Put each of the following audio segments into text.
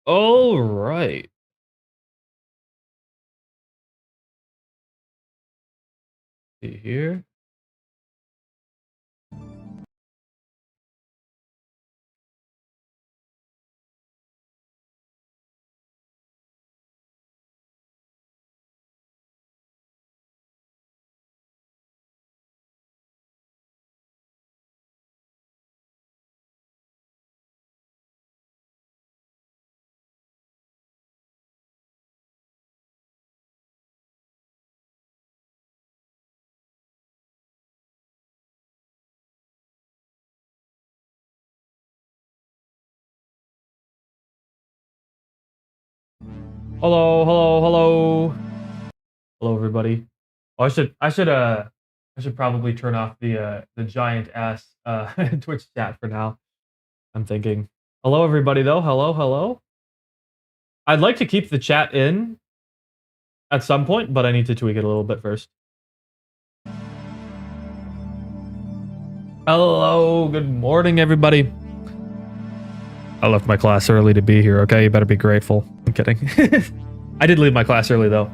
All right. See here. Hello, hello, hello. Hello, everybody. Oh, I should probably turn off the giant ass Twitch chat for now. I'm thinking. Hello, everybody, though. Hello, hello. I'd like to keep the chat in at some point, but I need to tweak it a little bit first. Hello, good morning, everybody. I left my class early to be here, okay? You better be grateful. I'm kidding. I did leave my class early, though.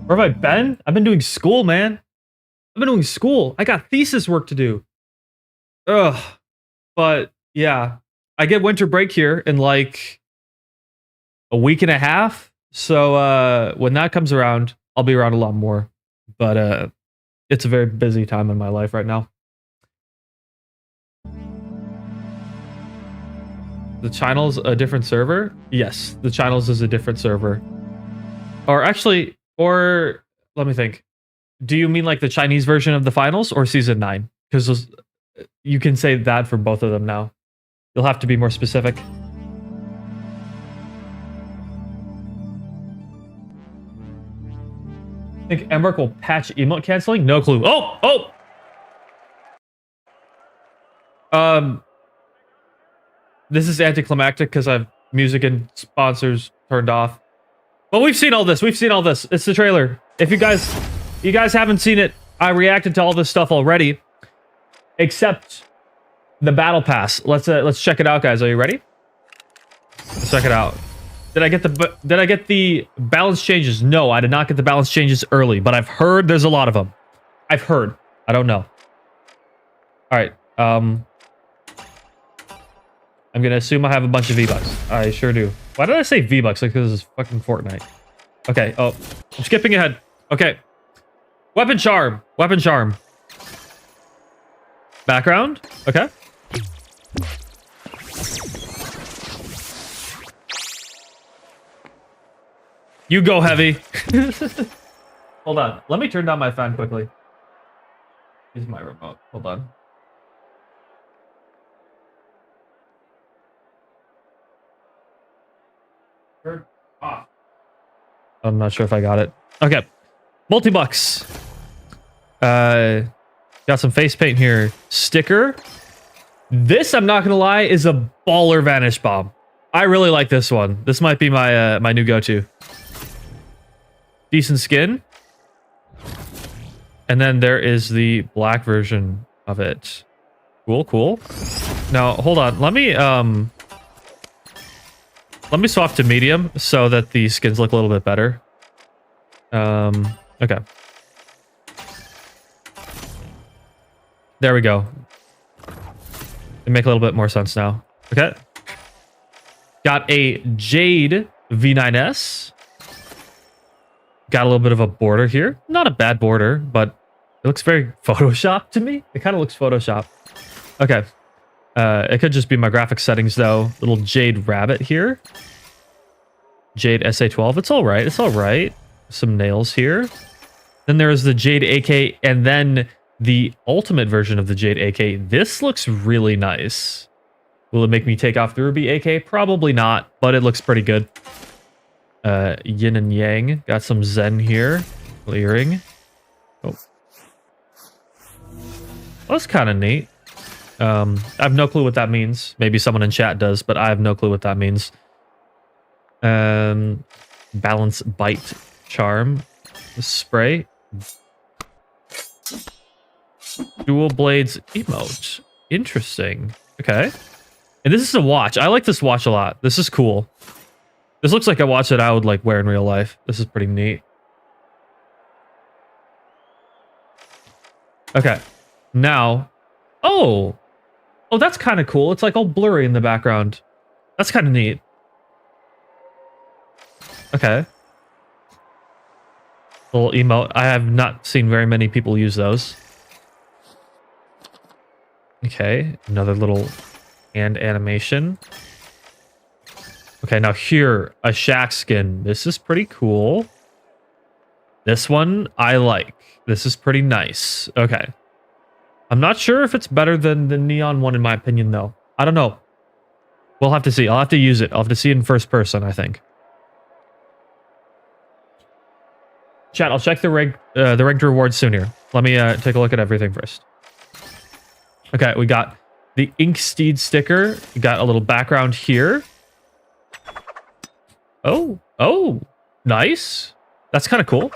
Where have I been? I've been doing school, man. I've been doing school. I got thesis work to do. Ugh. But, yeah. I get winter break here in, like, a week and a half. So, when that comes around, I'll be around a lot more. But, it's a very busy time in my life right now. The channel's a different server? Yes, the channel's is a different server. Or actually, or let me think. Do you mean like the Chinese version of the finals or season 9? Because you can say that for both of them now. You'll have to be more specific. Think Embark will patch emote canceling? No clue. Oh! This is anticlimactic because I have music and sponsors turned off. But we've seen all this. We've seen all this. It's the trailer. If you guys haven't seen it, I reacted to all this stuff already, except the battle pass. Let's check it out, guys. Are you ready? Let's check it out. Did I get the balance changes? No, I did not get the balance changes early, but I've heard there's a lot of them. I've heard. I don't know. All right. I'm gonna assume I have a bunch of V-Bucks. I sure do. Why did I say V-Bucks? Like, this is fucking Fortnite. Okay, oh. I'm skipping ahead. Okay. Weapon charm. Weapon charm. Background. Okay. You go, Heavy. Hold on. Let me turn down my fan quickly. Use my remote. Hold on. Turn off. I'm not sure if I got it. Okay. Multi-bucks. Got some face paint here. Sticker. This, I'm not gonna lie, is a baller vanish bomb. I really like this one. This might be my my new go-to. Decent skin. And then there is the black version of it. Cool, cool. Now, hold on. Let me swap to medium so that the skins look a little bit better. Okay. There we go. They make a little bit more sense now. Okay. Got a Jade V9S. Got a little bit of a border here. Not a bad border, but it looks very Photoshop to me. It kind of looks Photoshop. Okay. It could just be my graphics settings, though. Little Jade Rabbit here. Jade SA12. It's all right. It's all right. Some nails here. Then there's the Jade AK, and then the ultimate version of the Jade AK. This looks really nice. Will it make me take off the Ruby AK? Probably not, but it looks pretty good. Yin and Yang. Got some Zen here. Earring. Oh. That's kind of neat. I have no clue what that means. Maybe someone in chat does, but I have no clue what that means. Balance Bite Charm. Spray. Dual blades emote. Interesting. Okay. And this is a watch. I like this watch a lot. This is cool. This looks like a watch that I would like wear in real life. This is pretty neat. Okay. Now. Oh. Oh, that's kind of cool. It's like all blurry in the background. That's kind of neat. Okay. Little emote. I have not seen very many people use those. Okay. Another little hand animation. Okay, now here, a Shaq skin. This is pretty cool. This one, I like. This is pretty nice. Okay. I'm not sure if it's better than the neon one, in my opinion, though. I don't know. We'll have to see. I'll have to use it. I'll have to see it in first person, I think. Chat, I'll check the ranked rewards soon here. Let me take a look at everything first. Okay, we got the Inksteed sticker. We got a little background here. Oh, nice. That's kind of cool.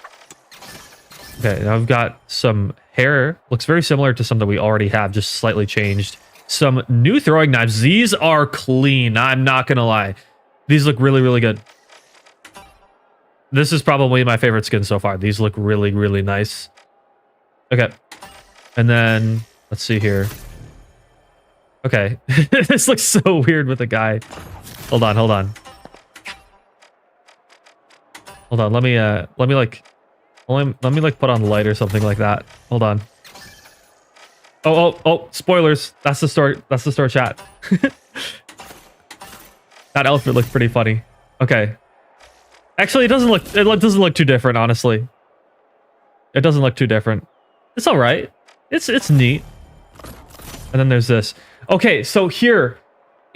Okay, now I've got some hair. Looks very similar to some that we already have, just slightly changed. Some new throwing knives. These are clean. I'm not going to lie. These look really, really good. This is probably my favorite skin so far. These look really, really nice. Okay. And then, let's see here. Okay. This looks so weird with a guy. Hold on. Hold on, let me like put on the light or something like that. Hold on. Oh, spoilers. That's the store chat. That outfit looks pretty funny. Okay. Actually, it doesn't look too different, honestly. It doesn't look too different. It's all right. It's neat. And then there's this. Okay, so here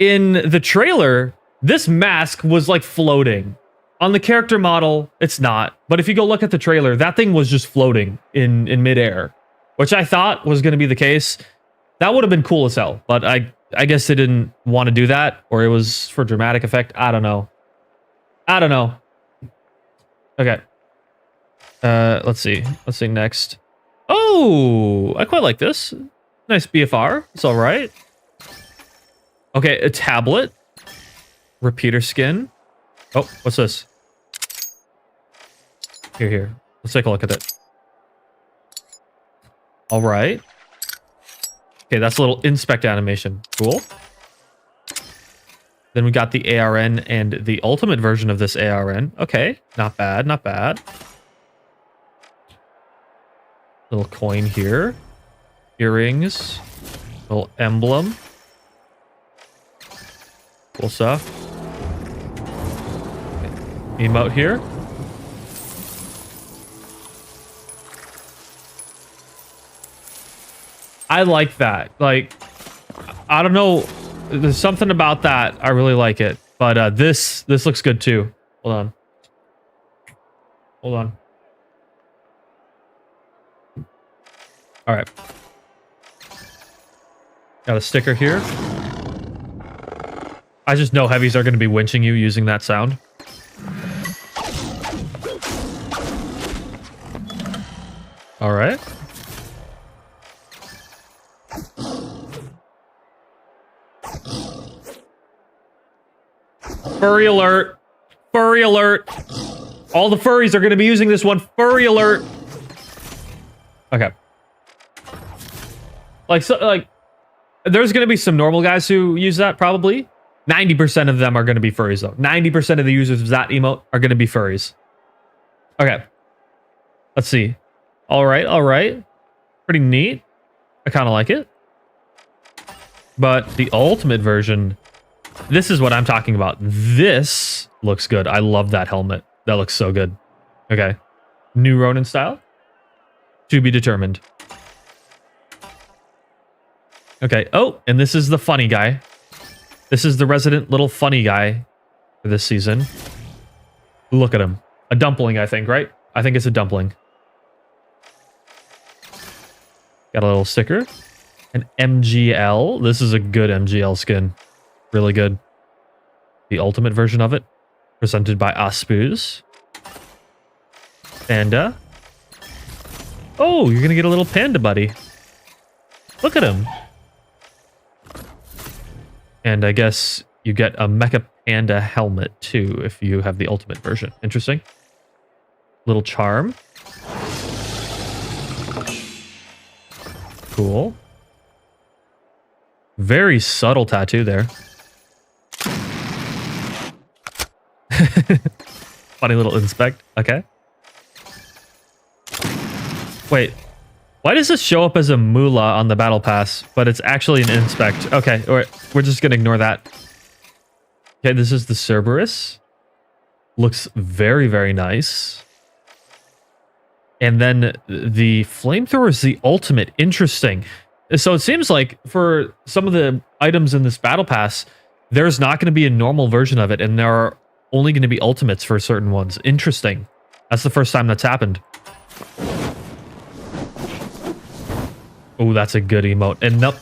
in the trailer, this mask was like floating. On the character model, it's not. But if you go look at the trailer, that thing was just floating in midair, which I thought was going to be the case. That would have been cool as hell. But I guess they didn't want to do that, or it was for dramatic effect. I don't know. Okay. Let's see. Let's see next. Oh, I quite like this. Nice BFR. It's all right. Okay, a tablet. Repeater skin. Oh, what's this? Here. Let's take a look at it. All right. Okay, that's a little inspect animation. Cool. Then we got the ARN and the ultimate version of this ARN. Okay, not bad, not bad. Little coin here. Earrings. Little emblem. Cool stuff. Okay. Emote here. I like that. Like, I don't know. There's something about that. I really like it. But this looks good too. Hold on. All right. Got a sticker here. I just know heavies are going to be winching you using that sound. All right. Furry alert. Furry alert. All the furries are going to be using this one. Furry alert. Okay. Like, there's going to be some normal guys who use that, probably. 90% of them are going to be furries, though. 90% of the users of that emote are going to be furries. Okay. Let's see. All right. Pretty neat. I kind of like it. But the ultimate version, this is what I'm talking about. This looks good. I love that helmet. That looks so good. Okay. New Ronin style? To be determined. Okay. Oh, and this is the funny guy. This is the resident little funny guy for this season. Look at him. A dumpling, I think, right? I think it's a dumpling. Got a little sticker. An MGL. This is a good MGL skin. Really good. The ultimate version of it. Presented by Aspuz. Panda. Oh, you're going to get a little panda buddy. Look at him. And I guess you get a Mecha Panda helmet too if you have the ultimate version. Interesting. Little charm. Cool. Very subtle tattoo there. Funny little inspect. Okay. Wait. Why does this show up as a moolah on the battle pass, but it's actually an inspect? Okay, we're just gonna ignore that. Okay, this is the Cerberus. Looks very, very nice. And then the flamethrower is the ultimate. Interesting. So it seems like for some of the items in this battle pass, there's not going to be a normal version of it, and there are only going to be ultimates for certain ones. Interesting. That's the first time that's happened. Oh, that's a good emote. And nope.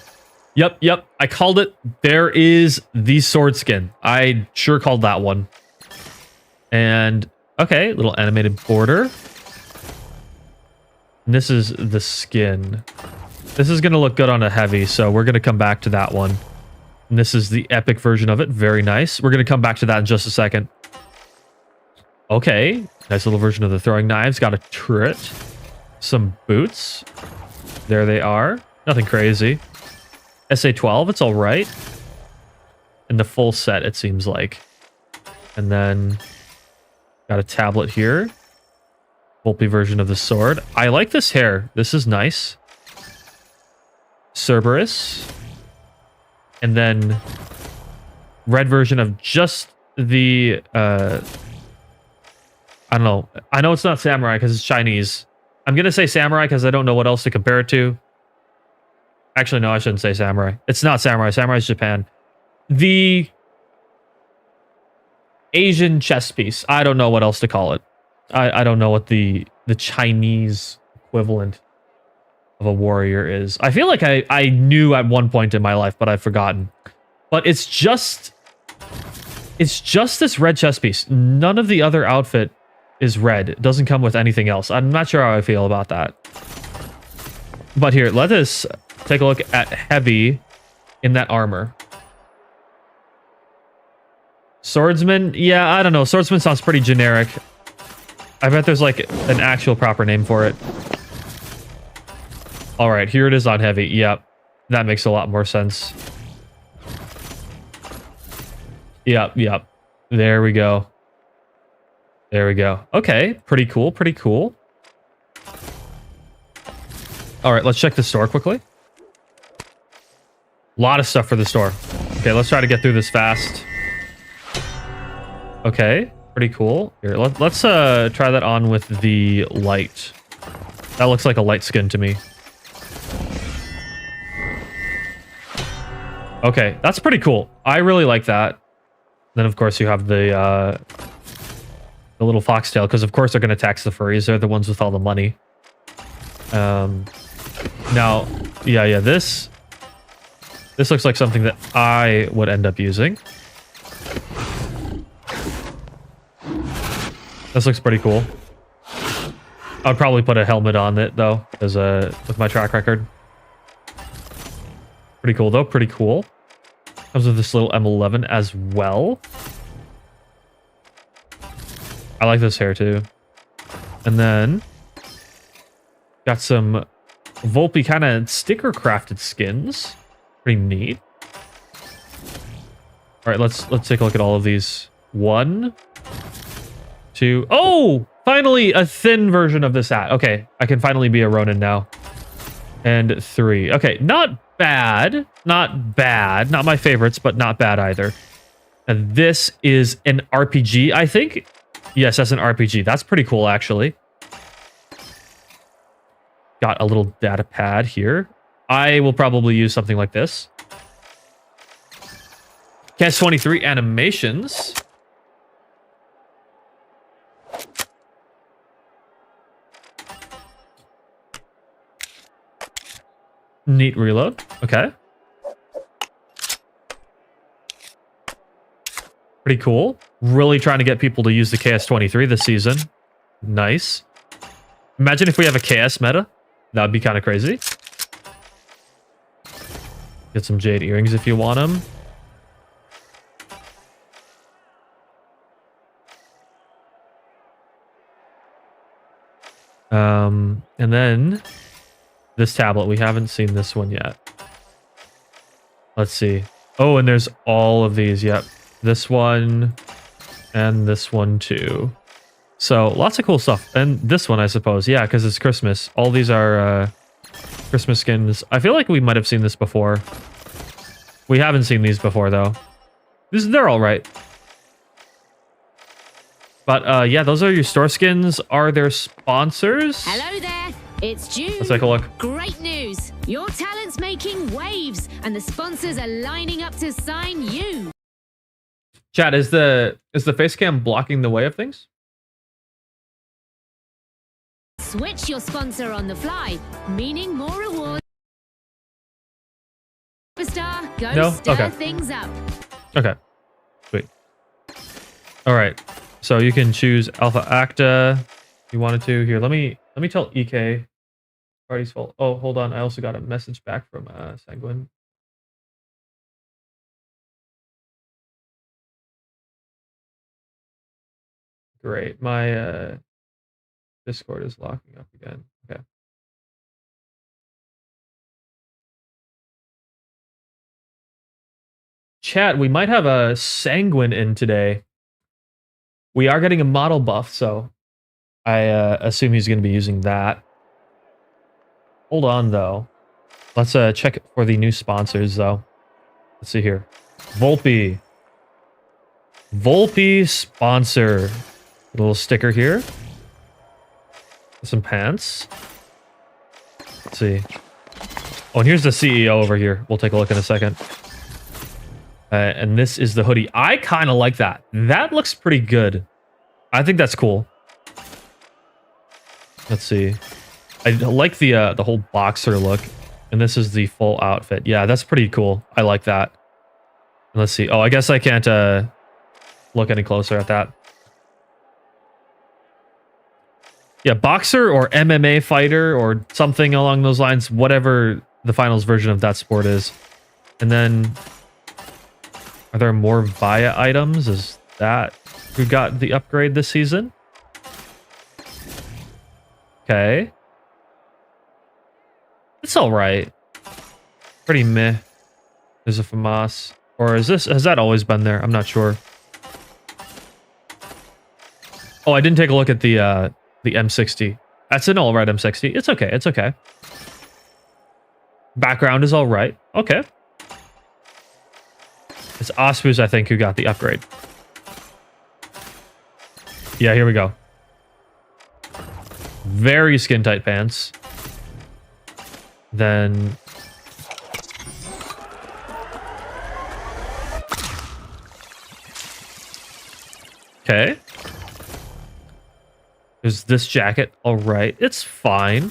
Yep. I called it. There is the sword skin. I sure called that one. And okay, little animated border. And this is the skin. This is going to look good on a heavy, so we're going to come back to that one. And this is the epic version of it. Very nice. We're going to come back to that in just a second. Okay. Nice little version of the throwing knives. Got a turret. Some boots. There they are. Nothing crazy. SA-12, it's all right. And the full set, it seems like. And then got a tablet here. Volpe version of the sword. I like this hair. This is nice. Cerberus. And then red version of just the I don't know. I know it's not samurai because it's Chinese. I'm gonna say samurai because I don't know what else to compare it to. Actually, no, I shouldn't say samurai. It's not samurai. Samurai is Japan. The Asian chess piece. I don't know what else to call it. I don't know what the Chinese equivalent of a warrior is. I feel like I knew at one point in my life, but I've forgotten. But it's just this red chess piece. None of the other outfit is red. It doesn't come with anything else. I'm not sure how I feel about that. But here, let us take a look at heavy in that armor. Swordsman? Yeah, I don't know. Swordsman sounds pretty generic. I bet there's like an actual proper name for it. All right, here it is on heavy. Yep, that makes a lot more sense. Yep. There we go. There we go. Okay, pretty cool, pretty cool. All right, let's check the store quickly. A lot of stuff for the store. Okay, let's try to get through this fast. Okay, pretty cool. Here, let's try that on with the light. That looks like a light skin to me. Okay, that's pretty cool. I really like that. Then, of course, you have the little foxtail, because, of course, they're going to tax the furries. They're the ones with all the money. Now, yeah, this looks like something that I would end up using. This looks pretty cool. I'd probably put a helmet on it, though, as with my track record. Pretty cool, though. Pretty cool. Comes with this little M11 as well. I like this hair, too. And then got some Volpe kind of sticker crafted skins. Pretty neat. All right, let's take a look at all of these. 1, 2. Oh, finally a thin version of this hat. Okay, I can finally be a Ronin now. And 3. Okay, not bad. Not bad. Not my favorites, but not bad either. And this is an RPG, I think. Yes, that's an RPG. That's pretty cool, actually. Got a little data pad here. I will probably use something like this. KS23 animations. Neat reload. Okay. Pretty cool. Really trying to get people to use the KS23 this season. Nice. Imagine if we have a KS meta. That would be kind of crazy. Get some jade earrings if you want them. And then this tablet, we haven't seen this one yet. Let's see. Oh, and there's all of these. Yep. This one and this one too. So lots of cool stuff. And this one, I suppose. Yeah, because it's Christmas. All these are Christmas skins. I feel like we might have seen this before. We haven't seen these before, though. They're all right. But yeah, those are your store skins. Are there sponsors? Hello there, it's June. Let's take a look. Great news! Your talent's making waves, and the sponsors are lining up to sign you. Chat, is the face cam blocking the way of things? Switch your sponsor on the fly, meaning more rewards. Superstar, go stir things up. Okay, sweet. All right. So you can choose Alpha Acta if you wanted to. Here, let me tell EK. Party's full. Oh, hold on. I also got a message back from Sanguine. Great. My Discord is locking up again. Okay. Chat, we might have a Sanguine in today. We are getting a model buff, so I assume he's going to be using that. Hold on, though. Let's check for the new sponsors, though. Let's see here. Volpe. Volpe sponsor. A little sticker here. Some pants. Let's see. Oh, and here's the CEO over here. We'll take a look in a second. And this is the hoodie. I kind of like that. That looks pretty good. I think that's cool. Let's see. I like the whole boxer look. And this is the full outfit. Yeah, that's pretty cool. I like that. Let's see. Oh, I guess I can't look any closer at that. Yeah, boxer or MMA fighter or something along those lines. Whatever the finals version of that sport is. And then... are there more Via items? Is that who got the upgrade this season? Okay. It's alright. Pretty meh. There's a FAMAS. Or has that always been there? I'm not sure. Oh, I didn't take a look at the M60. That's an alright M60. It's okay, it's okay. Background is alright. Okay. It's Ospus, I think, who got the upgrade. Yeah, here we go. Very skin-tight pants. Then... okay. There's this jacket. All right. It's fine.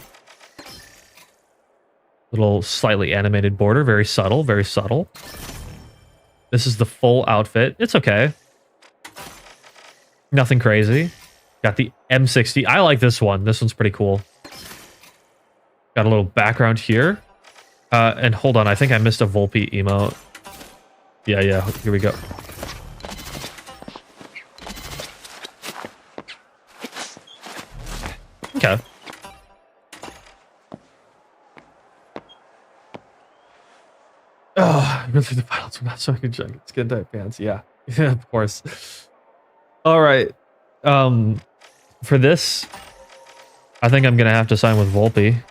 Little slightly animated border. Very subtle. Very subtle. This is the full outfit. It's okay. Nothing crazy. Got the M60. I like this one. This one's pretty cool. Got a little background here. And hold on. I think I missed a Volpe emote. Yeah. Here we go. Okay. Oh, I really the pilots were not so good. Skin tight pants. Yeah. Yeah, of course. All right. For this, I think I'm gonna have to sign with Volpe.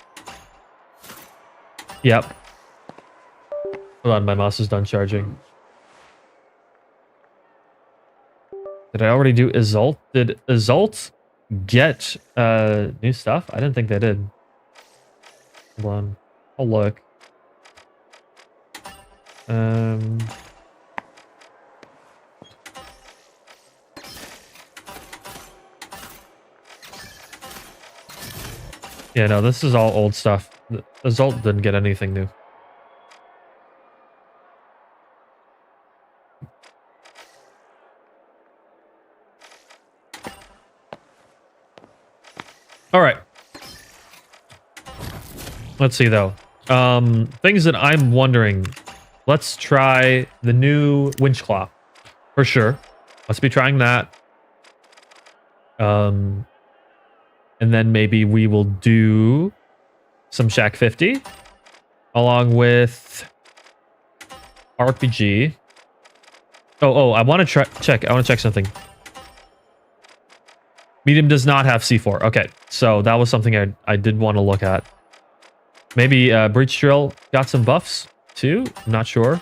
Yep. Hold on, my mouse is done charging. Did I already do Isolt? Did Isolt get new stuff? I didn't think they did. Hold on. I'll look. Yeah, no, this is all old stuff. Isolt didn't get anything new. All right. Let's see though. Things that I'm wondering let's try the new winch claw for sure. Let's be trying that. And then maybe we will do some Shack 50 along with RPG. Oh, I want to check. I want to check something. Medium does not have C4. Okay, so that was something I did want to look at. Maybe Breach Drill got some buffs too. I'm not sure.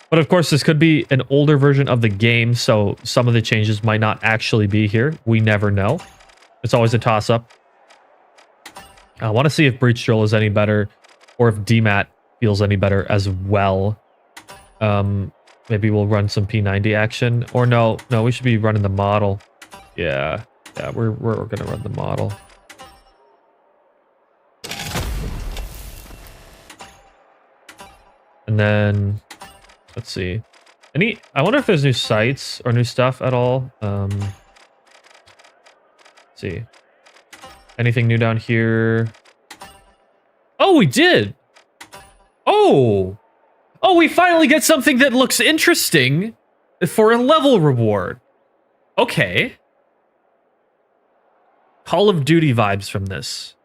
But of course, this could be an older version of the game, so some of the changes might not actually be here. We never know. It's always a toss-up. I want to see if Breach Drill is any better, or if DMAT feels any better as well. Maybe we'll run some P90 action. Or no, we should be running the model. Yeah, we're gonna run the model. And then, let's see. I wonder if there's new sites or new stuff at all. Let's see. Anything new down here? Oh, we did! Oh, we finally get something that looks interesting for a level reward. Okay. Call of Duty vibes from this.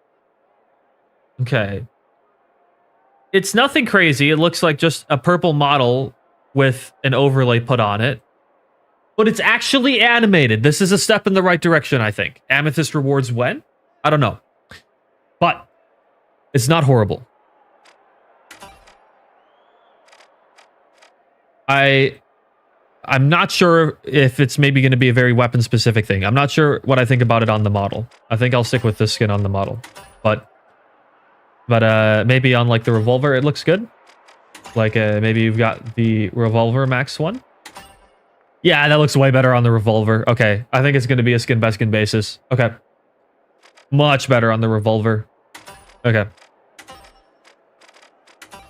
Okay. It's nothing crazy. It looks like just a purple model with an overlay put on it. But it's actually animated. This is a step in the right direction, I think. Amethyst rewards when? I don't know. But it's not horrible. I'm not sure if it's maybe going to be a very weapon specific thing. I'm not sure what I think about it on the model. I think I'll stick with this skin on the model. But maybe on like the revolver it looks good. Like maybe you've got the revolver max one. Yeah, that looks way better on the revolver. Okay, I think it's going to be a skin by skin basis. Okay. Much better on the revolver. Okay.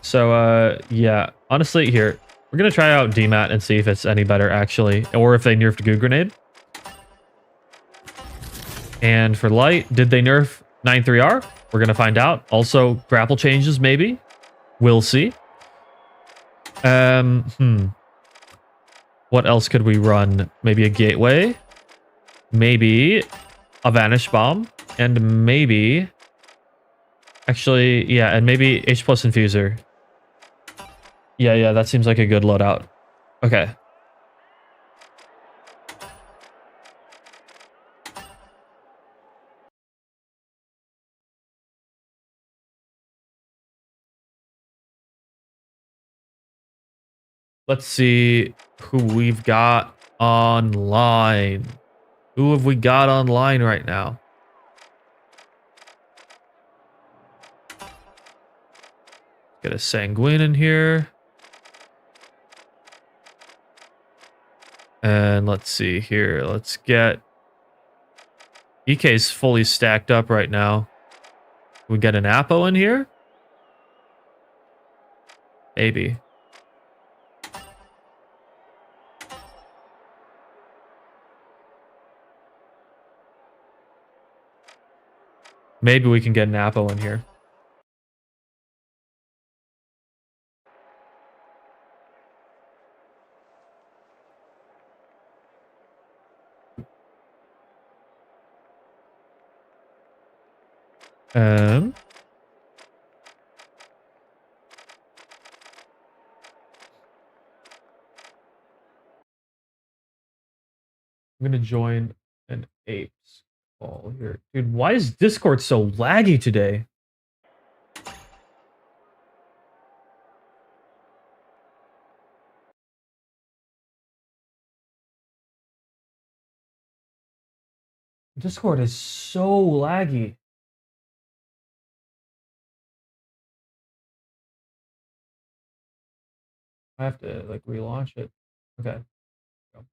So yeah, honestly here, we're going to try out DMAT and see if it's any better, actually. Or if they nerfed Goo Grenade. And for light, did they nerf 9-3R? We're going to find out. Also, grapple changes, maybe. We'll see. What else could we run? Maybe a gateway. Maybe a vanish bomb. And maybe... Actually, yeah, and maybe H+ infuser. Yeah, that seems like a good loadout. Okay. Let's see who we've got online. Who have we got online right now? Get a Sanguine in here. And let's see here. Let's get... EK's fully stacked up right now. We get an Apo in here? Maybe. Maybe we can get an Apo in here. I'm gonna join an apes call here. Dude, why is Discord so laggy today? Discord is so laggy. I have to like relaunch it. Okay. Go.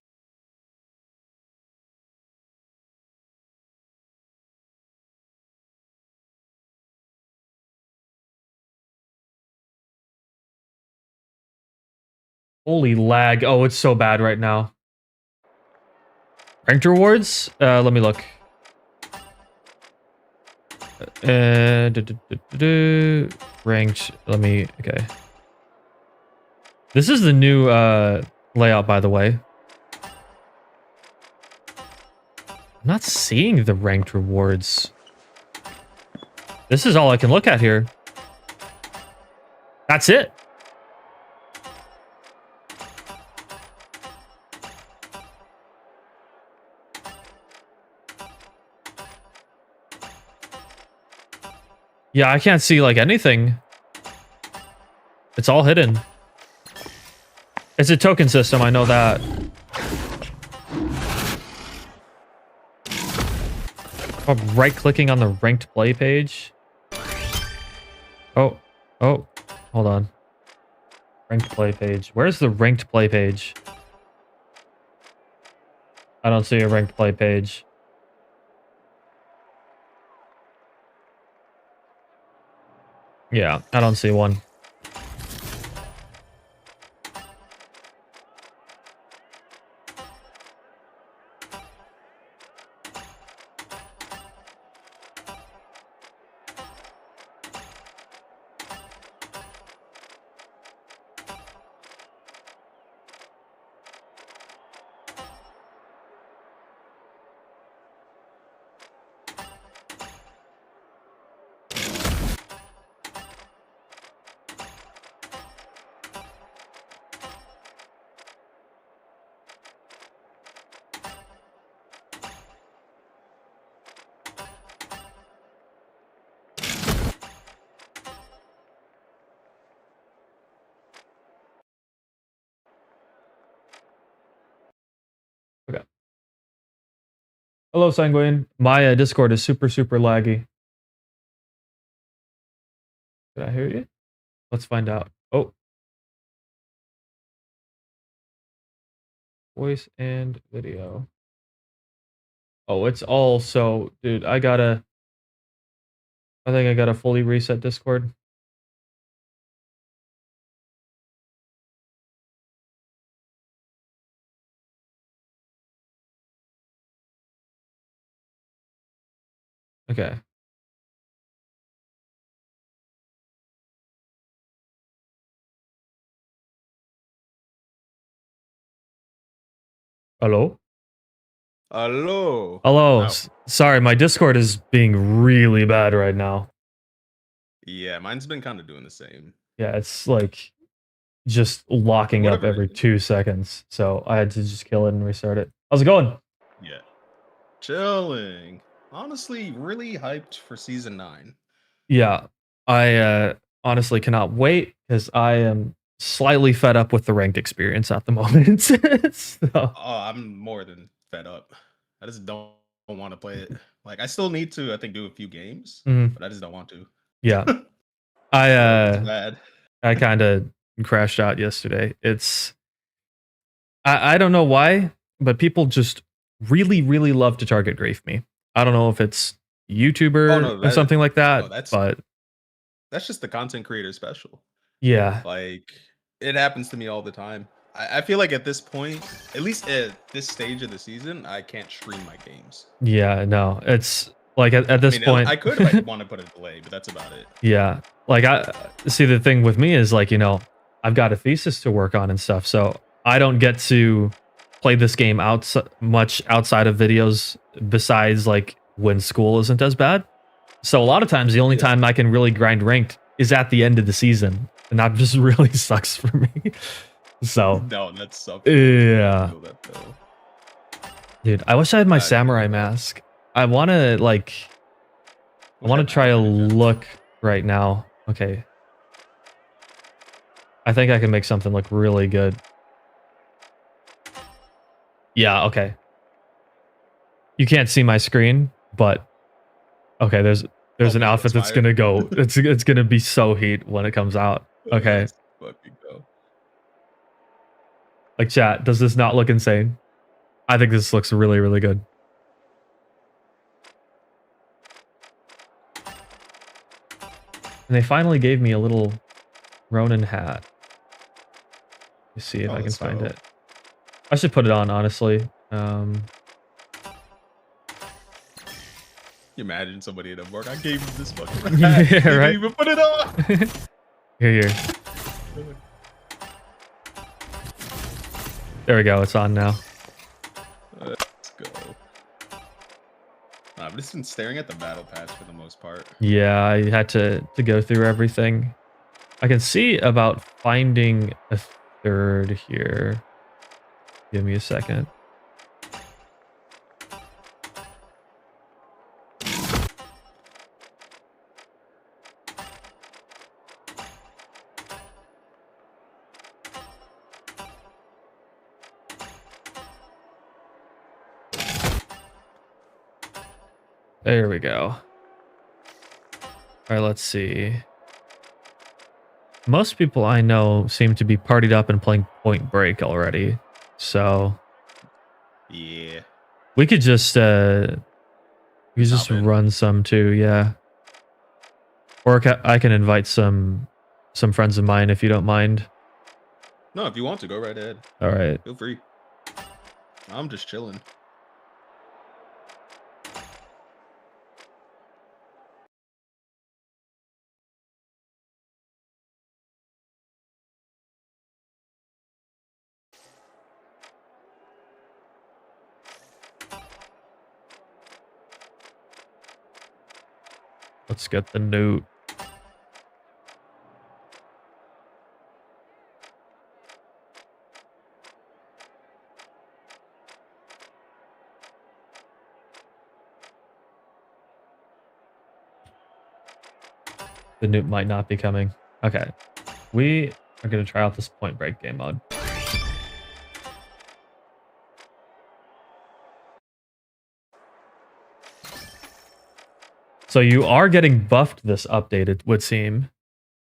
Holy lag. Oh, it's so bad right now. Ranked rewards? Let me look. Ranked. Let me. Okay. This is the new layout, by the way. I'm not seeing the ranked rewards. This is all I can look at here. That's it. Yeah, I can't see like anything. It's all hidden. It's a token system, I know that. I'm right-clicking on the ranked play page. Oh, hold on. Ranked play page. Where's the ranked play page? I don't see a ranked play page. Yeah, I don't see one. Okay. Hello, Sanguine. My Discord is super laggy. Did I hear you? Let's find out. Oh. Voice and video. Oh, it's all so... Dude, I think I gotta fully reset Discord. Okay. Hello? Hello. Hello. Oh, Sorry, my Discord is being really bad right now. yeah, mine's been kind of doing the same. Yeah, it's like just locking up Whatever every it is. 2 seconds. So I had to just kill it and restart it. How's it going? Yeah. Chilling. Honestly, really hyped for season 9. Yeah, I honestly cannot wait because I am slightly fed up with the ranked experience at the moment. So, Oh, I'm more than fed up. I just don't want to play it. Like, I still need to, I think, do a few games, mhm, but I just don't want to. yeah, It's I bad. I kind of crashed out yesterday. I don't know why, but people just really love to target grief me. I don't know if it's Oh YouTuber no, or something like no, that, but that's just the content creator special. yeah, Like, it happens to me all the time. I feel like at this point, at least at this stage of the season, I can't stream my games. yeah, no, it's like at I this mean, point, I could if I want to put a delay, but that's about it. yeah, like I see the thing with me is like, I've got a thesis to work on and stuff, so I don't get to play this game much outside of videos besides like when school isn't as bad. So a lot of times the only Yeah. time I can really grind ranked is at the end of the season, and that just really sucks for me. So No, that's so. yeah, Feel that though. dude, I wish I had my I agree samurai with that. mask. I want to like, I Wish want to had try a Minecraft again. look right now. Okay, I think I can make something look really good. Yeah, okay. You can't see my screen, but okay, there's Oh, an man, outfit that's fire. gonna go. It's gonna be so heat when it comes out. Okay, Let's fucking go. like chat, does this not look insane? I think this looks really good. And they finally gave me a little Ronin hat. Let me see if Oh, I can let's find go. it. I should put it on, honestly. You imagine somebody at Embark. I gave him this fucking Yeah, hat. He didn't right? even put it on. Here. There we go. It's on now. Let's go. I've just been staring at the battle pass for the most part. Yeah, I had to go through everything. I can see about finding a third here. Give me a second. There we go. All right, let's see. Most people I know seem to be partied up and playing Point Break already. So Yeah. we could just run some too, yeah. Or I can invite some friends of mine if you don't mind. No, if you want to, go right ahead. All right. Feel free. I'm just chilling. Let's get the note. The nuke might not be coming. Okay. We are going to try out this Point Break game mode. So you are getting buffed this update, it would seem,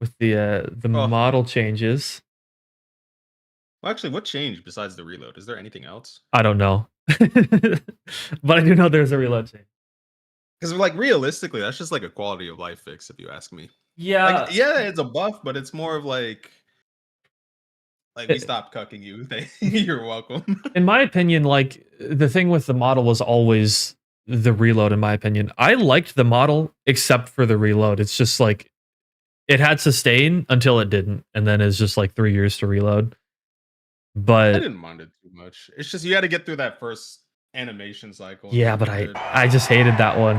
with the model changes. Well, actually, what changed besides the reload? Is there anything else? I don't know. But I do know there's a reload change. Because, like, realistically, that's just like a quality of life fix, if you ask me. Yeah. Like, yeah, it's a buff, but it's more of like we stopped cucking you. You're welcome. In my opinion, like, the thing with the model was always the reload, in my opinion. I liked the model except for the reload. It's just like it had sustain until it didn't, and then it's just like 3 years to reload. But I didn't mind it too much. It's just you had to get through that first animation cycle. yeah, but I just hated that one.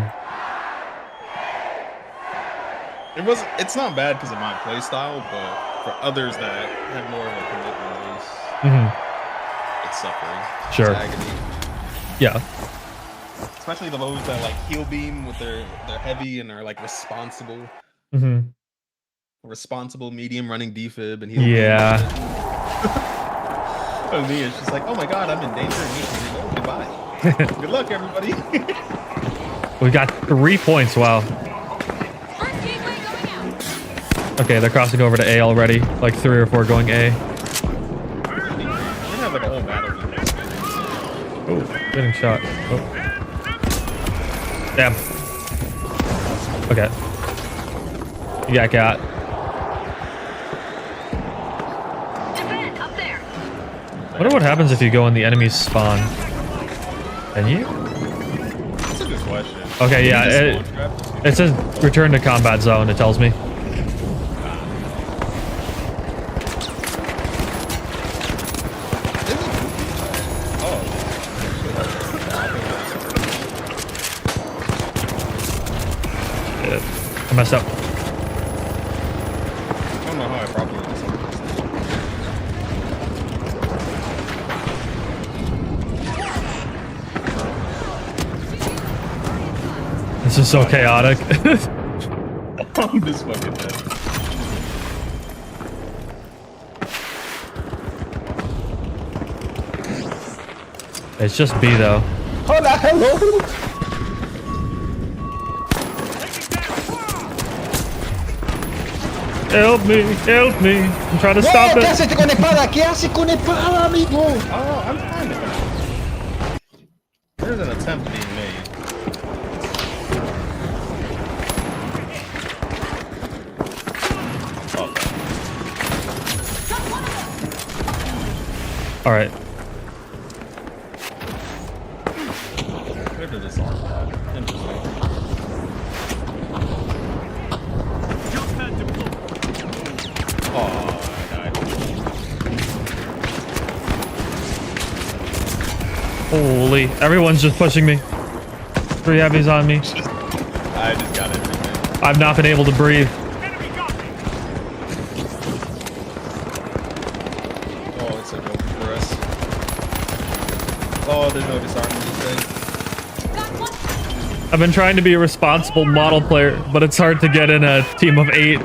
It's not bad because of my play style, but for others that have more of a commitment base, it's suffering. Sure. It's agony. Yeah. Especially the those that like heal beam with their heavy and are like responsible. Responsible medium running defib and heal. Yeah. For me, it's just like, oh my god, I'm in danger and you can reload. Goodbye. Good luck, everybody. We got 3 points. Wow. Okay, they're crossing over to A already. Like 3 or 4 going A. Have like a whole battle. Oh, getting shot. Oh. Damn. Okay. You got. I wonder what happens if you go in the enemy's spawn. Can you? That's a good question. Okay, yeah. It says return to combat zone, it tells me. I messed up. I don't know how I properly did something. This is so chaotic. I'm just fucking dead. It's just B though. Hola, hello. Help me, help me. I'm trying to stop ¿Qué it. haces con espada? ¿Qué haces con espada, amigo? Oh, I'm fine with that. There's an attempt being made. All right. Where did this arm at? Interesting. Oh, I died. Holy, everyone's just pushing me. 3 heavies on me. I just got everything. I've not been able to breathe. Oh, it's like over for us. Oh, there's no disarming thing. I've been trying to be a responsible model player, but it's hard to get in a team of 8.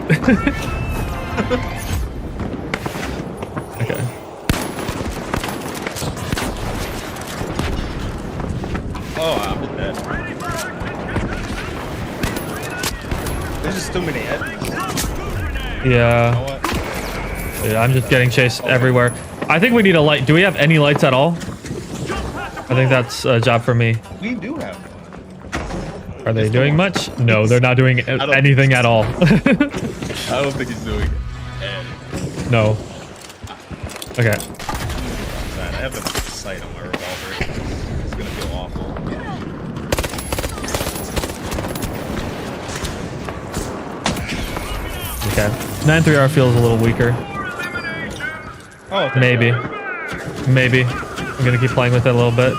Okay. Oh, I'm dead. There's just too many enemies. You know Yeah. what? Yeah, I'm just getting chased everywhere. I think we need a light. Do we have any lights at all? I think that's a job for me. We do have one. Are they doing much? No, they're not doing don't- anything at all. I don't think he's doing anything. No. Okay. Man, I have the sight on my revolver. It's gonna feel awful. Okay. 9-3R feels a little weaker. Oh, okay. Maybe. Maybe. I'm gonna keep playing with it a little bit.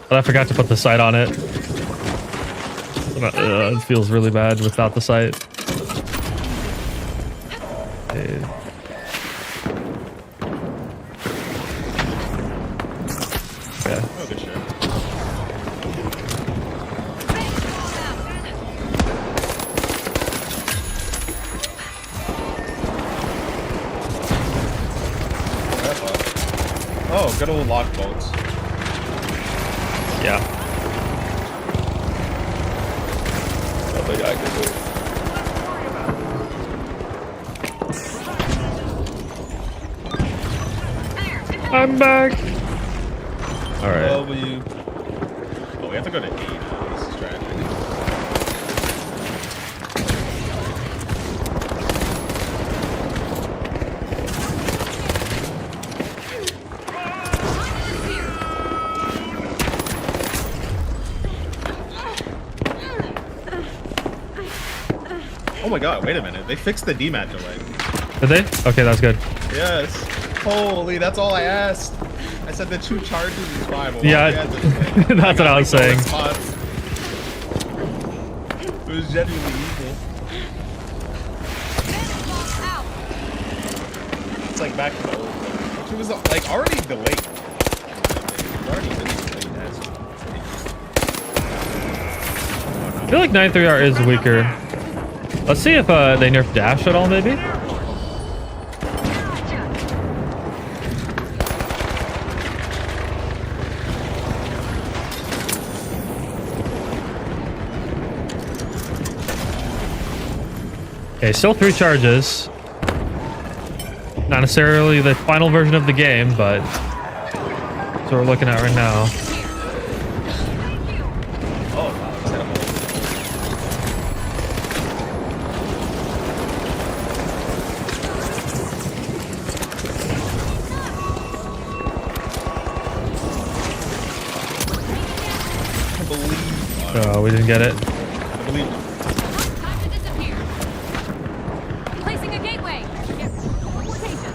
But I forgot to put the sight on it. It feels really bad without the sight. Okay. Yeah. Oh, good shit. Oh, good old lock bolts. Yeah. Nothing I can do. I'm back. All right. W. Oh, we have to go to E now. This is tragic. Oh my god, wait a minute. They fixed the DMAT delay. Did they? Okay, that's good. Yes. Holy, that's all I asked. I said the 2 charges is fine. But Yeah, why did they add the delay? that's what I was got, like, no saying. response. It was genuinely evil. It's like back to the old one. Which was like already delayed. It already been delayed as I feel like 9-3R is weaker. Let's see if they nerf dash at all, maybe. Okay, still 3 charges. Not necessarily the final version of the game, but that's what we're looking at right now. Oh wow, that's terrible. I believe. We didn't get it. I believe. Time to disappear. Placing a gateway. Location.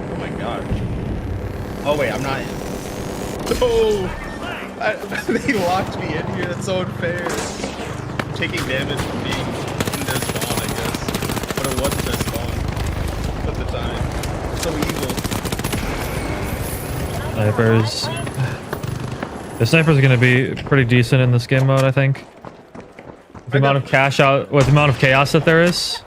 Oh my god. Oh wait, I'm not in. No! They locked me in here. That's so unfair. I'm taking damage from being in their spawn, I guess. But it wasn't their spawn at the time. So evil. Snipers. The snipers are going to be pretty decent in this game mode, I think. With the amount of cash out, with the amount of chaos that there is.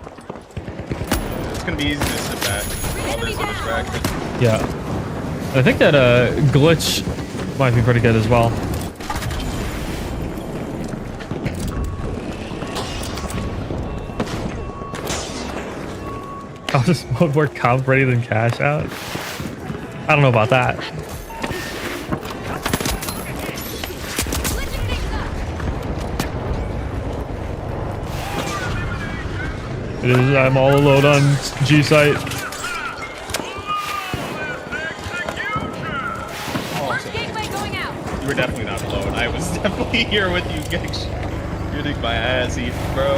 It's gonna be easy to sit back while they're so distracted. Yeah. I think that glitch might be pretty good as well. How does mode more comp ready than cash out? I don't know about that. I'm all alone on G site. First gateway going out. You were definitely not alone. I was definitely here with you guys. Shooting my ass eat, bro.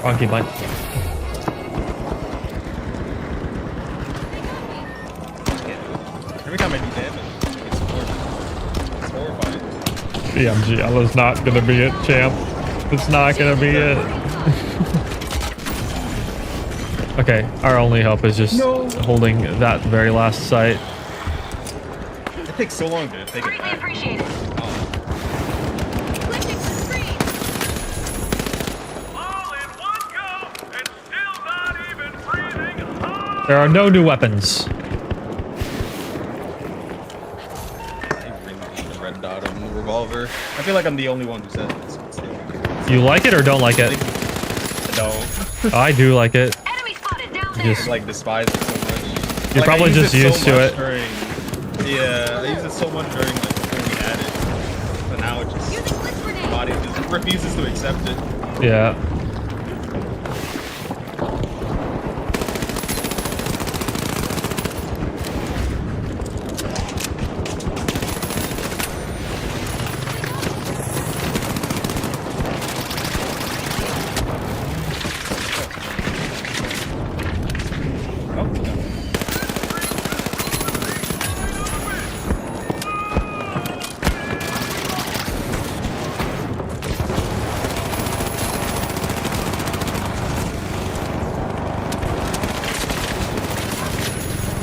Wrong key, mine. Every time I do damage, it's horrifying. BMGL is not gonna be it, champ. It's not gonna be it. Okay, our only hope is just holding that very last site. It takes so long to take it Greatly back. appreciated. Lifting the screen. There are no new weapons. I really need the red dot on the revolver. I feel like I'm the only one who says this. You like it or don't like it? I don't. I do like it. Enemy spotted down there. Just I like despise it so much. You're Like, I probably used just so used to much it. During, yeah, I used it so much during like when we had it, but now it just Using blitz grenade. body just refuses to accept it. Yeah.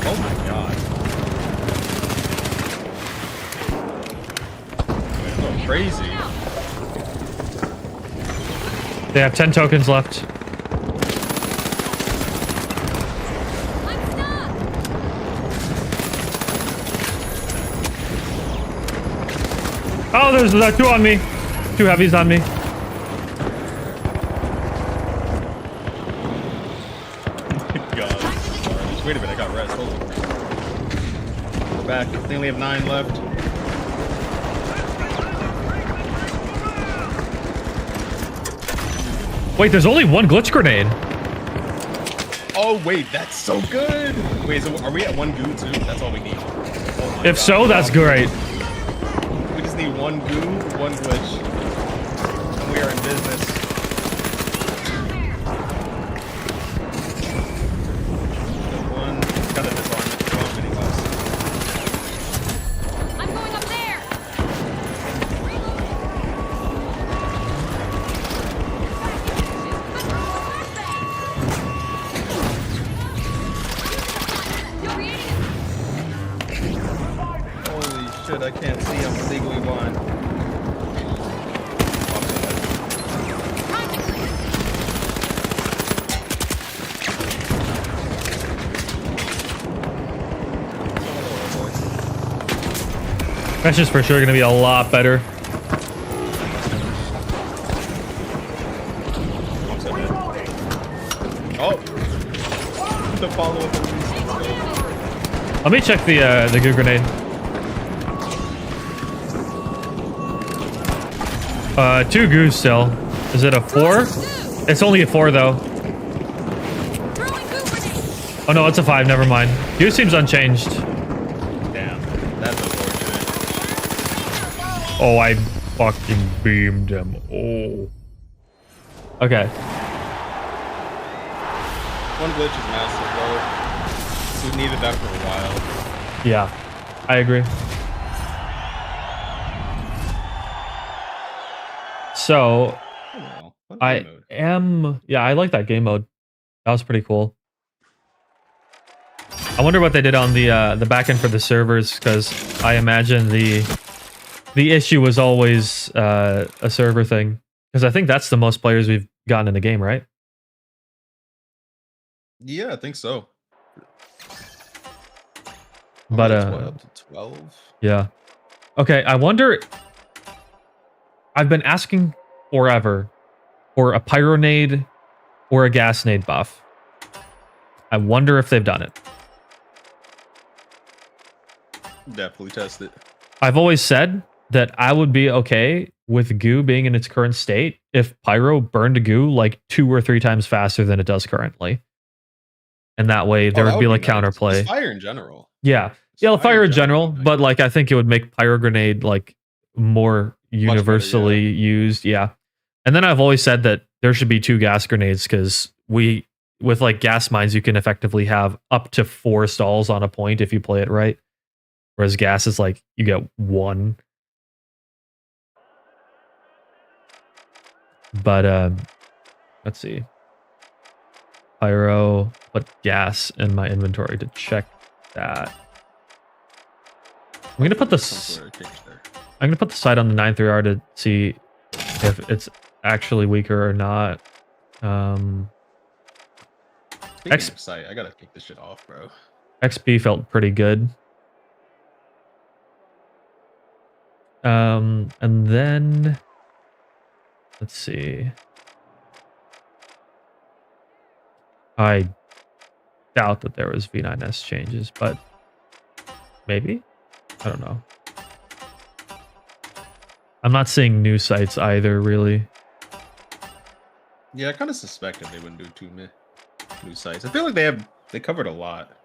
Oh my god. It's going crazy. They have 10 tokens left. I'm stuck. Oh, there's two on me. Two heavies on me. God. Wait a minute, I got rest. Hold on. We're back. They only have 9 left. Wait, there's only one glitch grenade. Oh wait, that's so good. Wait, so are we at 1 goo too? That's all we need. Oh my If God. so, that's great. We just need 1 goo, 1 glitch. And we are in business. One. Got to disarm it. Come on, mini boss. I'm going up there. Holy shit, I can't see. I'm legally blind. That's just for sure gonna be a lot better. Oh! The follow-up. Let me check the goo grenade. Two goos still. Is it a 4? It's only a 4 though. Throwing goo grenade. Oh no, it's a 5. Never mind. Goo seems unchanged. Damn, that's unfortunate. Oh, I fucking beamed him. Oh. Okay. One glitch is massive, though. We've needed that for a while. Yeah, I agree. So Oh, well, fun I game mode. am. Yeah, I like that game mode. That was pretty cool. I wonder what they did on the back end for the servers, because I imagine the issue was always a server thing, because I think that's the most players we've gotten in the game, right? Yeah, I think so. But That's what, up to 12? yeah. Okay, I wonder. I've been asking forever for a pyronade or a gasnade buff. I wonder if they've done it. Definitely test it. I've always said that I would be okay with goo being in its current state, if pyro burned goo like 2 or 3 times faster than it does currently. And that way there Oh, that would be like nice. counterplay. Just fire in general. Yeah. Just Yeah, fire in general, would be nice. but like I think it would make pyro grenade like more universally used. Yeah. And then I've always said that there should be 2 gas grenades because with like gas mines, you can effectively have up to 4 stalls on a point if you play it right. Whereas gas is like you get 1. But let's see. Pyro, put gas in my inventory to check that. I'm gonna put this. I'm gonna put the sight on the 9-3R to see if it's actually weaker or not. Speaking of sight, I gotta take this shit off, bro. XP felt pretty good. And then let's see. I doubt that there was V9S changes, but maybe. I don't know. I'm not seeing new sites either, really. Yeah, I kind of suspected they wouldn't do too many new sites. I feel like they covered a lot.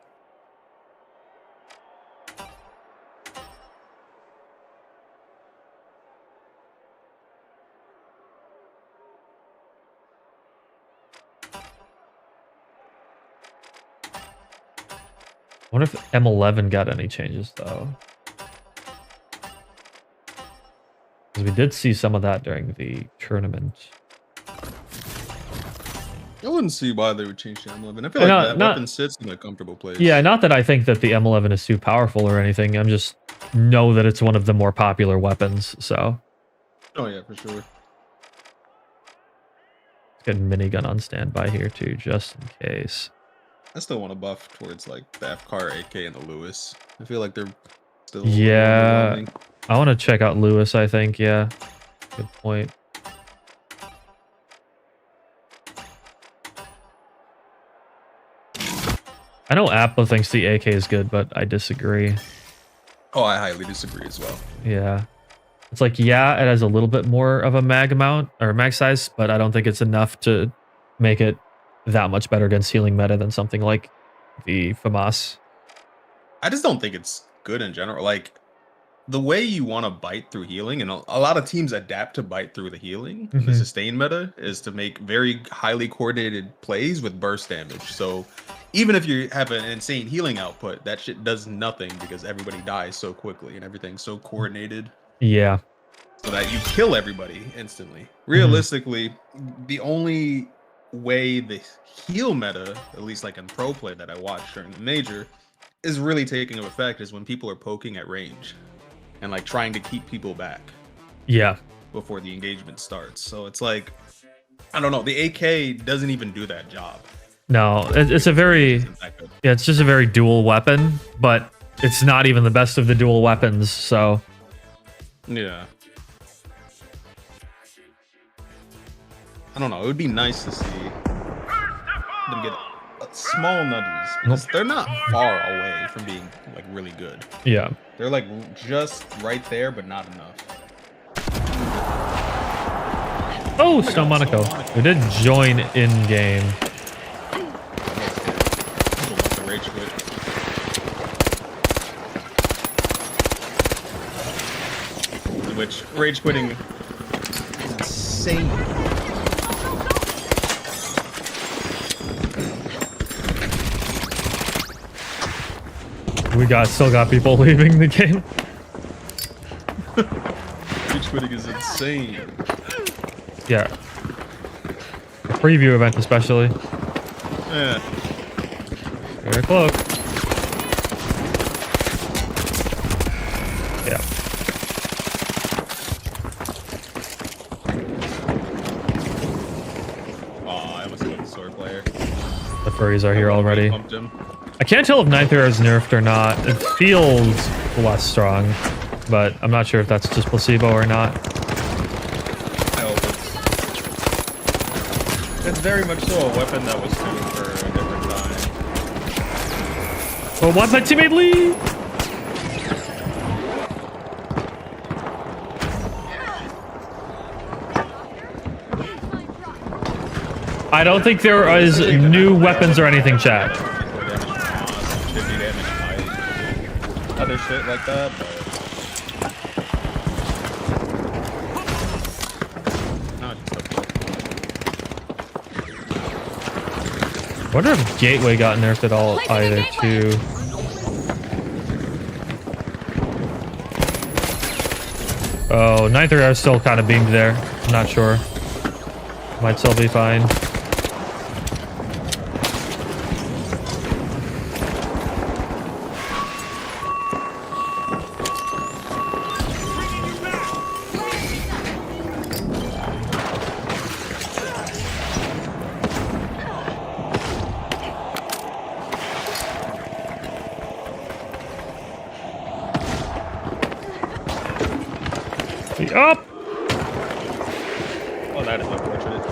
I wonder if M11 got any changes though. Because we did see some of that during the tournament. I wouldn't see why they would change the M11. I feel like that weapon sits in a comfortable place. Yeah, not that I think that the M11 is too powerful or anything. I'm just know that it's one of the more popular weapons, so. Oh yeah, for sure. Let's get minigun on standby here too, just in case. I still want to buff towards like the FCAR AK and the Lewis. I feel like they're still yeah. I want to check out Lewis, I think, yeah. Good point. I know Appa thinks the AK is good, but I disagree. Oh, I highly disagree as well. Yeah. It's like, yeah, it has a little bit more of a mag amount or mag size, but I don't think it's enough to make it that much better against healing meta than something like the FAMAS. I just don't think it's good in general. Like, the way you want to bite through healing, and a lot of teams adapt to bite through the healing, the sustain meta, is to make very highly coordinated plays with burst damage. So even if you have an insane healing output, that shit does nothing because everybody dies so quickly and everything's so coordinated. Yeah. So that you kill everybody instantly. Realistically, the only way the heal meta, at least like in pro play that I watched during the major, is really taking effect is when people are poking at range and like trying to keep people back. Yeah. Before the engagement starts. So it's like, I don't know, the AK doesn't even do that job. No, it's a very, yeah, it's just a very dual weapon, but it's not even the best of the dual weapons, so. Yeah. I don't know, it would be nice to see them get small nudges, because they're not far away from being like really good. Yeah. They're like just right there, but not enough. Oh, Stone Monaco. We did join in game. Which rage quitting is insane. We still got people leaving the game. Rage quitting is insane. Yeah. A preview event especially. Yeah. Very close. Yeah. Oh, I almost hit the sword player. The furries are here already. I can't tell if 9-3R is nerfed or not. It feels less strong, but I'm not sure if that's just placebo or not. I hope it's very much so a weapon that was tuned for a different time. Oh, what? My teammate leave! I don't think there is new weapons or anything, chat. Chivy damage, other shit like that. But... No, just I wonder if Gateway got nerfed at all either, too. Oh, 9th area is still kind of beamed there. I'm not sure. Might still be fine. Up! Oh, that is unfortunate.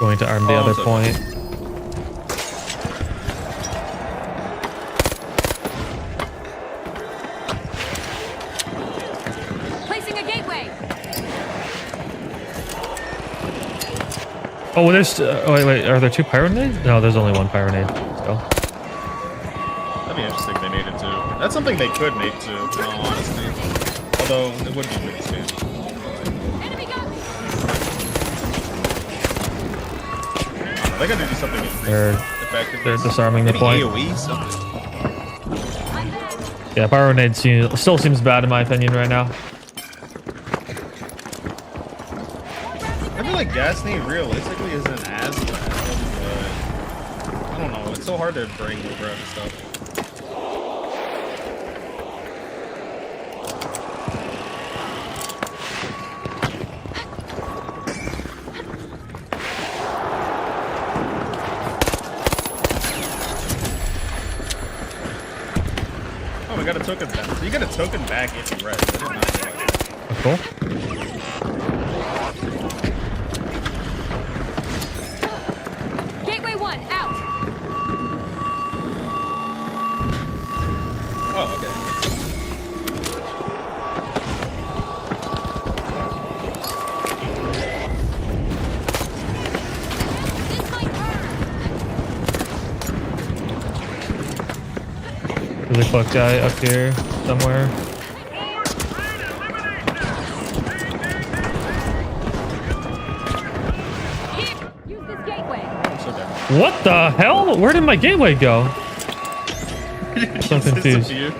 Going to arm the other so- point. Placing a gateway. Oh, there's... oh, wait. Are there 2 pyronades? No, there's only 1 pyronade. So. That'd be interesting if they made it too. That's something they could make too, honestly. Although, it would be pretty soon. Enemy gun. They gotta do something They're disarming the Maybe point. AoE, something. I'm back. Yeah, pyronade still seems bad in my opinion right now. I feel like gas nade realistically isn't as bad, but I don't know. It's so hard to bring over other stuff. Oh, we got a token back. So you get a token back if you rest. I did not realize that. Cool. Gateway 1 out. Oh, okay. This might hurt. Really fucked guy up here somewhere. Here, use this gateway. I'm so dead. What the hell? Where did my gateway go? So confused. Disappeared.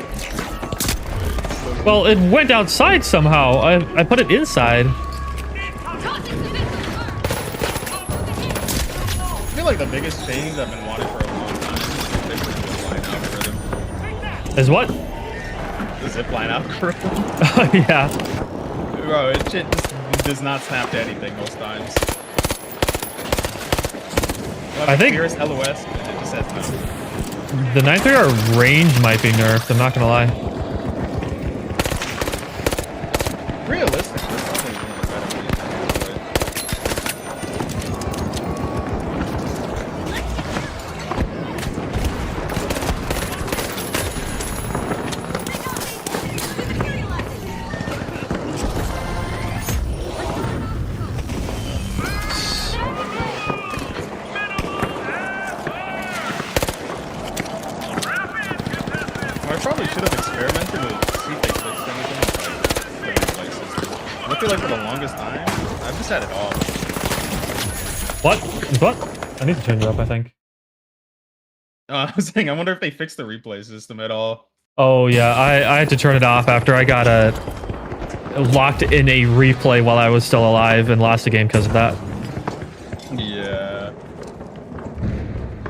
Well, it went outside somehow. I put it inside. Tossing missile I feel like the biggest change I've been wanting for a long time is the zipline algorithm. Is what? The zipline algorithm. Oh, yeah. Bro, it shit just does not snap to anything most times. I think- Fierce LOS, and it just says nothing. The 9th area range might be nerfed. I'm not gonna lie. Realistic, this is probably one of the better ways. I probably should have experimented with see if they fixed anything like the replay system. I feel like for the longest time, I've just had it off. What? What? I need to change it up, I think. I was saying, I wonder if they fixed the replay system at all. Oh, yeah. I had to turn it off after I got locked in a replay while I was still alive and lost the game because of that. Yeah.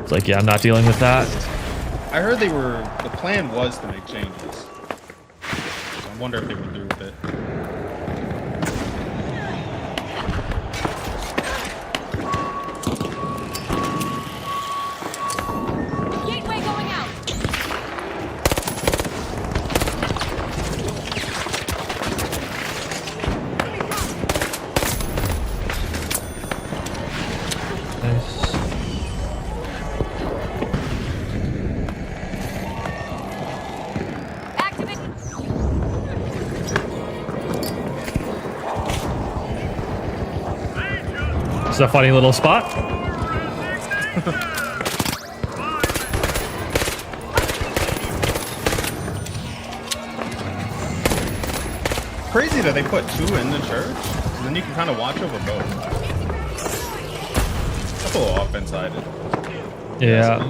It's like, yeah, I'm not dealing with that. I heard the plan was to make changes. So I wonder if they were through with it. Gateway going out. Nice. Activate. It's a funny little spot. Crazy that they put 2 in the church, and then you can kind of watch over both. That's a little offense-sided. Yeah.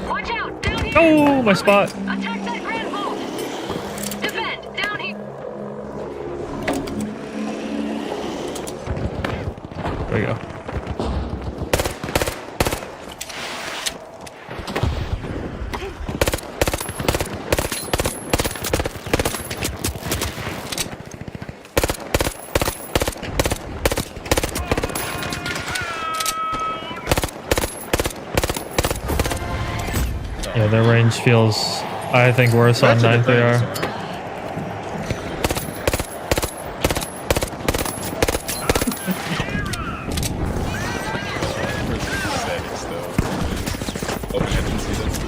Watch out! Down here! Oh, my spot. Attack that grand vault! Defend! Down here! There we go. Yeah, their range feels, I think, worse on That's a 9th AR. defense, Aesthetics, though. Open agency, that's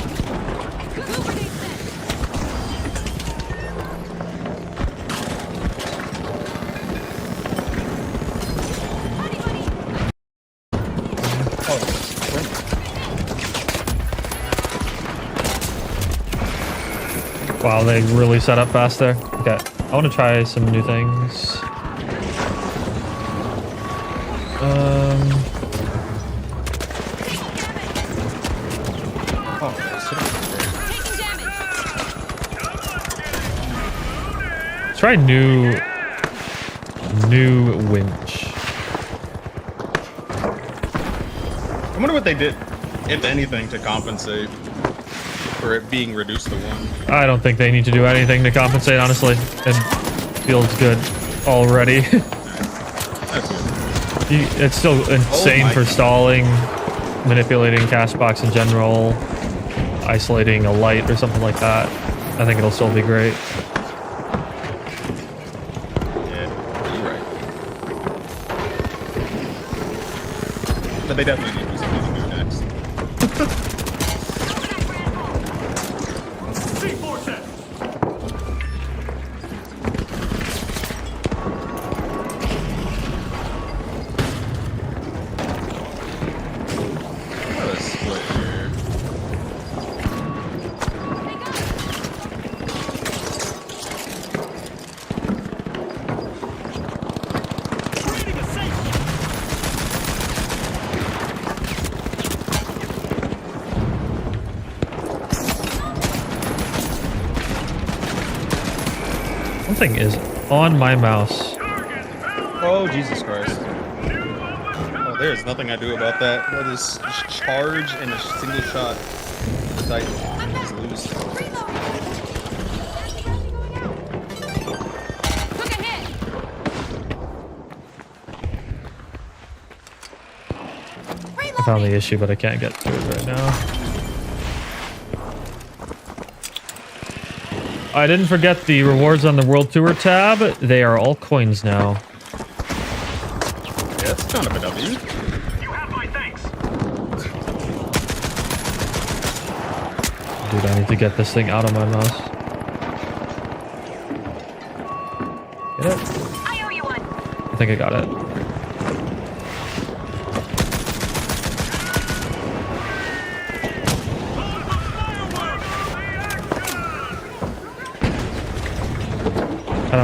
Wow, they really set up fast there. Okay, I want to try some new things. Taking damage! Try new winch. I wonder what they did, if anything, to compensate for it being reduced to 1. I don't think they need to do anything to compensate, honestly. It feels good already. That's good. It's still insane my for God. stalling, manipulating Castbox in general, isolating a light or something like that. I think it'll still be great. Yeah, you're right. But they definitely need to do something to do next. What a split here. Something is on my mouse. Oh, Jesus Christ. Oh, there's nothing I do about that. That is just charge and a single shot. Like, just lose. Took a hit! I found the issue, but I can't get to it right now. I didn't forget the rewards on the World Tour tab. They are all coins now. Yeah, that's kind of a W. You have my thanks. Dude, I need to get this thing out of my mouse. Get it? I owe you one! I think I got it.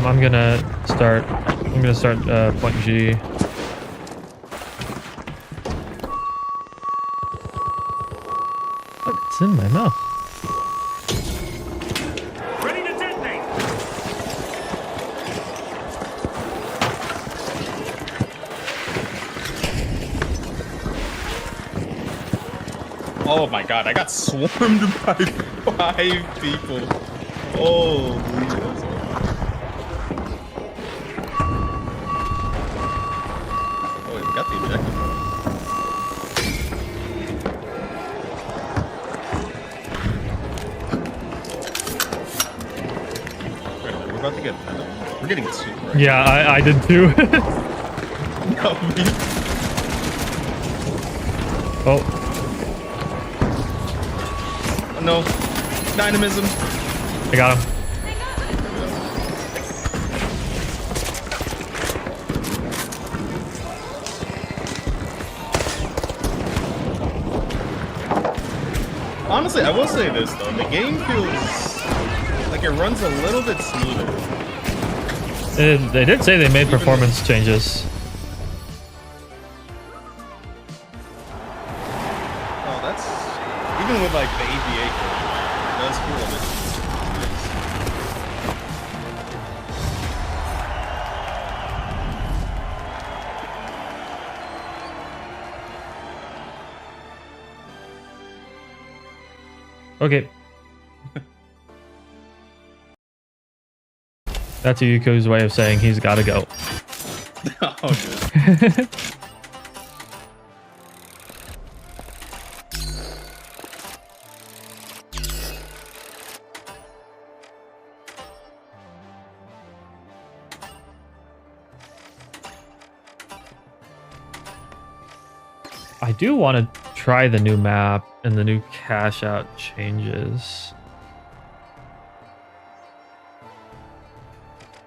I'm gonna start point G. Look, it's in my mouth. Ready to detonate. Oh my god, I got swarmed by 5 people. Holy, that's horrible. Oh, wait, we got the objective. Wait, we're about to get... We're getting 2, right? Yeah, I did too. No, me. Oh, Oh, no. Dynamism. I got him. Honestly, I will say this though. The game feels like it runs a little bit smoother. They did say they made performance changes. Oh, that's even with like the APA code, it does feel a bit smoother. It's nice. Okay. That's Yuko's way of saying he's got to go. Oh, good. I do want to try the new map and the new cash out changes.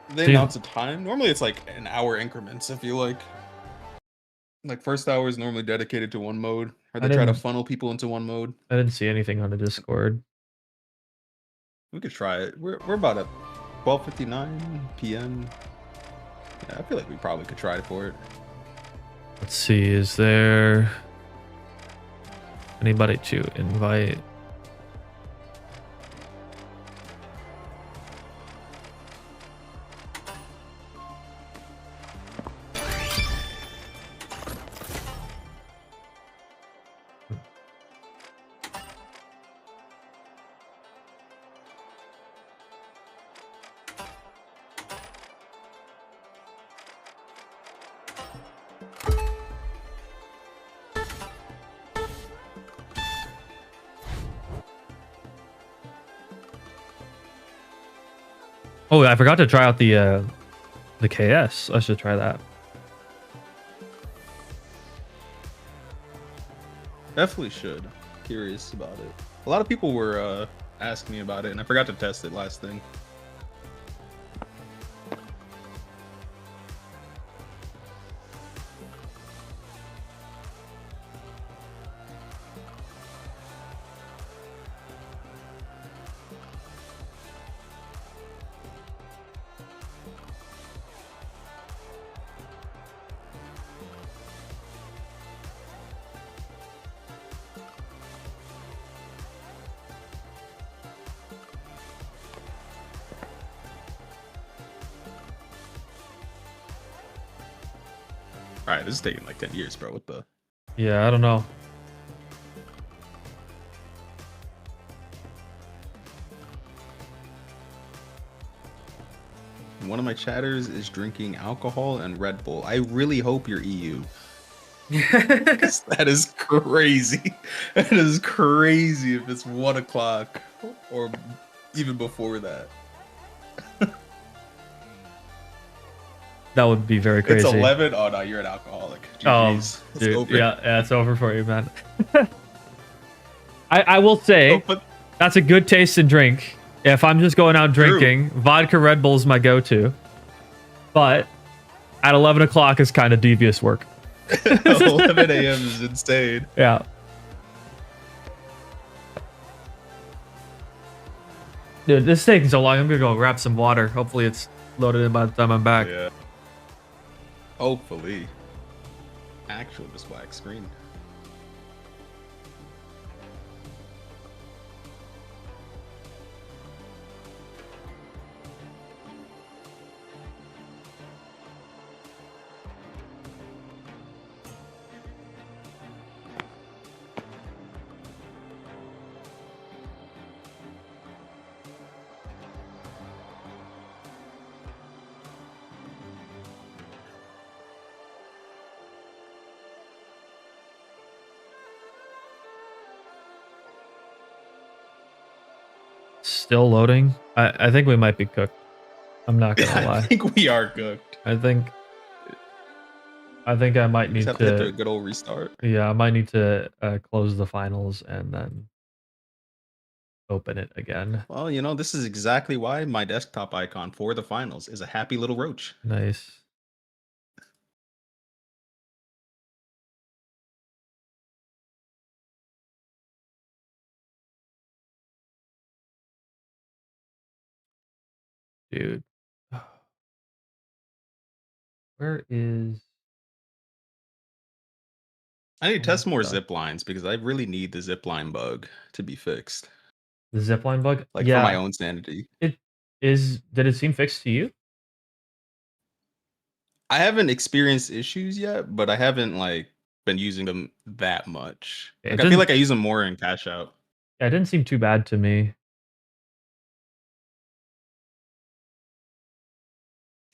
They Dude. announce a time. Normally, it's like an hour increments. I feel like first hour is normally dedicated to one mode, or they try to funnel people into one mode. I didn't see anything on the Discord. We could try it. We're about at 12:59 p.m. Yeah, I feel like we probably could try it for it. Let's see, is there anybody to invite? Oh, I forgot to try out the KS. I should try that. Definitely should. Curious about it. A lot of people were asking me about it, and I forgot to test it last thing. All right, this is taking like 10 years, bro. What the? Yeah, I don't know. One of my chatters is drinking alcohol and Red Bull. I really hope you're EU. That is crazy. That is crazy if it's 1 o'clock or even before that. That would be very crazy. It's 11. Oh no, you're an alcoholic. Oh, GG's. It's dude, over. yeah, it's over for you, man. I will say Oh, but that's a good taste in drink. If I'm just going out drinking, vodka Red Bull is my go-to. But at 11 o'clock is kind of devious work. 11 a.m. is insane. Yeah. Dude, this is taking so long. I'm gonna go grab some water. Hopefully it's loaded in by the time I'm back. Yeah. Hopefully. Actual just black screen. Still loading. I think we might be cooked. I'm not gonna lie. I think we are cooked. I think I might We need just have to hit a to. good old restart. Yeah, I might need to close the finals and then open it again. Well, you know, this is exactly why my desktop icon for the finals is a happy little roach. Nice. Dude. Where is I need to test more stuff. zip lines because I really need the zip line bug to be fixed. The zipline bug? Like for my Yeah. own sanity. It is. Did it seem fixed to you? I haven't experienced issues yet, but I haven't like been using them that much. It Like I feel didn't. like I use them more in cash out. Yeah, it didn't seem too bad to me.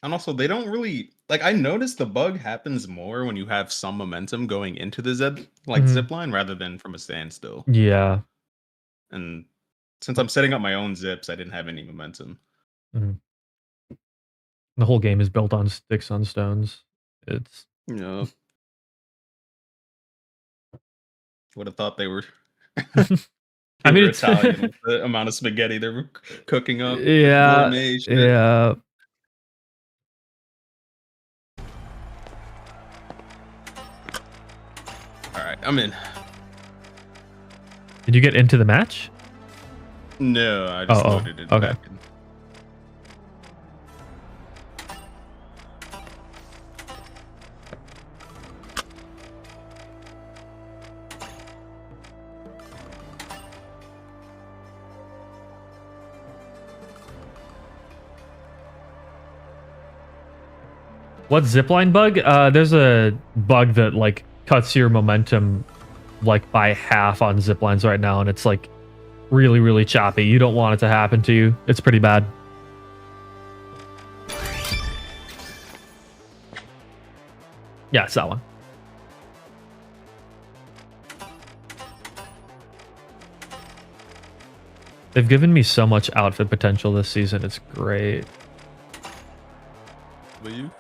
And also they don't really like I noticed the bug happens more when you have some momentum going into the Mhm. zip line rather than from a standstill. Yeah. And since I'm setting up my own zips, I didn't have any momentum. Mhm. The whole game is built on sticks on stones. It's. You know, would have thought they were I they mean, were it's. Italian with the amount of spaghetti they were cooking up. Yeah. Gourmet shit. Yeah. All right, I'm in. Did you get into the match? No, I just Oh, loaded it okay. back in. What zipline bug? There's a bug that like cuts your momentum like by half on ziplines right now, and it's like really, really choppy. You don't want it to happen to you. It's pretty bad. Yeah, it's that one. They've given me so much outfit potential this season. It's great. Will you?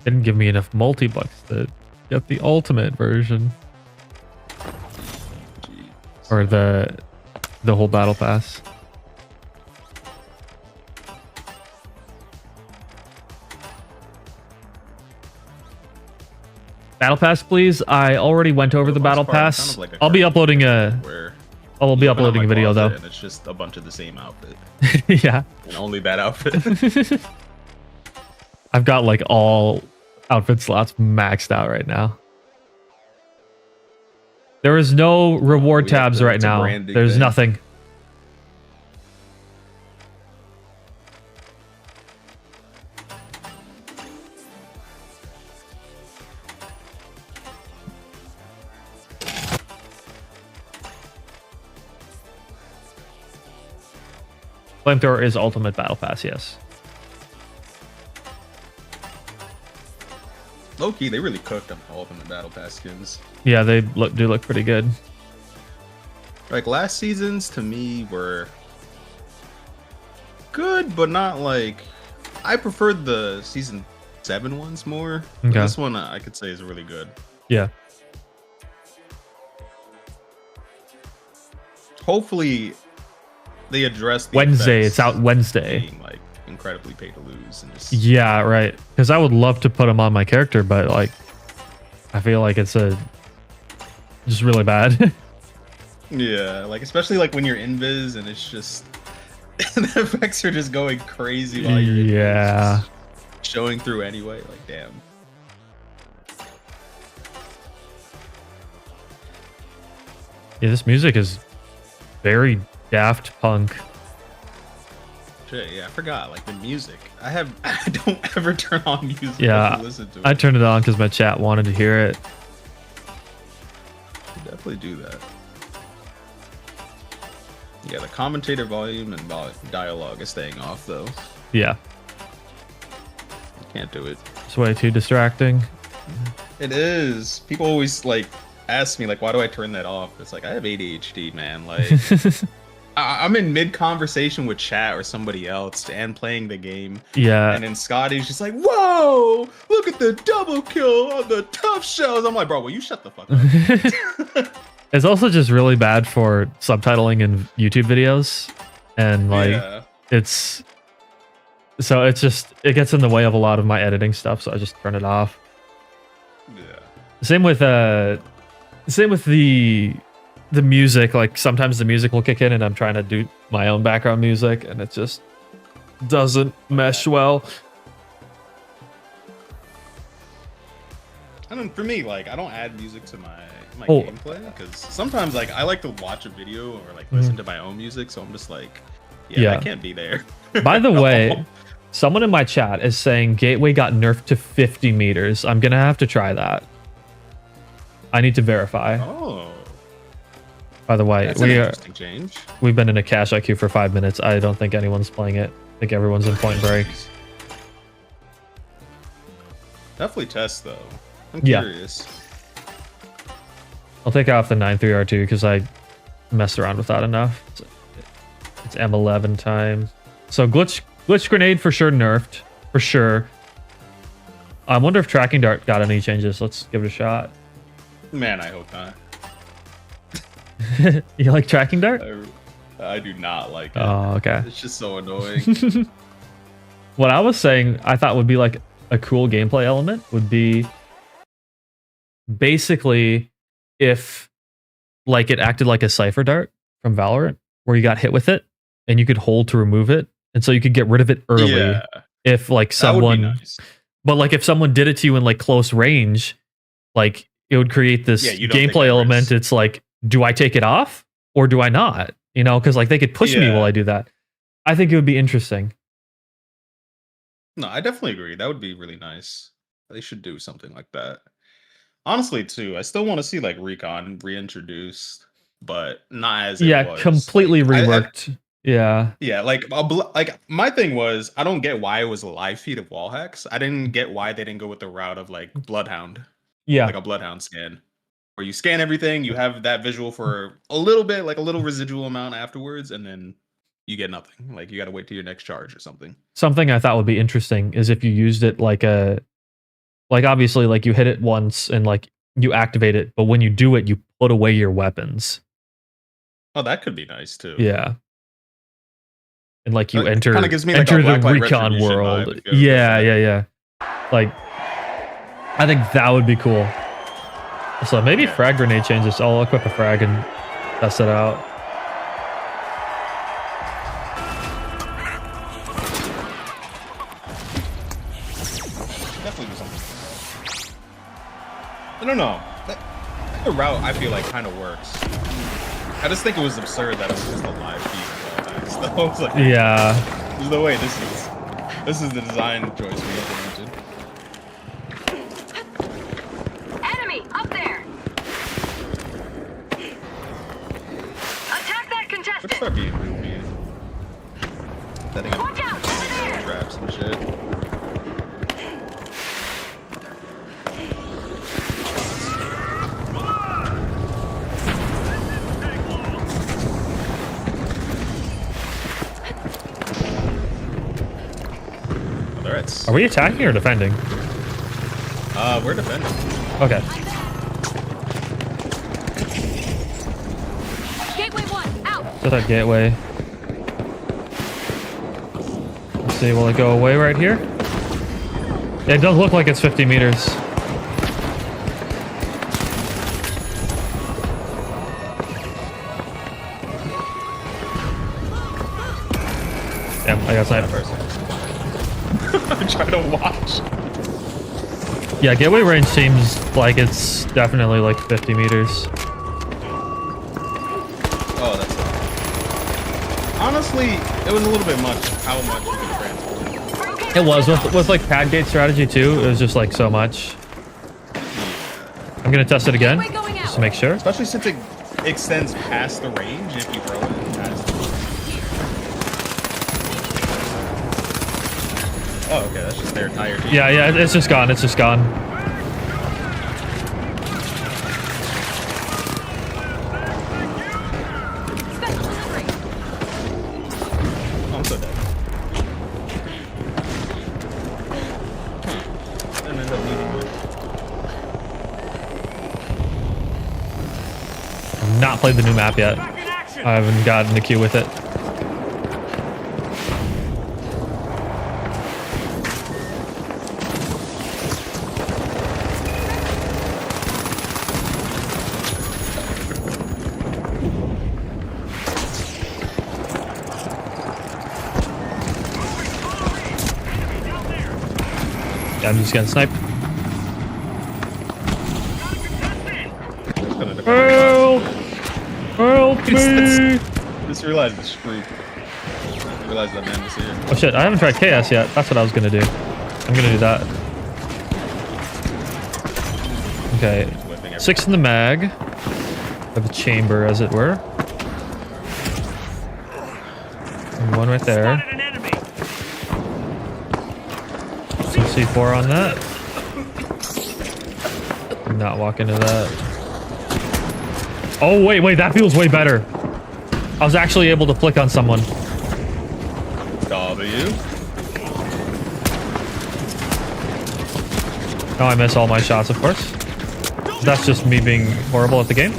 Didn't give me enough multi-bucks to get the ultimate version. Jeez. Or the whole battle pass. Battle pass, please. I already went over For the the battle most part, I'm pass. kind of like a I'll be character uploading a. where I'll be you open up uploading my a video though. closet and it's just a bunch of the same outfit Yeah. and only that outfit. I've got like all outfit slots maxed out right now. There is no reward We have tabs to- right it's a now. branding There's thing. nothing. Flamethrower is ultimate battle pass, yes. Low-key, they really cooked up all of them in Battle Pass skins. Yeah, they do look pretty good. Like last seasons to me were good, but not like I preferred the season 7 ones more. But Okay. this one I could say is really good. Yeah. Hopefully they address the Wednesday. effects It's out Wednesday. being like incredibly pay to lose and just Yeah, right. Because I would love to put him on my character, but like, I feel like it's just really bad. yeah, like especially like when you're invis and it's just the effects are just going crazy while you're invis, Yeah. just showing through anyway. Like damn. Yeah, this music is very Daft Punk. Shit, yeah, I forgot. Like the music, I don't ever turn on music. Yeah, to listen to it. I turned it on because my chat wanted to hear it. Definitely do that. Yeah, the commentator volume and dialogue is staying off though. Yeah, Can't do it. it's way too distracting. It is. People always like ask me like, why do I turn that off? It's like I have ADHD, man. Like I'm in mid conversation with chat or somebody else and playing the game. Yeah. And then Scotty's just like, whoa, look at the double kill on the tough shells. I'm like, bro, will you shut the fuck up? It's also just really bad for subtitling in YouTube videos. And like Yeah. it's it gets in the way of a lot of my editing stuff, so I just turn it off. Yeah. Same with the music. Like sometimes the music will kick in and I'm trying to do my own background music and it just doesn't mesh well. I don't. For me, like, I don't add music to my Oh. gameplay because sometimes, like, I like to watch a video or like listen to my own music. So I'm just like, yeah, Yeah. I can't be there. By the way, someone in my chat is saying Gateway got nerfed to 50 meters. I'm gonna have to try that. I need to verify. Oh, By the way, that's an interesting change. we've been in a cash IQ for 5 minutes. I don't think anyone's playing it. I think everyone's in Point Break. Definitely test though. I'm Yeah. curious. I'll take off the 9.3R2 because I messed around with that enough. It's M11 time. So glitch grenade for sure nerfed. For sure. I wonder if tracking dart got any changes. Let's give it a shot. Man, I hope not. You like tracking dart? I do not like it. Oh, okay. It's just so annoying. What I was saying I thought would be like a cool gameplay element would be basically if like it acted like a cipher dart from Valorant where you got hit with it and you could hold to remove it. And so you could get rid of it early Yeah, if like that would be someone, nice. but like if someone did it to you in like close range, like it would create this Yeah, you don't take gameplay that element. risk. It's like, do I take it off or do I not? You know, because like they could push me Yeah. while I do that. I think it would be interesting. No, I definitely agree. That would be really nice. They should do something like that. Honestly, too, I still want to see like Recon reintroduced, but not as it Yeah, was. completely Like, reworked. Yeah. yeah, like like my thing was I don't get why it was a live feed of wall hacks. I didn't get why they didn't go with the route of like Bloodhound, Yeah. like a Bloodhound scan, where you scan everything, you have that visual for a little bit, like a little residual amount afterwards, and then you get nothing. Like you got to wait till your next charge or something. Something I thought would be interesting is if you used it like obviously like you hit it once and like you activate it, but when you do it, you put away your weapons. Oh, that could be nice too. Yeah. And like you That enter kinda gives me, like, a enter the Blacklight recon Retribution world. vibe, if you ever Yeah, played yeah, yeah. Like I think that would be cool. So maybe Yeah. frag grenade changes. I'll equip a frag and test it out. Definitely do something. I don't know. The route I feel like kind of works. I just think it was absurd that it was just a live feed of all that stuff. I was like, Yeah. there's no way this is the design choice we implemented. Enemy up there. Attack that Let's contestant. start being real mean. Setting up Watch out over there. traps and shit. Threats. Are we attacking or defending? We're defending. Okay. Gateway 1 out. Set that gateway. Let's see, will it go away right here? Yeah, it does look like it's 50 meters. Damn, I got sniped. I'm trying to watch. Yeah, gateway range seems like it's definitely like 50 meters. Oh, that's honestly, it was a little bit much how much you could transport. It was with like pad gate strategy too. It was just like so much. I'm gonna test it again Gateway going out. just to make sure. Especially since it extends past the range if you throw it past. Oh, okay, that's just their tire. Yeah, yeah, it's just gone. It's just gone. Special delivery. Oh, I'm so dead. Didn't end up needing it. I've not played the new map yet. Back in action. I haven't gotten the queue with it. Yeah, I'm just getting sniped. It's gonna depend Help! Help me! Just realized the screw. I realized that man was here. Oh shit, I haven't tried KS yet. That's what I was gonna do. I'm gonna do that. Okay. Whipping everything. 6 in the mag. Of a chamber, as it were. And one right there. Spotted an enemy. Some C4 on that. Not walk into that. Oh, wait, that feels way better. I was actually able to flick on someone. W. Now I miss all my shots, of course. That's just me being horrible at the game.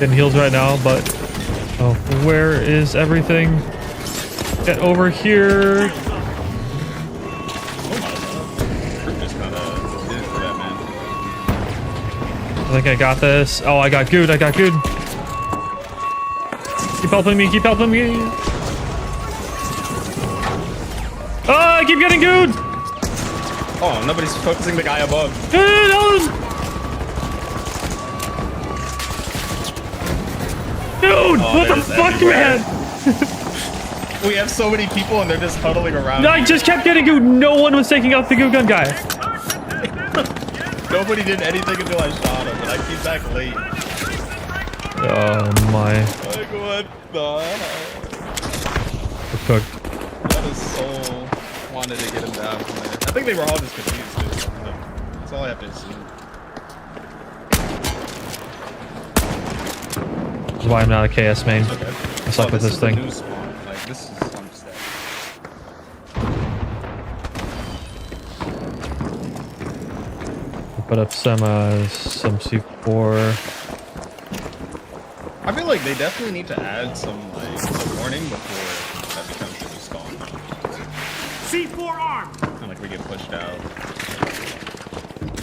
Getting heals right now, but oh, where is everything? Get over here. Fruit just kinda did it for that man. I think I got this. Oh, I got good. Keep helping me. Oh, I keep getting good. Oh, nobody's focusing the guy above. Dude, what the there's fuck, everywhere. man? We have so many people and they're just huddling around. I just kept getting good. No one was taking out the goo gun guy. Nobody did anything until I shot him, and I came back late. Oh my. Like, what the hell? We're cooked. That is so wanted to get him down from there. I think they were all just confused, too. That's all I have to assume. This is why I'm not a KS main. Okay. I suck with this is the thing. new spawn. Like, this is unstable. Put up some C4. I feel like they definitely need to add some, like, some warning before that becomes the new spawn. C4 armed. And, like, we get pushed out.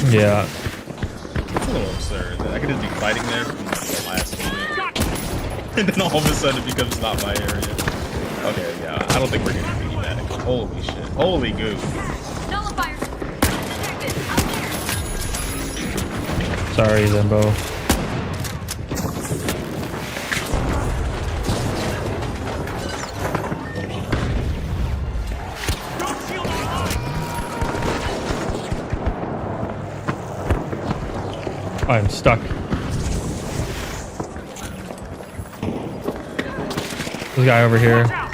Yeah. It's a little absurd. I could just be fighting there from like, the last moment. And then all of a sudden it becomes not my area. Okay, yeah. I don't think we're getting piggyback. Holy shit. Holy goo. Nullifier. Detected. Out Sorry, Zimbo. Don't shield our I'm stuck. There's a guy over here. Watch out.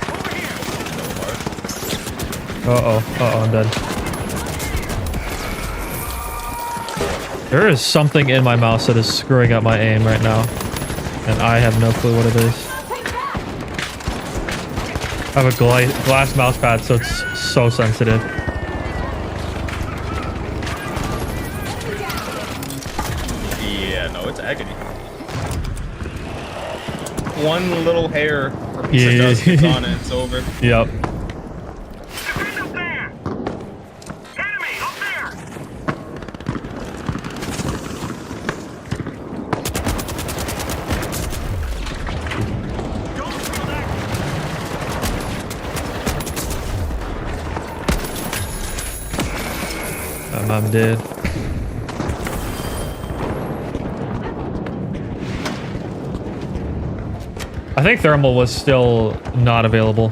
Over here. I'm dead. There is something in my mouse that is screwing up my aim right now. And I have no clue what it is. I have a glass mouse pad, so it's so sensitive. Yeah, no, it's agony. One little hair or piece of dust gets on it, it's over. Yep. Defend up there. Enemy up there. Don't shield active. I'm dead. I think thermal was still not available.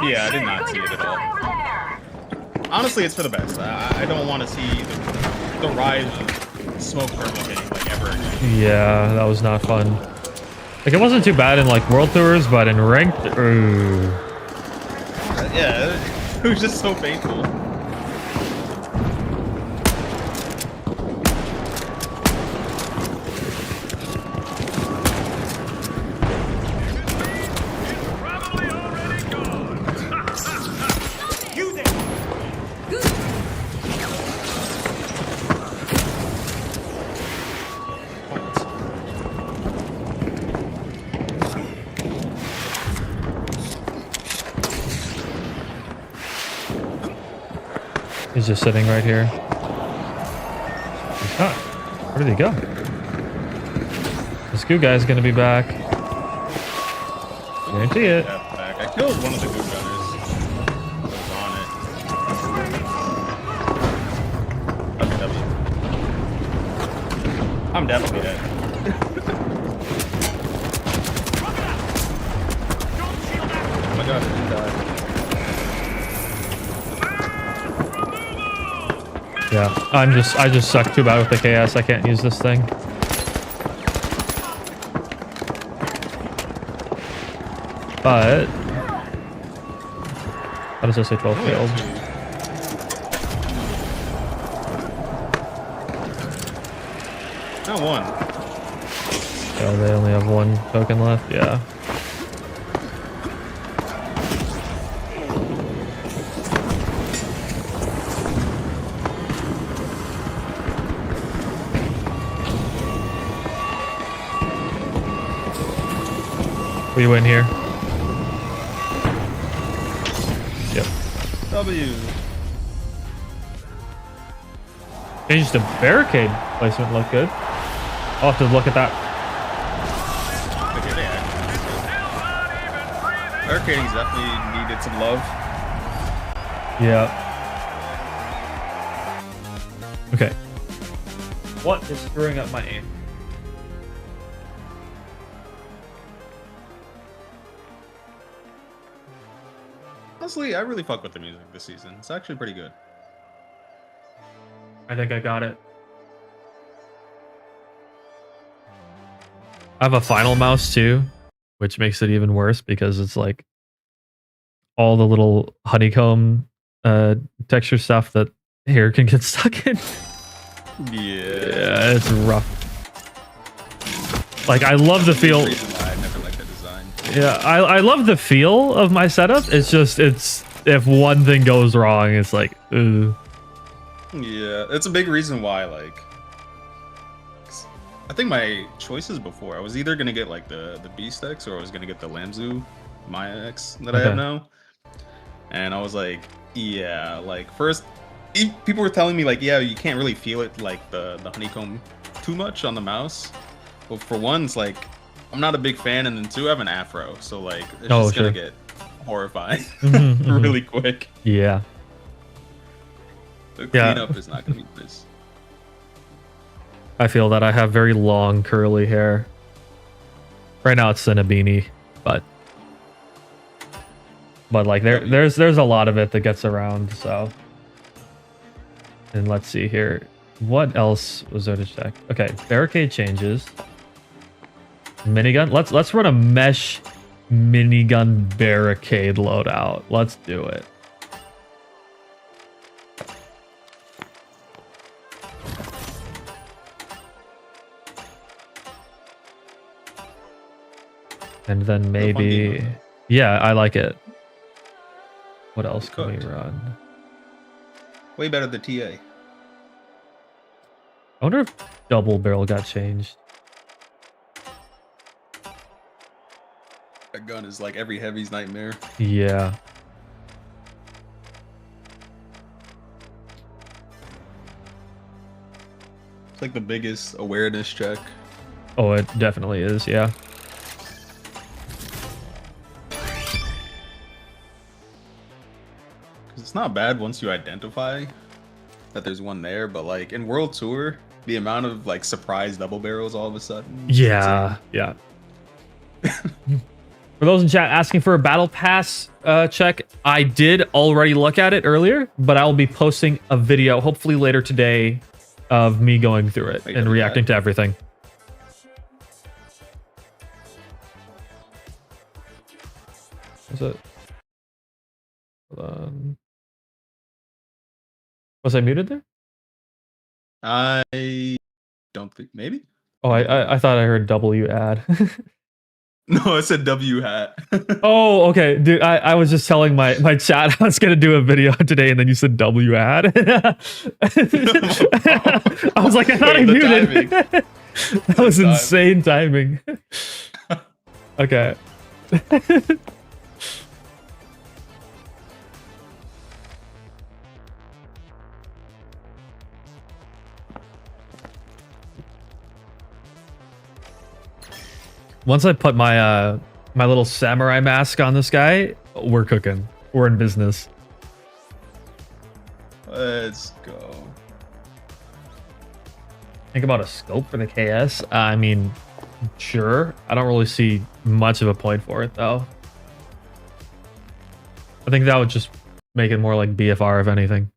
Yeah, I did not see it at all. Over there. Honestly, it's for the best. I don't want to see the rise of smoke thermal hitting like ever again. Yeah, that was not fun. Like, it wasn't too bad in like world tours, but in ranked, ooh. Yeah, it was just so painful. Probably already gone. You there. He's just sitting right here. He's not. Where did he go? This goo guy's gonna be back. Guarantee it. Death back. I killed one of the good gunners. I was on it. Okay, W. I'm definitely dead. Oh my god, I didn't die. Yeah, I just suck too bad with the KS. I can't use this thing. But how does this say 12 failed? Not one. Oh, they only have one token left. Yeah. We win here. Yep. W. Changed the barricade placement. Look good. I'll have to look at that. Okay, they barricading's definitely needed some love. Yeah. Okay. What is screwing up my aim? Honestly, I really fuck with the music this season. It's actually pretty good. I think I got it. I have a final mouse too, which makes it even worse because it's like all the little honeycomb texture stuff that hair can get stuck in. Yeah, it's rough. Like, I love the feel. Reason why I never liked the design. Yeah, I love the feel of my setup. It's just, it's, if one thing goes wrong, it's like, ooh. Yeah, it's a big reason why, like, I think my choices before, I was either gonna get like the Beast X or I was gonna get the Lamzu Maya X that I have now. And I was like, yeah, like first, people were telling me like, yeah, you can't really feel it like the honeycomb too much on the mouse. But for one, it's like, I'm not a big fan, and then two, I have an afro, so like, it's just gonna get horrifying really quick. Yeah. The cleanup is not gonna be nice. I feel that I have very long curly hair. Right now it's in a beanie, but like there's a lot of it that gets around, so. And let's see here. What else was there to check? Okay, barricade changes. Minigun. Let's run a mesh minigun barricade loadout. Let's do it. And then maybe, yeah, I like it. What else can we run? Way better than TA. I wonder if double barrel got changed. That gun is like every heavy's nightmare. Yeah. It's like the biggest awareness check. Oh, it definitely is, yeah. It's not bad once you identify that there's one there, but like in World Tour, the amount of like surprise double barrels all of a sudden. Yeah, yeah. For those in chat asking for a battle pass check, I did already look at it earlier, but I will be posting a video hopefully later today of me going through it and reacting to everything. Was it? Hold on. Was I muted there? I don't think, maybe? Oh, I thought I heard W add. No, I said W hat. Oh, okay, dude. I was just telling my chat I was gonna do a video today, and then you said W ad. I was like, I thought I muted. That was insane timing. Okay. Once I put my my little samurai mask on this guy, we're cooking. We're in business. Let's go. Think about a scope for the KS. I mean, sure. I don't really see much of a point for it, though. I think that would just make it more like BFR, if anything.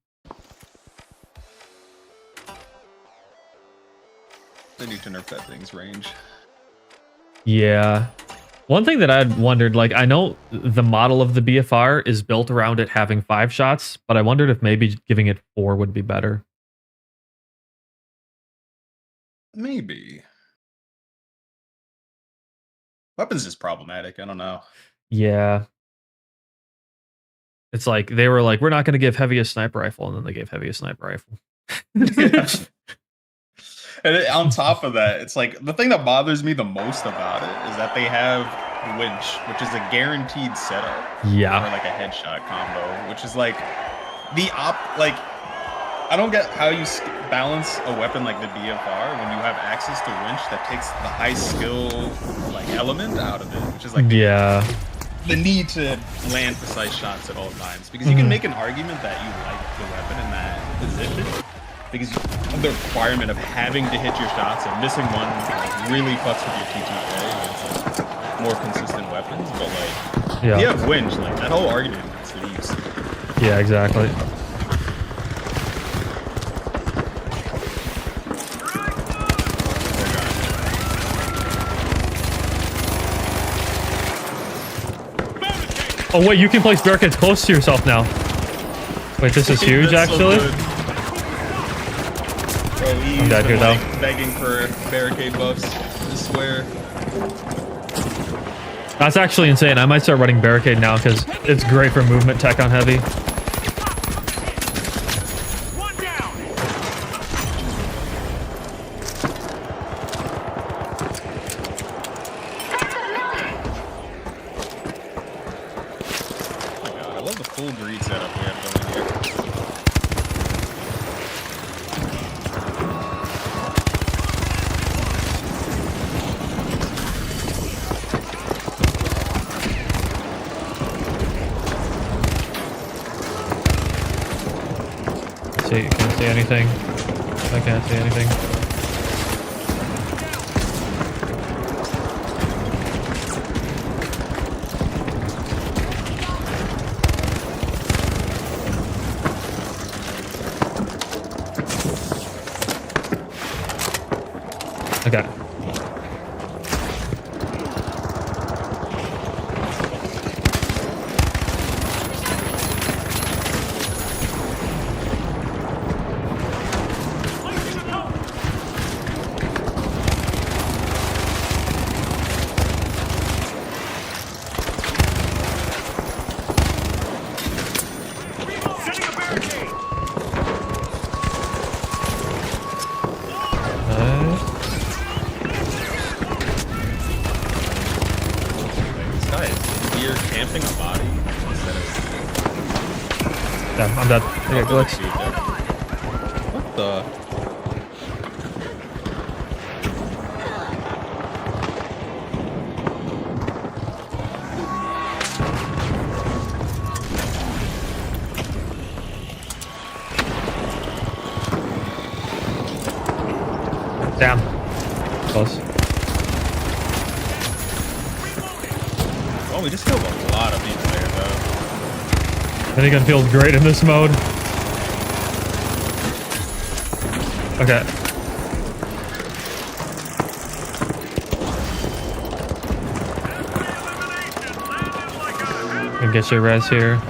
They need to nerf that thing's range. Yeah. One thing that I'd wondered, like, I know the model of the BFR is built around it having 5 shots, but I wondered if maybe giving it 4 would be better. Maybe. Weapons is problematic. I don't know. Yeah. It's like, they were like, we're not going to give heavy a sniper rifle, and then they gave heavy a sniper rifle. Yeah. And on top of that, it's like the thing that bothers me the most about it is that they have winch, which is a guaranteed setup. Yeah. Or like a headshot combo, which is like like I don't get how you balance a weapon like the BFR when you have access to winch that takes the high skill like element out of it, which is like the need to land precise shots at all times, because you can make an argument that you like the weapon in that position because of the requirement of having to hit your shots, and missing one really fucks with your TTK against like more consistent weapons. But like, if you have winch, like that whole argument leaves. Yeah, exactly. Oh wait, you can place barricades close to yourself now. Wait, this is huge, actually. So I'm dead here, though. Begging for barricade buffs, I swear. That's actually insane. I might start running barricade now because it's great for movement tech on heavy. One down. Oh my god, I love the full greed setup we have going here. See, can't see anything. I can't see anything. Okay. Setting a barricade. This guy is here camping a body instead of. Yeah, I'm dead. I got glitched. What the? Damn. Close. we just killed a lot of people there, though. Minigun feels great in this mode. Okay. And get your res here.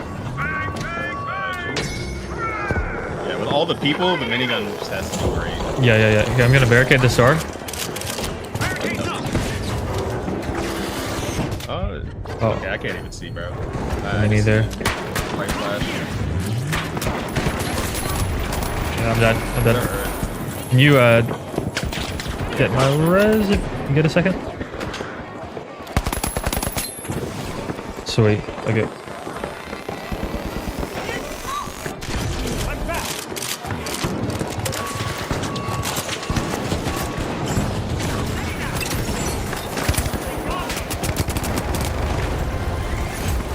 Yeah, with all the people, the minigun just has to be great. Yeah. Okay, I'm gonna barricade this door. Oh, okay, I can't even see, bro. Me neither. White flash. Yeah, I'm dead. I'm dead. Can you get my res if you get a second? Sweet. Okay.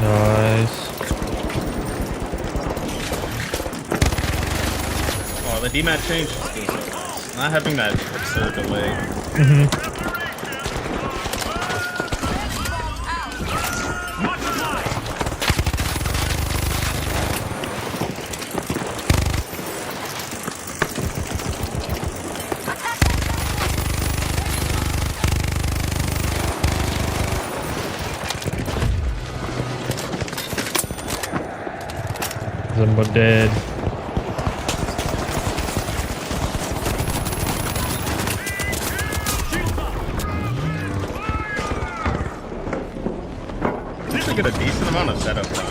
Nice. Oh, the DMAT change is still so nice. Not having that absurd delay. Zumba dead. At least I get a decent amount of setup time.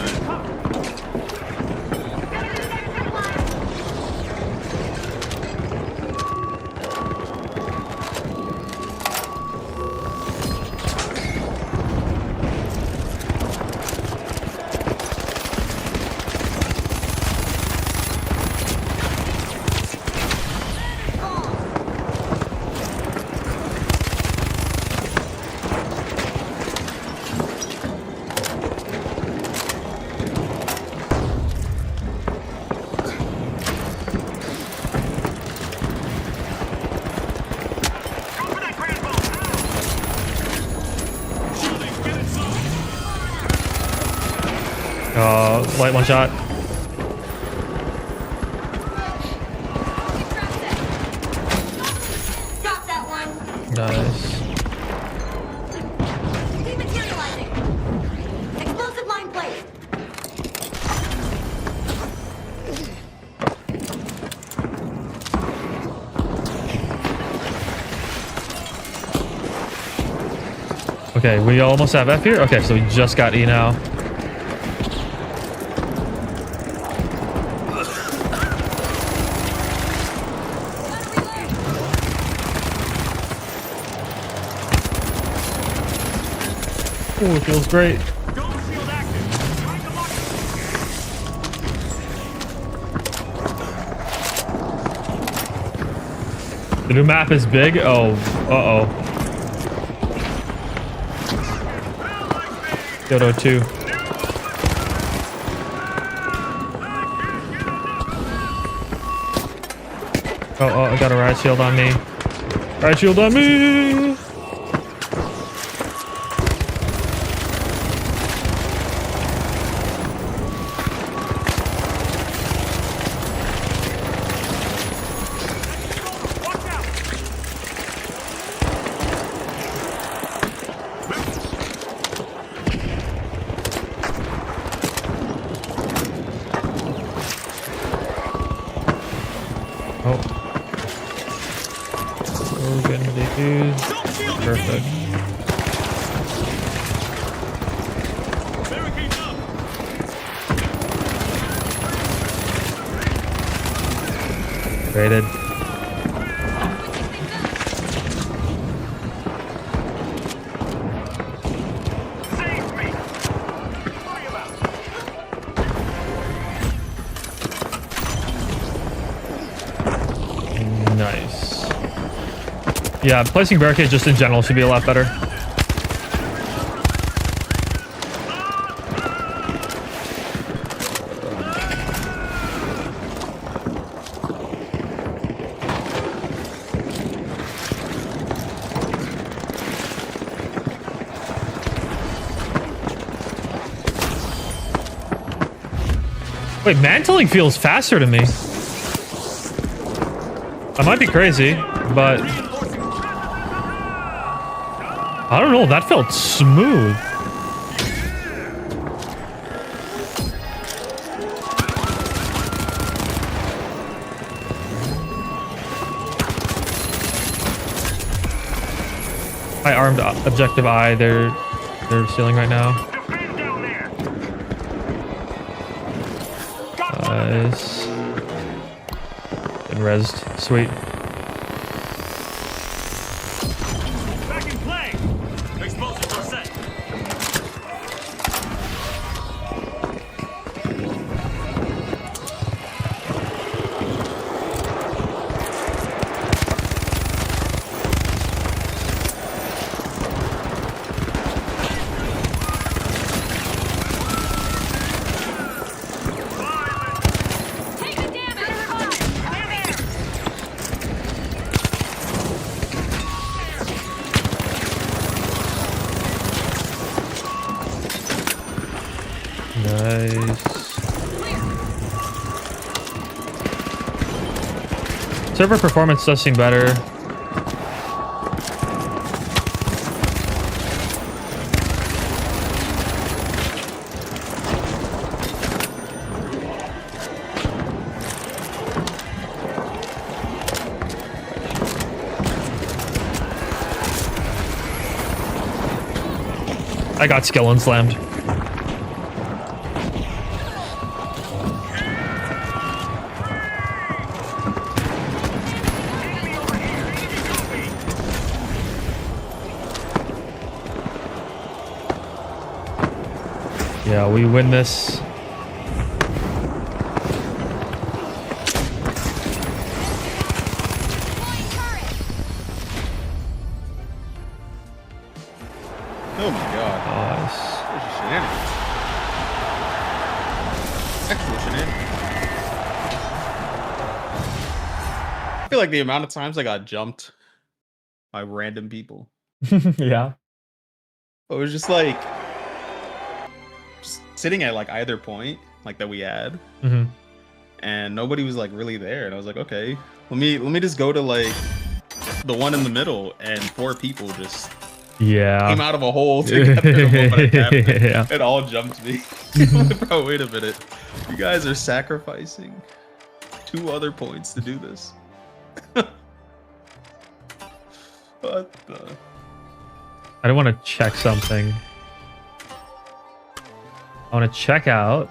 Light one shot. Got that one. Nice. Dematerializing. Explosive line placed. Okay, we almost have F here. Okay, so we just got E now. Ooh, it feels great. Dome shield active. Trying to lock The new map is big. Oh, uh-oh. Yodo 2. Oh, I got a riot shield on me. Riot shield on me! Oh. We're getting defused. Perfect. barricades up. Rated. Save me. Worry about it. Nice. Yeah, placing barricades just in general should be a lot better. Wait, mantling feels faster to me. I might be crazy, but I don't know. That felt smooth. I armed objective I. They're stealing right now. Defend down there. Nice. Been rezzed. Sweet. Back in play. Explosives are set. Take the damage. Nice. Server performance does seem better. I got skill unslammed. Yeah, we win this. Oh my god. Nice. Those are shenanigans. Actual shenanigans. I feel like the amount of times I got jumped by random people. Yeah. It was just like just sitting at like either point, like that we had, Hmm. and nobody was like really there. And I was like, okay, let me just go to like the one in the middle, and 4 people just Yeah. came out of a hole together the moment I tapped it. Yeah. It all jumped me. I'm like, bro, wait a minute. You guys are sacrificing 2 other points to do this. What the? I don't want to check something. I want to check out.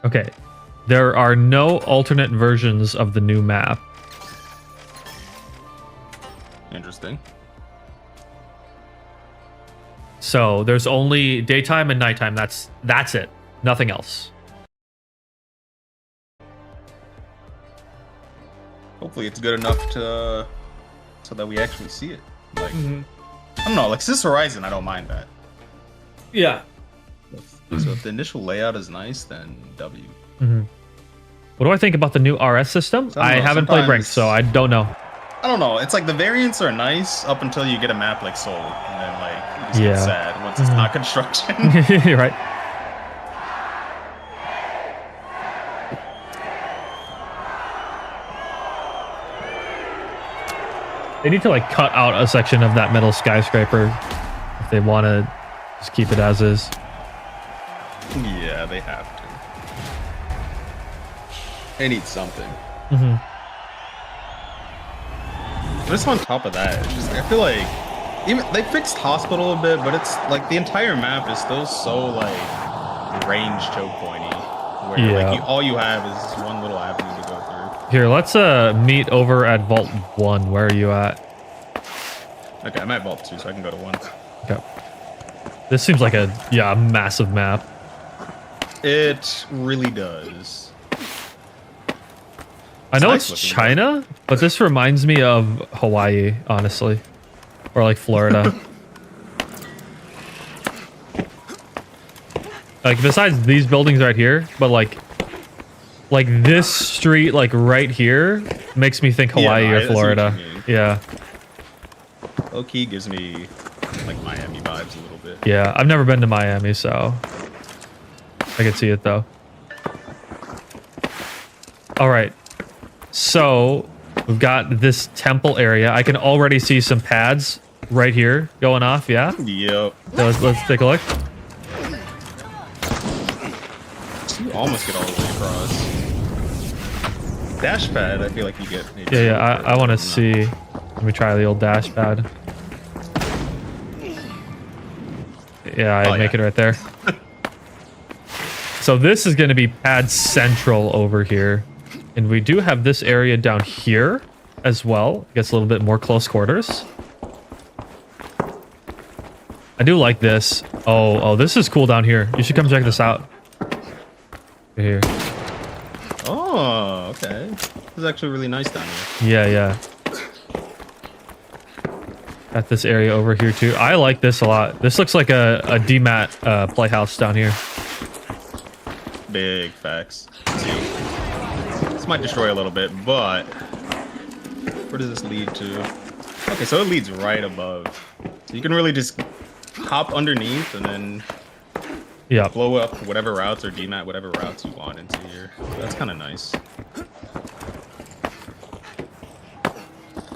Okay. There are no alternate versions of the new map. Interesting. So there's only daytime and nighttime. That's it. Nothing else. Hopefully it's good enough to so that we actually see it. Like I don't know, like Sis Horizon, I don't mind that. Yeah. So if the initial layout is nice, then W. What do I think about the new RS system? I don't I know, haven't played ranked, so I don't know. I don't know. It's like the variants are nice up until you get a map like Soul, and then like you just Yeah. get sad once it's not construction. You're right. They need to like cut out a section of that metal skyscraper if they want to just keep it as is. Yeah, they have to. They need something. Just on top of that, it's just I feel like even they fixed hospital a bit, but it's like the entire map is still so like range choke pointy, where Yeah. like all you have is one little avenue to go through. Here, let's meet over at Vault 1. Where are you at? Okay, I'm at Vault 2, so I can go to 1. Okay. This seems like a massive map. It really does. I know nice it's looking, China, but this reminds me of Hawaii, honestly. Or like Florida. Like besides these buildings right here, but like Like this street, like right here, makes me think Hawaii Yeah, I or see what Florida. you mean. Yeah, Low key gives me like Miami vibes a little bit. yeah. I've never been to Miami, so I can see it though. All right, so we've got this temple area. I can already see some pads right here going off. Yeah. Yep. So let's take a look. You almost get all the way across. Dash pad, I feel like you get. Maybe Yeah, yeah. I want to see. Let me try the old dash pad. Yeah, I Oh, make yeah. it right there. So this is going to be pad central over here. And we do have this area down here as well. Gets a little bit more close quarters. I do like this. Oh, this is cool down here. You should come check this out. Right here. Oh, okay. This is actually really nice down here. Yeah, yeah. Got this area over here too. I like this a lot. This looks like a DMAT playhouse down here. Big facts. See, this might destroy a little bit, but where does this lead to? Okay, so it leads right above. So you can really just hop underneath and then Yeah. blow up whatever routes or DMAT whatever routes you want into here. So that's kind of nice.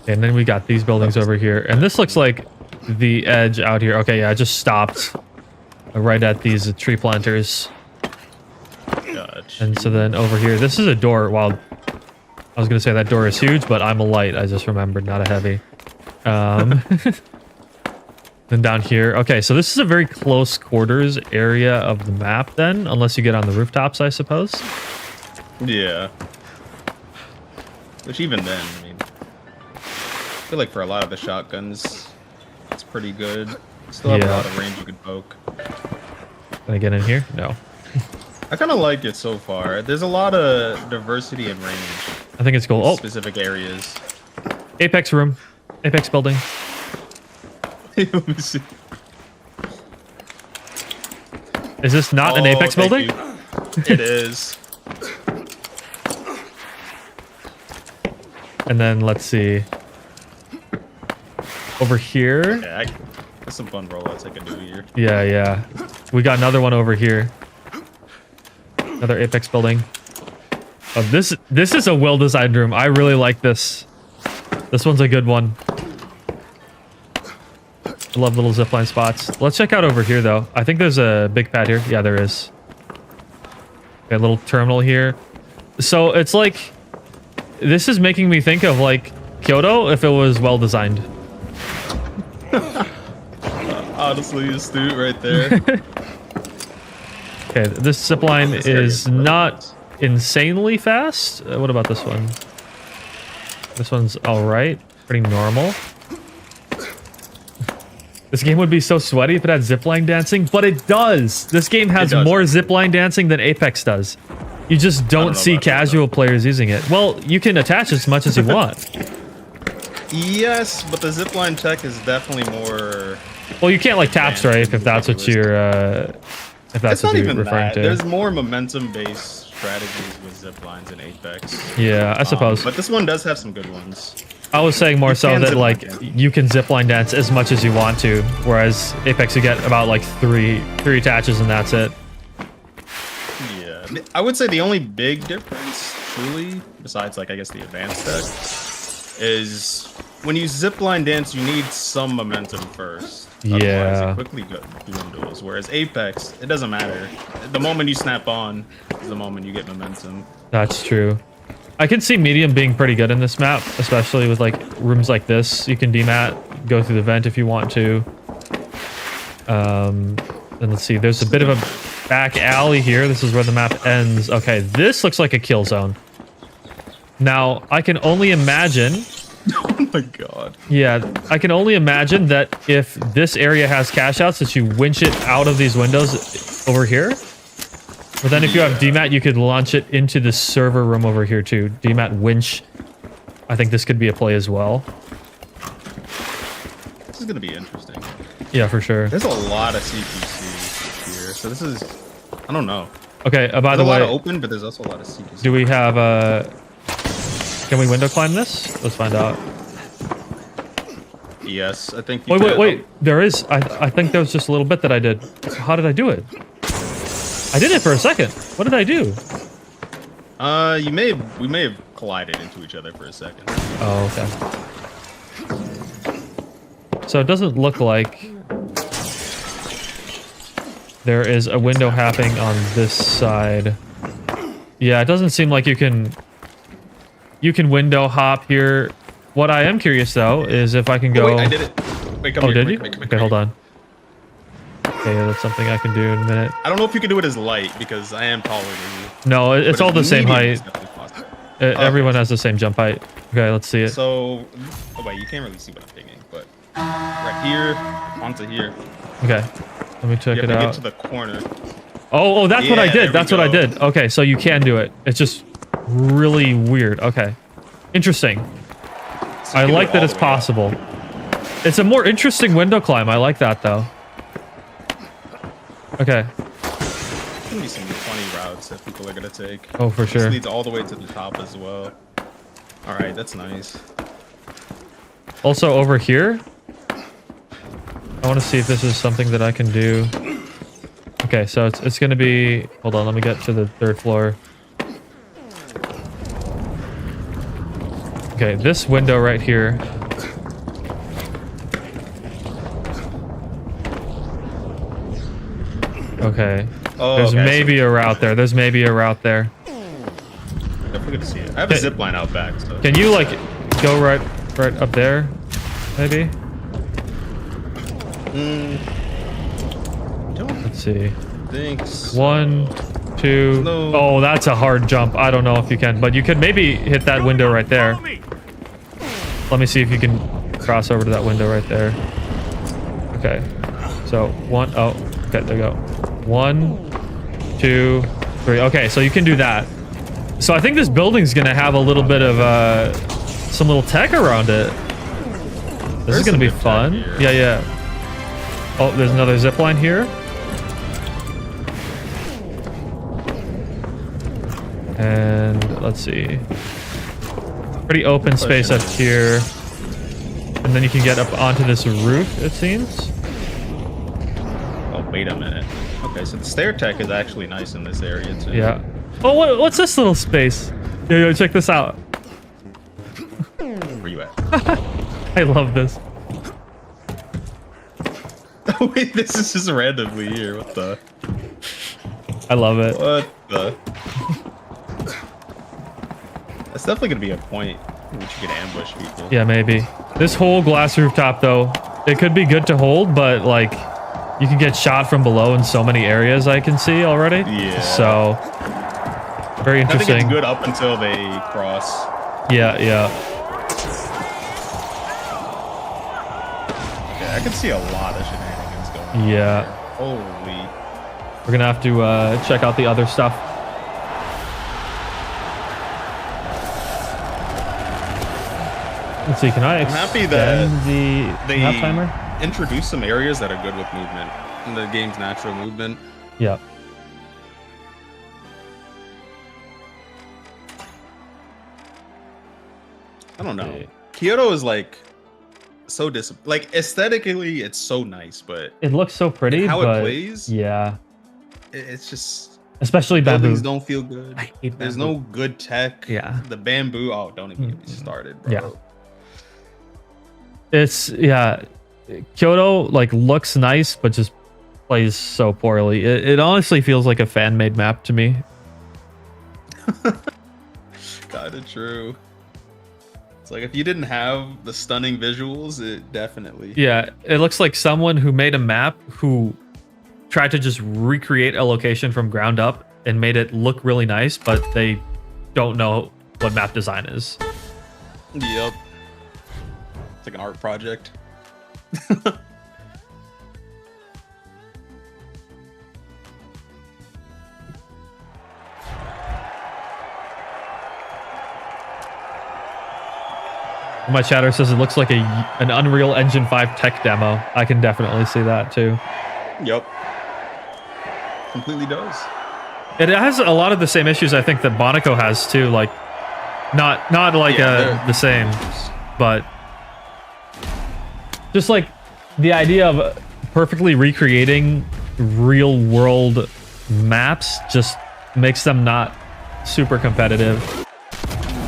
And then we got these buildings over here. And this looks like the edge out here. Okay, yeah, I just stopped right at these tree planters. Gotcha. And so then over here, this is a door. Wow. I was going to say that door is huge, but I'm a light. I just remembered, not a heavy. Then down here. Okay, so this is a very close quarters area of the map then, unless you get on the rooftops, I suppose. Yeah. Which even then, I mean, I feel like for a lot of the shotguns, it's pretty good. Still have a Yeah. lot of range you could poke. Can I get in here? No. I kind of like it so far. There's a lot of diversity and range I think it's cool. in Oh, specific areas. Apex room. Apex building. Let me see. Is this not an Oh, Apex thank building? you. It is. And then let's see. Over here. Yeah, that's some fun rollouts I can do here. Yeah, yeah. We got another one over here. Another Apex building. Oh, this is a well-designed room. I really like this. This one's a good one. I love little zipline spots. Let's check out over here, though. I think there's a big pad here. Yeah, there is. Okay, a little terminal here. So it's like... This is making me think of, like, Kyoto if it was well-designed. Honestly, astute right there. Okay, this zipline This area is really not nice. insanely fast. What about this one? This one's all right. Pretty normal. This game would be so sweaty if it had zipline dancing, but it does. This game has It does. more zipline dancing than Apex does. You just don't know see about that, casual players using it. Well, you can attach as much as you want. Yes, but the zipline tech is definitely more... Well, you can't like tap strafe if that's what you're if that's It's what not you're even referring that. to. There's more momentum-based strategies with ziplines in Apex. Yeah, I suppose. But this one does have some good ones. I was saying more so can that zipline like dance. you can zipline dance as much as you want to, whereas Apex you get about like three attaches and that's it. Yeah, I would say the only big difference, truly, besides like I guess the advanced tech, is when you zipline dance, you need some momentum first. Otherwise, Yeah. it quickly dwindles. Whereas Apex, it doesn't matter. The moment you snap on is the moment you get momentum. That's true. I can see medium being pretty good in this map, especially with like rooms like this. You can demat, go through the vent if you want to. And let's see, there's a bit of a back alley here. This is where the map ends. Okay, this looks like a kill zone. Now, I can only imagine... Oh my god. Yeah, I can only imagine that if this area has cash outs, that you winch it out of these windows over here. But then if you have DMAT, you could launch it into the server room over here too. DMAT winch. I think this could be a play as well. This is gonna be interesting. Yeah, for sure. There's a lot of CPC here, so this is... I don't know. Okay, by There's the a lot of way, open, but there's also a lot of secrets. do we have can we window climb this? Let's find out. Yes, I think. You Wait, wait, can. wait. There is. I think there was just a little bit that I did. How did I do it? I did it for a second. What did I do? We may have collided into each other for a second. Oh, okay. So it doesn't look like there is a window happening on this side. Yeah, it doesn't seem like you can window hop here. What I am curious though is if I can go. Oh, wait, I did it. Wait, come Oh, here, did you? come here, Okay, hold on. Okay, that's something I can do in a minute. I don't know if you can do it as light because I am taller than you. No, it's all the same medium height. is definitely possible. Everyone has the same jump height. Okay, let's see it. So, oh wait, you can't really see what I'm thinking, but right here onto here. Okay, let me check You it have to get out. to the corner. Oh, that's what I Yeah, did. there we That's what I go. did. Okay, so you can do it. It's just really weird. Okay, interesting. So you I can do like it that all it's the way up. possible. It's a more interesting window climb. I like that though. Okay. There's gonna be some funny routes that people are gonna take. Oh, for sure. This leads all the way to the top as well. All right, that's nice. Also over here, I want to see if this is something that I can do. Okay, so it's gonna be. Hold on, let me get to the 3rd floor. Okay, this window right here. Okay. Oh, There's okay, I see. maybe a route there. There's maybe a route there. Definitely good to see it. I have a zip line out back. So. Can you like go right up there? Maybe. Don't Let's see. think so. 1, 2. No. Oh, that's a hard jump. I don't know if you can, but you could maybe hit that window right there. Follow me. Let me see if you can cross over to that window right there. Okay. So 1. Oh, okay. There you go. 1, 2, 3. Okay, so you can do that. So I think this building's gonna have a little bit of some little tech around it. This There's is gonna some be good tech fun. here. Yeah, yeah. Oh, there's another zip line here. And let's see. Pretty open space up here. And then you can get up onto this roof, it seems. Oh, wait a minute. Okay, so the stair tech is actually nice in this area too. Yeah. Oh, what's this little space? Yo, check this out. Where you at? I love this. Oh wait, this is just randomly here. What the? I love it. What the? That's definitely gonna be a point in which you can ambush people. Yeah, maybe. This whole glass rooftop, though, it could be good to hold, but like, you can get shot from below in so many areas I can see already. Yeah. So, very I think it's interesting. good up until they cross. Yeah, yeah. Yeah, I can see a lot of shenanigans going on. Yeah. Holy. We're gonna have to check out the other stuff. Let's see, can I I'm happy that extend the They map timer? introduce some areas that are good with movement in the game's natural movement. Yeah. I don't know. Okay. Kyoto is like so like aesthetically, it's so nice, but It looks so pretty, how but it plays, yeah. it's just Especially bamboo. buildings don't feel good. I hate There's bamboo. no good tech. Yeah. The bamboo. Oh, don't even get me started, bro. Yeah. It's, yeah. Kyoto, like, looks nice, but just plays so poorly. It honestly feels like a fan-made map to me. Kinda true. It's like if you didn't have the stunning visuals, it definitely. Yeah, it looks like someone who made a map who tried to just recreate a location from ground up and made it look really nice, but they don't know what map design is. Yep. It's like an art project. My chatter says it looks like an Unreal Engine 5 tech demo. I can definitely see that too. Yep. Completely does. It has a lot of the same issues I think that Monaco has too. Like, not like the same, but just like the idea of perfectly recreating real world maps just makes them not super competitive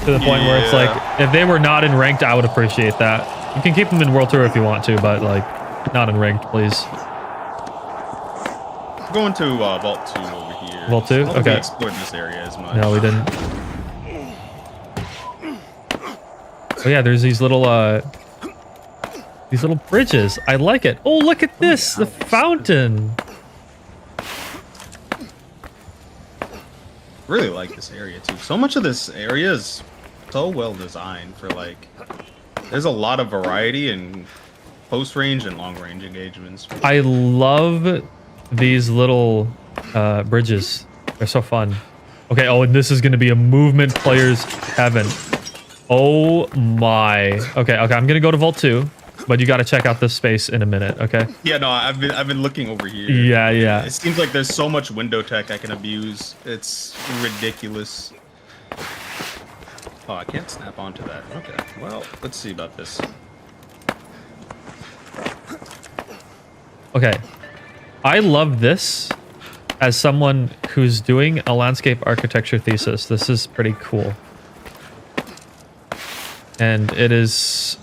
to the point where it's like, if they were not in ranked, I would appreciate that. You can keep them in World Tour if you want to, but like not in ranked, please. I'm going to Vault 2 over here. Vault 2? I don't think we Okay. explored this area as much. No, we didn't. Oh yeah, there's these little bridges. I like it. Oh, look at this, the fountain. Really like this area too. So much of this area is so well designed for like. There's a lot of variety in close range and long range engagements. I love these little bridges. They're so fun. Okay, oh, and this is going to be a movement player's heaven. Oh my. Okay, I'm going to go to Vault 2, but you got to check out this space in a minute, okay? Yeah, no, I've been looking over here. Yeah. It seems like there's so much window tech I can abuse. It's ridiculous. Oh, I can't snap onto that. Okay, well, let's see about this. Okay. I love this as someone who's doing a landscape architecture thesis. This is pretty cool. And it is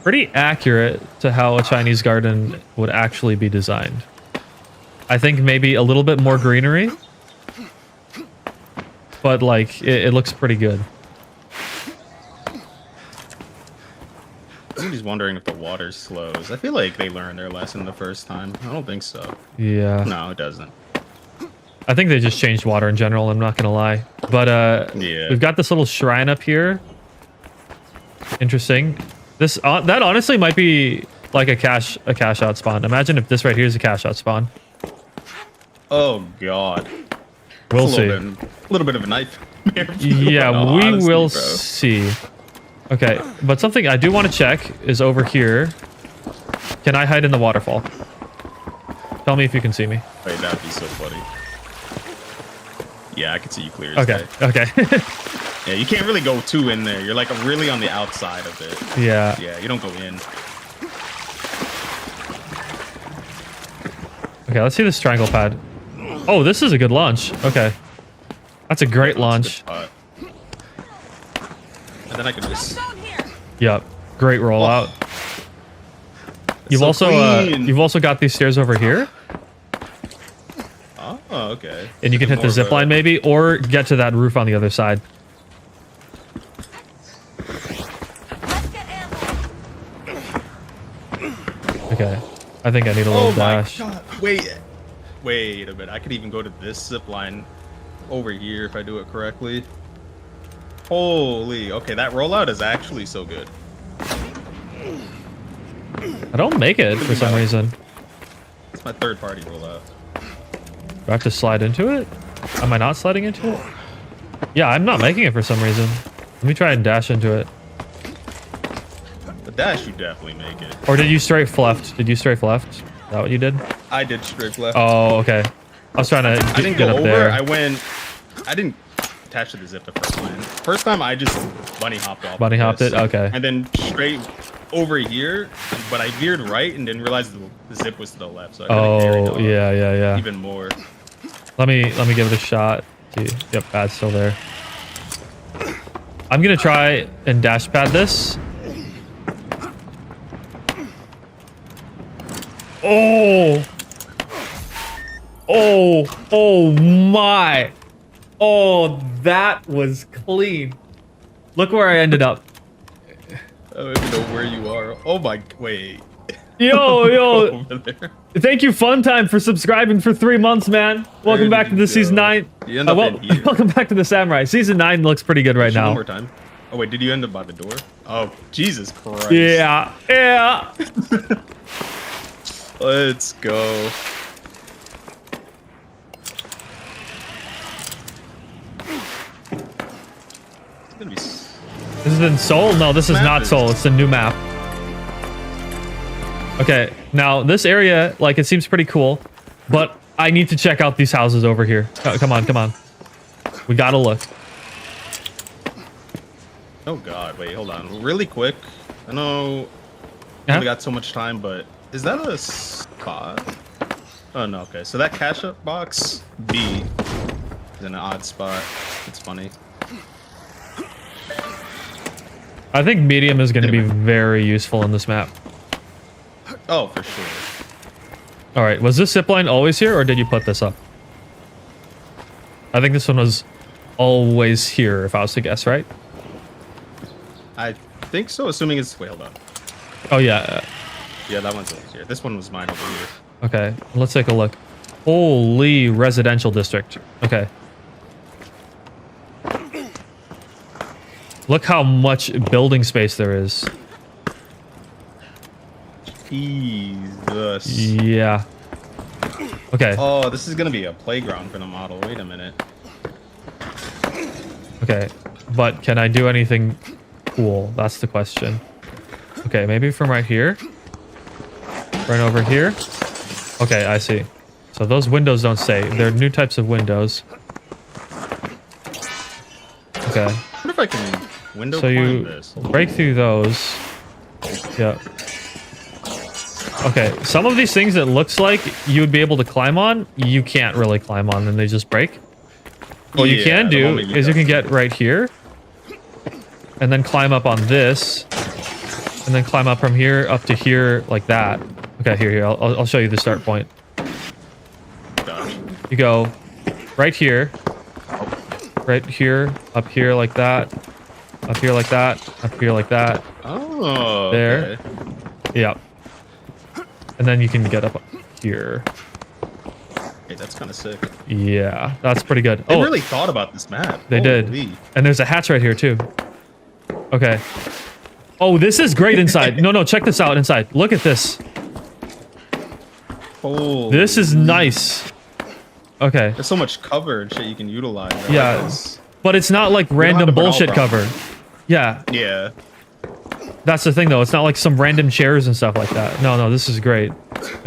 pretty accurate to how a Chinese garden would actually be designed. I think maybe a little bit more greenery, but like it looks pretty good. Somebody's wondering if the water slows. I feel like they learned their lesson the first time. I don't think so. Yeah. No, it doesn't. I think they just changed water in general, I'm not gonna lie. But yeah. We've got this little shrine up here. Interesting. This that honestly might be like a cash out spawn. Imagine if this right here is a cash out spawn. Oh god. We'll It's see. a little bit of a nightmare. Yeah, No, we honestly, will bro. see. Okay, but something I do want to check is over here. Can I hide in the waterfall? Tell me if you can see me. Wait, that'd be so funny. Yeah, I can see you clear as Okay, day. okay. Yeah, you can't really go too in there. You're like really on the outside of it. Yeah. Yeah, you don't go in. Okay, let's see this triangle pad. Oh, this is a good launch. Okay. That's a great launch. And then I can just... Yep. Great rollout. You've so also clean. you've also got these stairs over here, Oh, okay. and you can hit the zip line maybe, or get to that roof on the other side. Okay. I think I need a little Oh my dash. god. Wait a minute. I could even go to this zip line over here if I do it correctly. Holy. Okay, that rollout is actually so good. I don't make it for some reason. It's my third party rollout. Do I have to slide into it? Am I not sliding into it? Yeah, I'm not making it for some reason. Let me try and dash into it. The dash, you definitely make it. Or did you strafe left? Did you strafe left? Is that what you did? I did straight left. Oh, okay. I was trying to I didn't get go up over. there. I didn't attach to the zip the first time. First time I just bunny hopped off. Bunny of hopped this. it? Okay. And then straight over here, but I veered right and didn't realize the zip was to the left. So I kinda carried Oh, on yeah. even more. Let me give it a shot. See. Yep, pad's still there. I'm gonna try and dash pad this. Oh! Oh my! Oh, that was clean. Look where I ended up. I don't even know where you are. Oh my, wait. Yo, Over there. thank you, Fun Time, for subscribing for 3 months, man. Welcome There back to you the season go. 9. You end up in here. Welcome back to the Samurai. Season 9 looks pretty good right One now. more time. Oh wait, did you end up by the door? Oh, Jesus Christ. Yeah. Let's go. It's gonna be... This is in Seoul? No, this is Map not is- Seoul. It's a new map. Okay, now this area, like, it seems pretty cool, but I need to check out these houses over here. Come on. We gotta look. Oh god, wait, hold on. Really quick. I know we Yeah. only got so much time, but is that a spot? Oh no, okay. So that cash up box B is in an odd spot. It's funny. I think medium is going to be very useful in this map. Oh, for sure. All right, was this zipline always here, or did you put this up? I think this one was always here, if I was to guess, right? I think so, assuming it's... Wait, hold on. Oh, yeah. Yeah, that one's over here. This one was mine over here. Okay, let's take a look. Holy residential district. Okay. Look how much building space there is. Jesus. Yeah. Okay. Oh, this is gonna be a playground for the model. Wait a minute. Okay. But can I do anything cool? That's the question. Okay, maybe from right here. Right over here. Okay, I see. So those windows don't stay. They're new types of windows. Okay. I wonder if I can window So climb you this. break through those. Yeah. Okay, some of these things that looks like you would be able to climb on, you can't really climb on, and they just break. What you can the do moment you is you go- can get right here, and then climb up on this, and then climb up from here up to here like that. Okay, here. I'll show you the start point. Gosh. You go right here, up here like that, up here like that, up here like that. Oh, There. okay. Yeah. And then you can get up here. Hey, that's kind of sick. Yeah, that's pretty good. They Oh, really thought about this map. they did. Holy. And there's a hatch right here too. Okay. Oh, this is great inside. No, check this out inside. Look at this. Holy. This is nice. Okay. There's so much cover and shit you can utilize. I like Yeah. this. But it's not like have random the Bernal bullshit problem. cover. Yeah. Yeah. That's the thing though. It's not like some random chairs and stuff like that. No, this is great.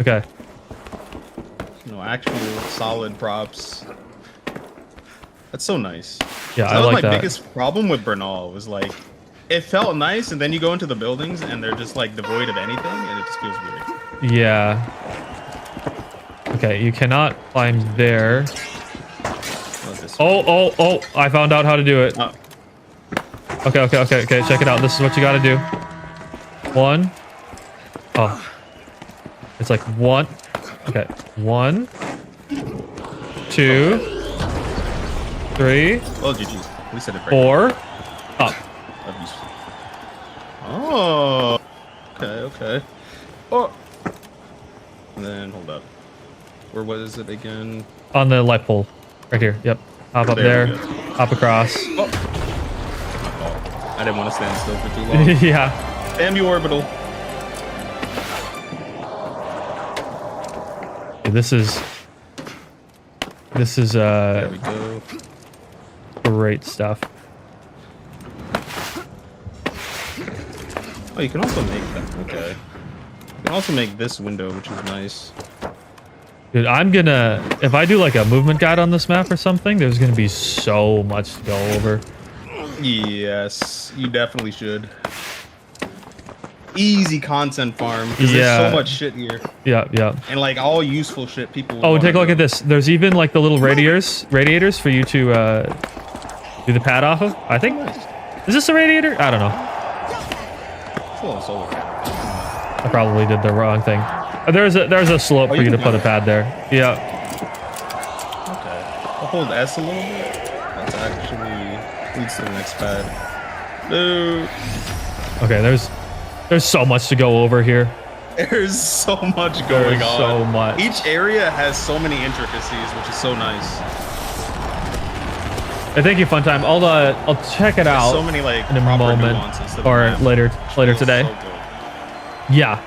Okay. No, actual solid props. That's so nice. Yeah, So I that was like my that. biggest problem with Bernal was like, it felt nice, and then you go into the buildings and they're just like devoid of anything, and it just feels weird. Yeah. Okay, you cannot climb there. What's this? Oh, I found out how to do it. Oh. Okay, check it out. This is what you gotta do. One. Oh. It's like one. Okay. 1, 2, 3, Oh, GG. We said it right. 4. Up. Oh. Okay. Oh. And then, hold up. Where was it again? On the light pole. Right here. Yep. Hop up There there. we go. Hop across. Oh. My fault. I didn't want to stand still for too long. Yeah. Damn you, orbital. This is There we go. great stuff. Oh, you can also make that. Okay. You can also make this window, which is nice. Dude, I'm gonna, if I do like a movement guide on this map or something, there's gonna be so much to go over. Yes, you definitely should. Easy content farm, because Yeah. there's so much shit here. Yeah. And like all useful shit people Oh, wanna take a look know. at this. There's even like the little radiators for you to do the pad off of. I think. Nice. Is this a radiator? I don't know. It's a little solar panel. I probably did the wrong thing. There's a slope Oh, for you you to can put do a pad there. Yeah. Okay. I'll hold S a little bit. That's actually leads to the next pad. Dude, Okay. There's so much to go over here. there's so much going There's on. so much. Each area has so many intricacies, which is so nice. Hey, thank you, Fun Time. I'll check it There's out so many like in a proper moment nuances to the or map. later Feels today. so good. Yeah.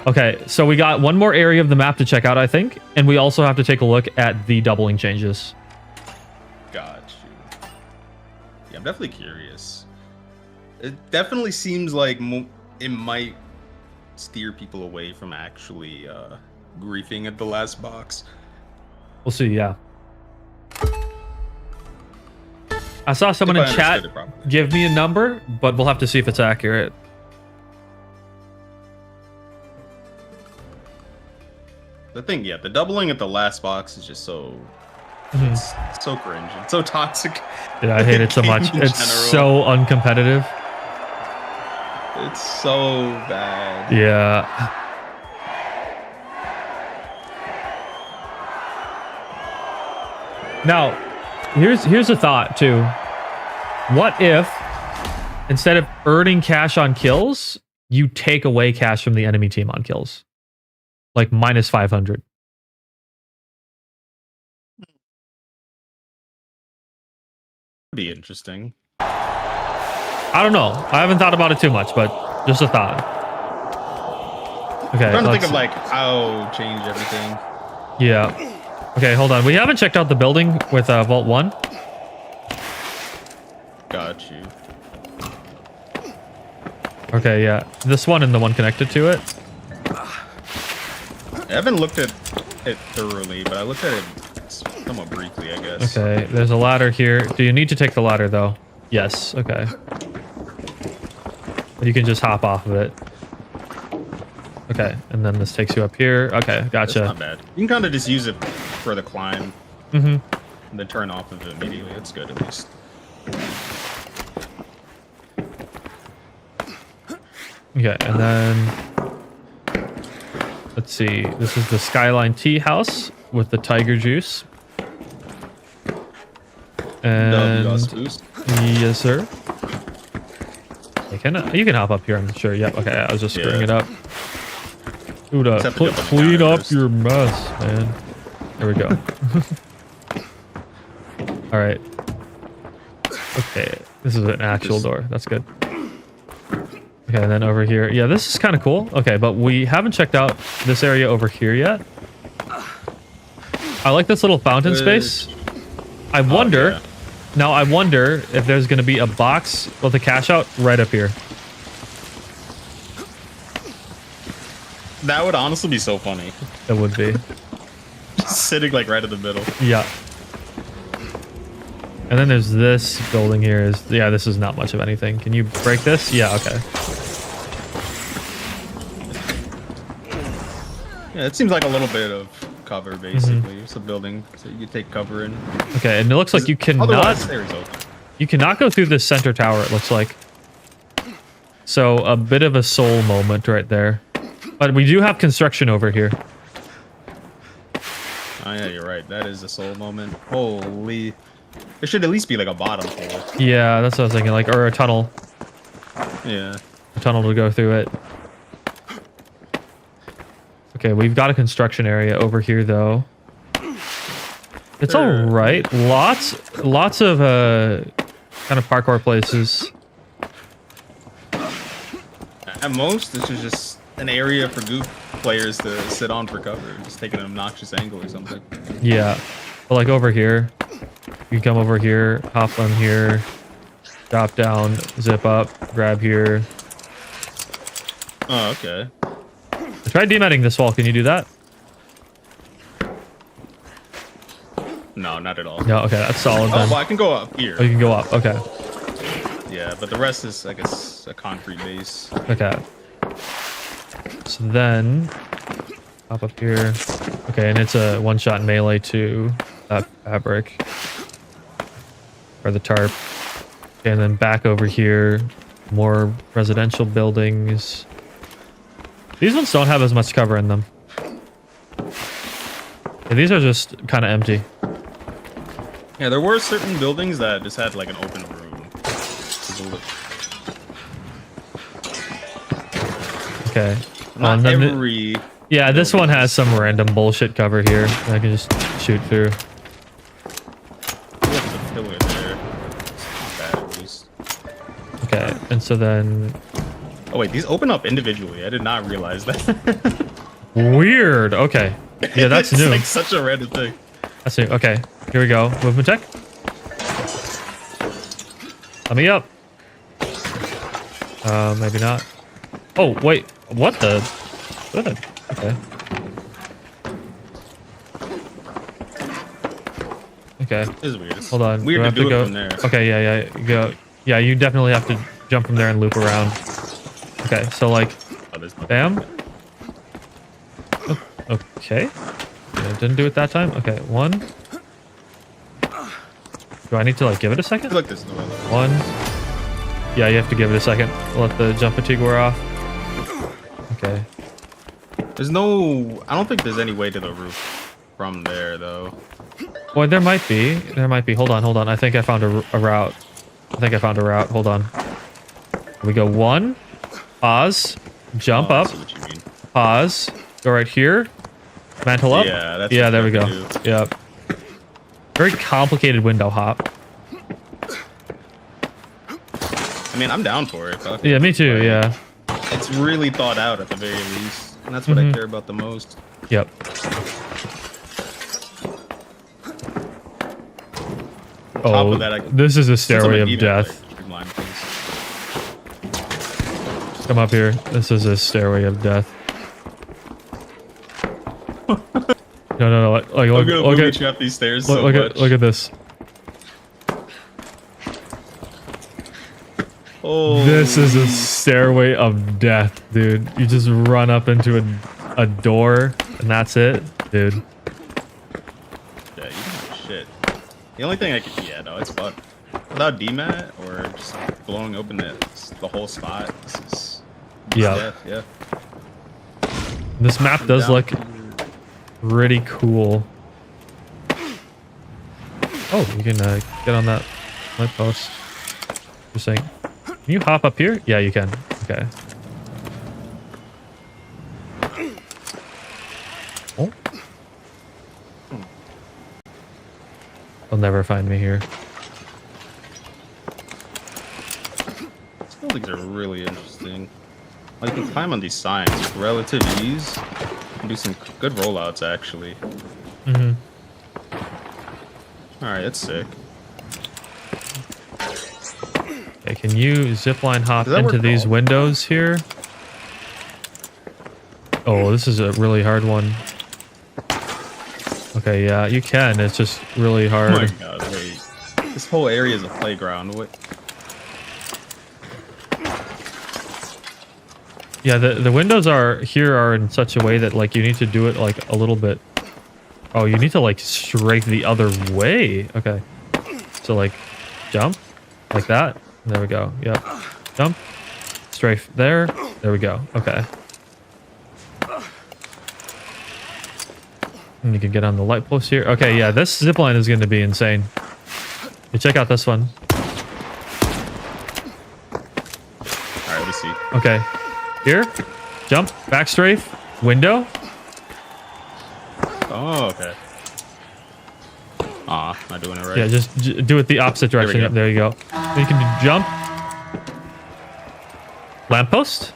Okay, so we got one more area of the map to check out, I think, and we also have to take a look at the doubling changes. Got you. Yeah, I'm definitely curious. It definitely seems like it might steer people away from actually griefing at the last box. We'll see, yeah. I saw someone in If I chat understood it properly. give me a number, but we'll have to see if it's accurate. The thing, yeah, the doubling at the last box is just so it's so cringe. It's so toxic. Yeah, I hate it so Game much. in It's general. so uncompetitive. It's so bad. Yeah. Now, here's a thought too. What if instead of earning cash on kills, you take away cash from the enemy team on kills? Like minus 500. Be interesting. I don't know. I haven't thought about it too much, but just a thought. Okay. I'm trying to think let's- of like how change everything. Yeah. Okay, hold on. We haven't checked out the building with Vault 1. Got you. Okay, yeah. This one and the one connected to it. I haven't looked at it thoroughly, but I looked at it somewhat briefly, I guess. Okay, there's a ladder here. Do you need to take the ladder, though? Yes, okay. You can just hop off of it. Okay, and then this takes you up here. Okay, That's gotcha. not bad. You can kind of just use it for the climb Mm-hmm. and then turn off of it immediately. That's good, at least. Okay, and then... Let's see. This is the Skyline Tea House with the tiger juice. And... WS boost. Yes, sir. You can hop up here, I'm sure. Yep. Okay, I was just screwing Yeah. it up. Dude, Just have to jump on the clean counter up first. your mess, man. There we go. All right. Okay, this is an actual door. That's good. Okay, and then over here. Yeah, this is kind of cool. Okay, but we haven't checked out this area over here yet. I like this little fountain space. I wonder... yeah. Now, I wonder if there's going to be a box with a cash out right up here. That would honestly be so funny. It would be. Just sitting like right in the middle. Yeah. And then there's this building here. Yeah, this is not much of anything. Can you break this? Yeah, okay. Yeah, it seems like a little bit of cover, basically. It's a building, so you take cover in. Okay, and it looks like you Otherwise, cannot... there's open. You cannot go through this center tower, it looks like. So, a bit of a soul moment right there. But we do have construction over here. Oh yeah, you're right. That is a soul moment. Holy. There should at least be like a bottom hole. Yeah, that's what I was thinking. Like, or a tunnel. Yeah. A tunnel to go through it. Okay, we've got a construction area over here, though. It's all right. Lots of kind of parkour places. At most, this is just an area for goof players to sit on for cover, just take an obnoxious angle or something. Yeah, but like over here, you come over here, hop on here, drop down, zip up, grab here. Oh, okay. Try dematting this wall. Can you do that? No, not at all. No. Okay, that's solid Oh, then. well, I can go up here. Oh, you can go up. Okay. Yeah, but the rest is, I guess, a concrete base. Okay. So then, hop up here. Okay, and it's a one-shot melee to that fabric. Or the tarp. Okay, and then back over here, more residential buildings. These ones don't have as much cover in them. Yeah, these are just kind of empty. Yeah, there were certain buildings that just had like an open room. Okay. Not and then the- every. yeah, this one building has some random bullshit cover here. That I can just shoot through. There's a pillar there. Not bad, at least. Okay, and so then... Oh wait, these open up individually. I did not realize that. Weird. Okay. Yeah, that's it's new. like such a random thing. That's new. Okay, here we go. Movement check. Let me up. Maybe not. Oh, wait. What the? Good. Okay. Okay. This is weird. It's Hold on. Weird Do I to have do go? it from there. Okay, yeah. Go. Yeah, you definitely have to jump from there and loop around. Okay, so like, Oh, there's nothing. bam. Oh, okay. Yeah, didn't do it that time. Okay, 1. Do I need to like give it a I second? feel like there's no other. 1. Yeah, you have to give it a second. Let the jump fatigue wear off. Okay. There's no. I don't think there's any way to the roof from there though. Well, there might be. There might be. Hold on. I think I found a route. Hold on. We go 1. Pause. Jump Oh, I up. see what you mean. Pause. Go right here. Mantle up. Yeah, that's Yeah, what there we you go. have to do. Yep. Very complicated window hop. I mean, I'm down for it. Fuck Yeah, it. me too. Like, Yeah. It's really thought out at the very least, and that's what I care about the most. Yep. Top Oh, of that, this is a since I'm stairway an of even, death. like, streamline things. Come up here. This is a stairway of death. No. Like, I'm gonna look booby at, trap these stairs look, so look much. at, look at this. Oh, This is a stairway of death, dude. You just run up into a door, and that's it, dude. yeah, you don't have shit. The only thing I could, yeah, no, it's fun. Without DMAT or just blowing open the whole spot, this is Yeah. death, yeah. This map does Down. look pretty cool. Oh, you can get on that light post. Just saying. Can you hop up here? Yeah, you can. Okay. Oh. They'll never find me here. These buildings are really interesting. Like, you can climb on these signs with relative ease and do some good rollouts, actually. Mm-hmm. Alright, that's sick. Okay, can you zipline hop Does that into work these all? windows here? Oh, this is a really hard one. Okay, yeah, you can. It's just really Oh hard. my god, wait. This whole area is a playground. What? Yeah, the windows are in such a way that like you need to do it like a little bit. Oh, you need to like strafe the other way. Okay. So like jump like that. There we go. Yep. Jump. Strafe there. There we go. Okay. And you can get on the light post here. Okay, yeah, this zipline is going to be insane. You check out this one. Alright, let me see. Okay. Here. Jump. Back strafe. Window. Oh, okay. Aw, not doing it right. Yeah, just do it the opposite direction. go. Yep, there you go. Then you can do jump. Lamppost.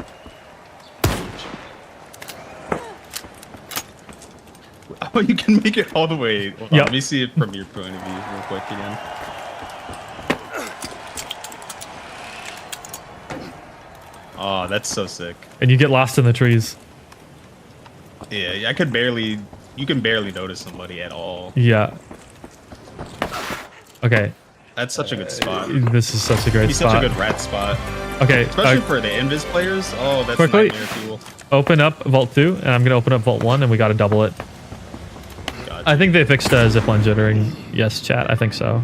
Oh, you can make it all the way. Hold on, Yep. let me see it from your point of view real quick again. Oh, that's so sick. And you get lost in the trees. Yeah, I could barely. You can barely notice somebody at all. Yeah. Okay. That's such a good spot. This is such a great He's spot. such a good rat spot, Okay. especially for the invis players. Oh, that's Quickly. nightmare fuel. Open up Vault 2, and I'm going to open up Vault 1, and we got to double it. Gotcha. I think they fixed zipline jittering. Yes, chat. I think so.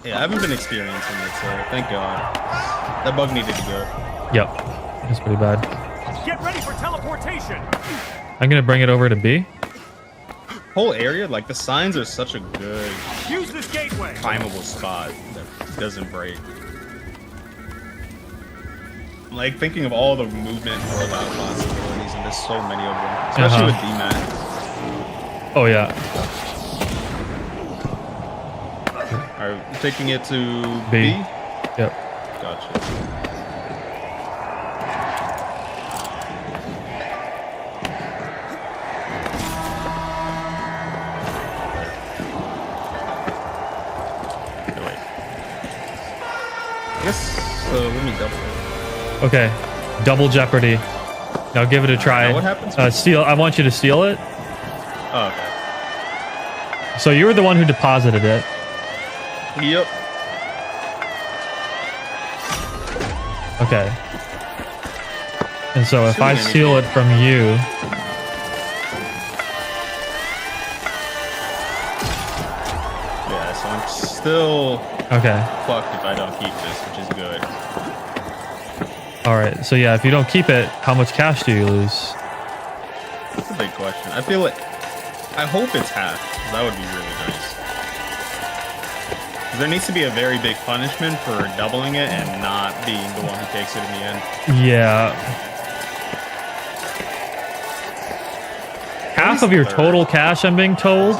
Yeah, I haven't been experiencing it, so thank God. That bug needed to go. Yep. It's pretty bad. Get ready for teleportation. I'm going to bring it over to B. Whole area, like the signs are such a good Use this gateway. climbable spot that doesn't break. I'm like thinking of all the movement rollout possibilities, and there's so many of them, especially with DMAT. Oh, yeah. Alright, we're taking it to B. B? Yep. Gotcha. Okay, wait. I guess, let me double it. Okay. Double jeopardy. Now give it a try. Now what happens when- Steal. I want you to steal it. Oh, okay. So you were the one who deposited it. Yep. Okay. And so if I Assuming steal it from you, Yeah, so I'm still okay. fucked if I don't keep this, which is good. All right. So yeah, if you don't keep it, how much cash do you lose? That's a big question. I feel like I hope it's half. That would be really nice. 'Cause there needs to be a very big punishment for doubling it and not being the one who takes it in the end. Yeah. Half of your total cash, I'm being told.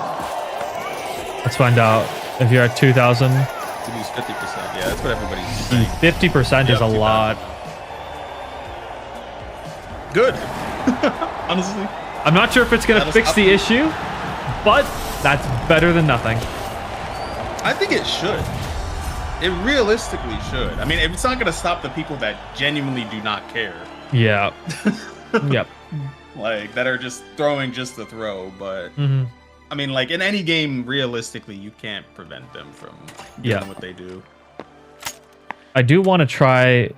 Let's find out. If you're at 2,000, To lose 50%. Yeah, that's what everybody's saying. 50% is a Yeah, 2,000. lot. Good. Honestly. I'm not sure if it's going to That'll fix stop the you. issue, but that's better than nothing. I think it should. It realistically should. I mean, it's not going to stop the people that genuinely do not care. Yeah. Yep. Like, that are just throwing just to throw. But, Hmm. I mean, like, in any game, realistically, you can't prevent them from doing Yeah. what they do. I do want to try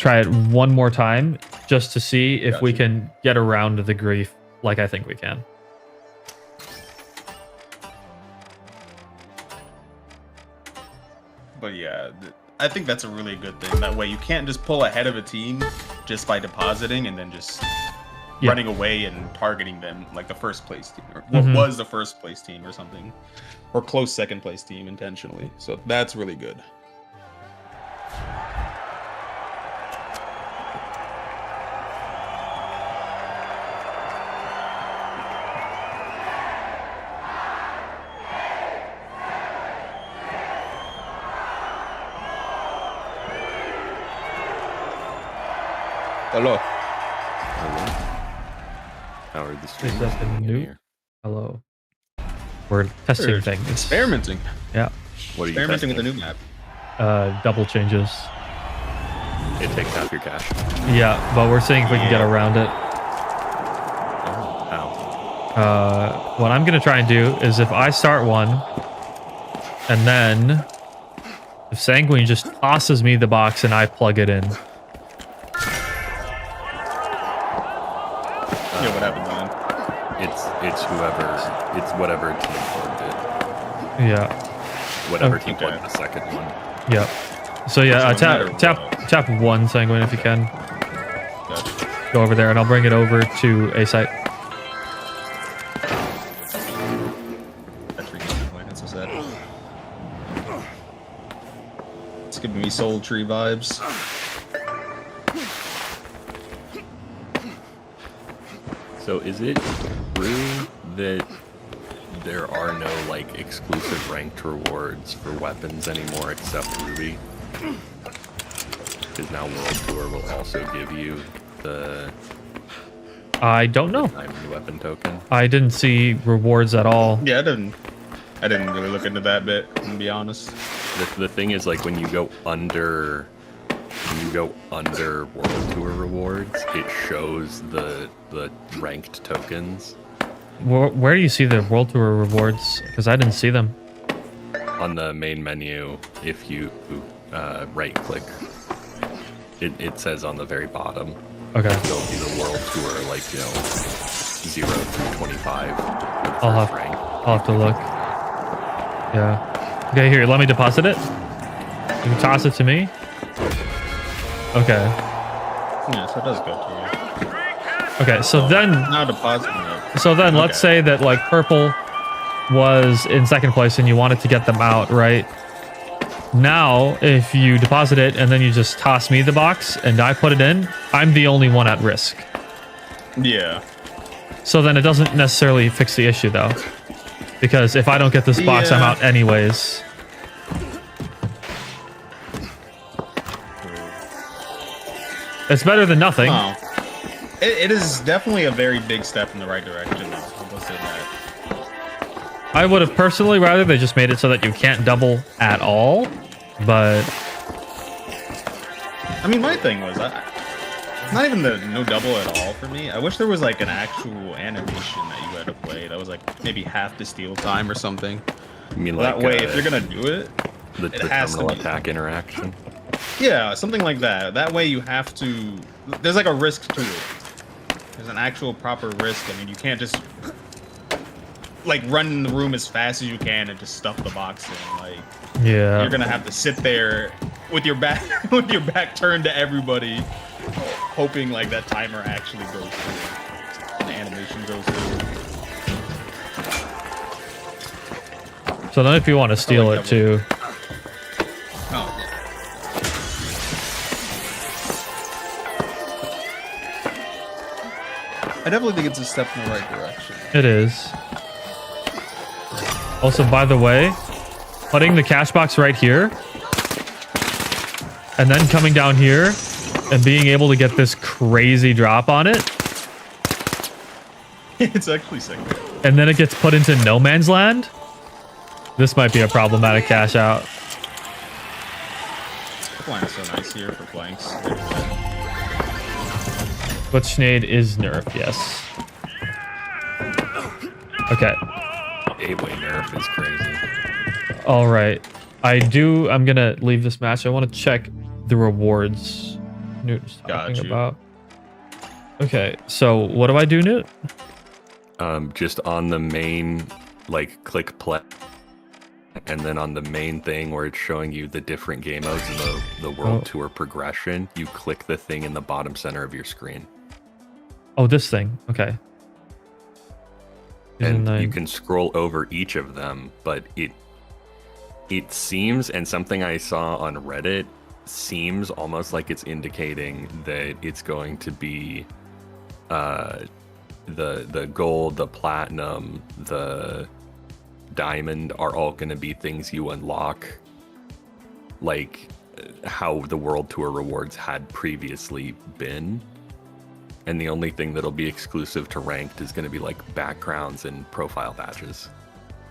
it one more time just to see if we Gotcha. can get around the grief like I think we can. But yeah, I think that's a really good thing. That way you can't just pull ahead of a team just by depositing and then just Yeah. running away and targeting them like the first place team or what Mhm. was the first place team or something, or close second place team intentionally. So that's really good. Hello. How are the Is streams that the going in new? here? Hello. We're testing We're things. Experimenting. Yeah. What are you Experimenting testing? with the new map. Double changes. It takes half your cash. Yeah, but we're seeing if we can get around it. How? What I'm gonna try and do is if I start one, and then if Sanguine just tosses me the box and I plug it in. Yeah, what happened then? It's whatever team plugged it. Yeah. Whatever Okay. team plugged the second one. Yeah. So yeah, Doesn't matter tap one Sanguine if you can. Gotcha. Go over there, and I'll bring it over to a site. That's freaking that's so sad. It's giving me Soul Tree vibes. So is it true that there are no like exclusive ranked rewards for weapons anymore except Ruby? Because now World Tour will also give you the I don't know. diamond weapon token. I didn't see rewards at all. Yeah, I didn't really look into that bit, to be honest. The thing is, like, when you go under World Tour rewards, it shows the ranked tokens Where do you see the World Tour rewards? Because I didn't see them. on the main menu. If you right click, it says on the very bottom. Okay. It'll be the World Tour, like 0 through 25. for the I'll first have, rank. I'll have to look. Yeah. Okay, here, let me deposit it. You can toss it to me. Okay. Yeah, so it does go to you. Okay, so then Now depositing it. let's say that like purple was in second place and you wanted to get them out, right? Now, if you deposit it and then you just toss me the box and I put it in, I'm the only one at risk. Yeah. So then it doesn't necessarily fix the issue though. Because if I don't get this box, I'm Yeah. out anyways. It's better than nothing. Oh. It is definitely a very big step in the right direction, though. I will say that. I would have personally rather they just made it so that you can't double at all. But I mean, my thing was, Not even the no double at all for me. I wish there was like an actual animation that you had to play that was like maybe half the steal time or something. You mean That like way, if you're gonna do it, the it has to terminal be. attack interaction? Yeah, something like that. That way you have to. There's like a risk to it. There's an actual proper risk. I mean, you can't just like run in the room as fast as you can and just stuff the box in. Like Yeah. you're gonna have to sit there with your back with your back turned to everybody, hoping like that timer actually goes through. The animation goes through. So then if you want to steal like it that too, Oh, yeah. I definitely think it's a step in the right direction. it is. Also, by the way, putting the cash box right here and then coming down here and being able to get this crazy drop on it, It's actually sick. and then it gets put into no man's land. This might be a problematic cash out. The flank is so nice here for flanks. But Schneid is nerfed, yes. Okay. 8-way nerf is crazy. All right. I'm going to leave this match. I want to check the rewards Newt was talking Got you. about. Okay. So what do I do, Newt? Just on the main, like, click play, and then on the main thing where it's showing you the different game modes and the World Tour progression, you click the thing in the bottom center of your screen. Oh, this thing. Okay. And then you can scroll over each of them, but it seems, and something I saw on Reddit seems almost like it's indicating that it's going to be the gold, the platinum, the diamond are all going to be things you unlock, like how the World Tour rewards had previously been. And the only thing that'll be exclusive to ranked is going to be like backgrounds and profile badges,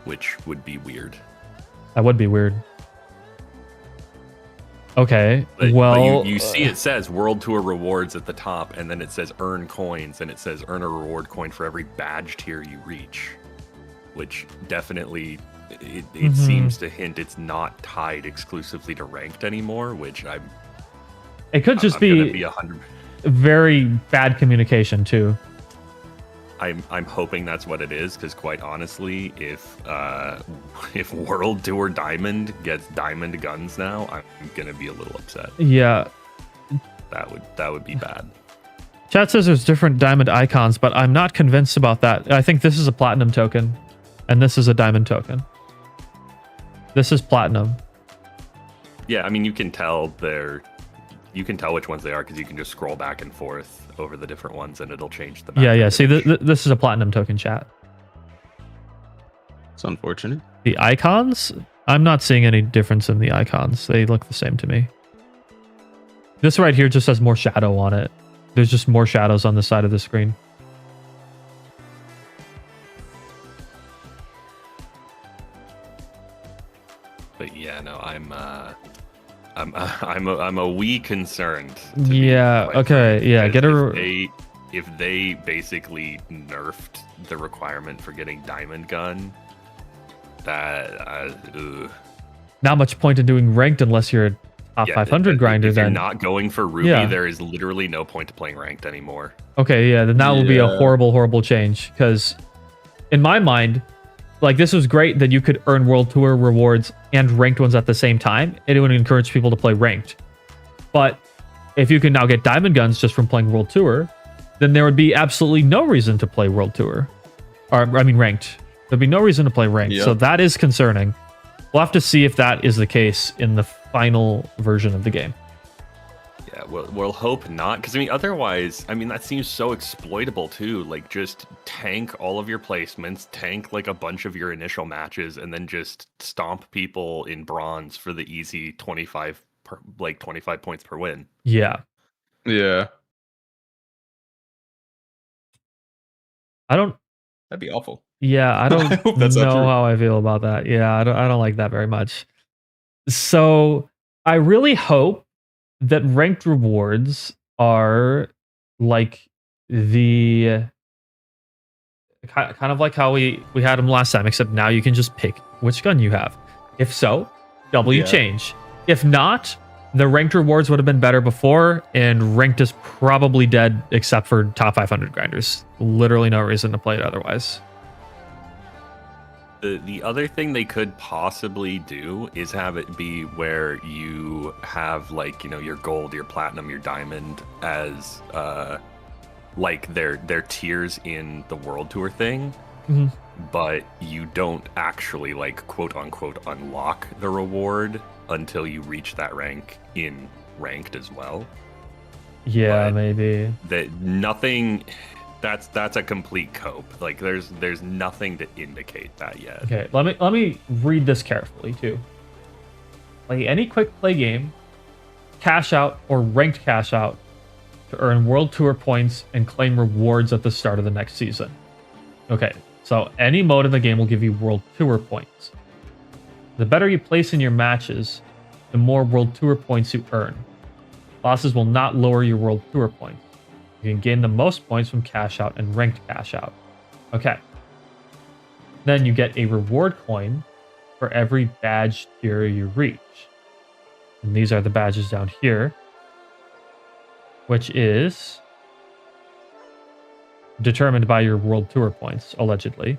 which would be weird. That would be weird. Okay. But well, you see it says World Tour rewards at the top, and then it says earn coins, and it says earn a reward coin for every badge tier you reach, which definitely it seems to hint it's not tied exclusively to ranked anymore, which it could just I'm gonna be be 100. very bad communication too. I'm hoping that's what it is, because quite honestly, if World Tour Diamond gets diamond guns now, I'm gonna be a little upset. Yeah. That would be bad. Chat says there's different diamond icons, but I'm not convinced about that. I think this is a platinum token, and this is a diamond token. This is platinum. Yeah, I mean you can tell which ones they are because you can just scroll back and forth over the different ones, and it'll change the. Yeah. See, this is a platinum token, chat. It's unfortunate. The icons, I'm not seeing any difference in the icons. They look the same to me. This right here just has more shadow on it. There's just more shadows on the side of the screen. But yeah, no, I'm a wee concerned. To be Yeah. quite Okay. frank, Yeah. because if they basically nerfed the requirement for getting diamond gun, Not much point in doing ranked unless you're a top 500 grinder. If you're Then not going for Ruby, Yeah. there is literally no point to playing ranked anymore. okay. Yeah. Then that will be a Yeah. horrible change. Because in my mind, like this was great that you could earn World Tour rewards and ranked ones at the same time. It would encourage people to play ranked. But if you can now get diamond guns just from playing World Tour, then there would be absolutely no reason to play World Tour. Or, I mean, ranked. There'd be no reason to play ranked. Yep. So that is concerning. We'll have to see if that is the case in the final version of the game. Yeah, we'll hope not, because I mean, otherwise, I mean, that seems so exploitable too. Like, just tank all of your placements, tank like a bunch of your initial matches, and then just stomp people in bronze for the easy 25 points per win. Yeah. Yeah, I don't. that'd be awful. Yeah, I don't I hope that's not know true. how I feel about that. Yeah, I don't like that very much. So I really hope that ranked rewards are like the kind of like how we had them last time, except now you can just pick which gun you have. If so, W Yeah. change. If not, the ranked rewards would have been better before, and ranked is probably dead except for top 500 grinders. Literally no reason to play it otherwise. The other thing they could possibly do is have it be where you have like, you know, your gold, your platinum, your diamond as like their tiers in the world tour thing. Mhm. But you don't actually like quote unquote unlock the reward until you reach that rank in ranked as well. Yeah, But- maybe. That nothing that's a complete cope. Like there's nothing to indicate that yet. Okay, let me read this carefully too. Play any quick play game, cash out or ranked cash out to earn world tour points and claim rewards at the start of the next season. Okay, so any mode in the game will give you world tour points. The better you place in your matches, the more world tour points you earn. Losses will not lower your world tour points. You can gain the most points from cash out and ranked cash out. Okay. Then you get a reward coin for every badge tier you reach. And these are the badges down here, which is determined by your world tour points, allegedly.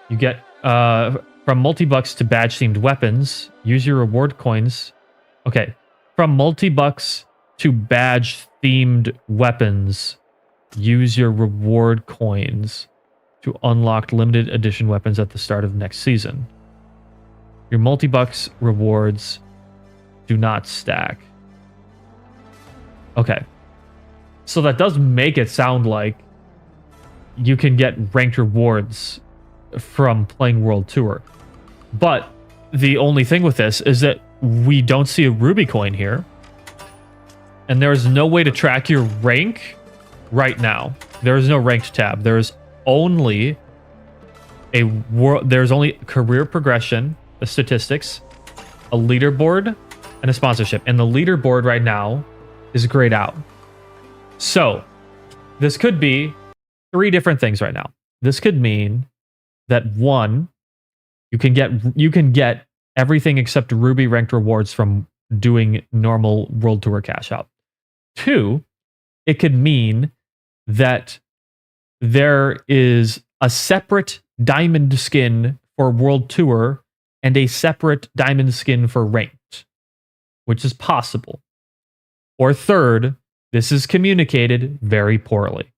You get from multi-bucks to badge-themed weapons, use your reward coins. Okay, from multi-bucks to badge-themed weapons, use your reward coins to unlock limited edition weapons at the start of next season. Your multi-bucks rewards do not stack. Okay. So that does make it sound like you can get ranked rewards from playing World Tour. But the only thing with this is that we don't see a Ruby coin here. And there is no way to track your rank right now. There is no ranked tab. There's only there's only career progression, the statistics, a leaderboard, and a sponsorship. And the leaderboard right now is grayed out. So this could be three different things right now. This could mean that one, you can get everything except Ruby ranked rewards from doing normal World Tour cash out. Two, it could mean that there is a separate diamond skin for World Tour and a separate diamond skin for ranked, which is possible. Or third, this is communicated very poorly.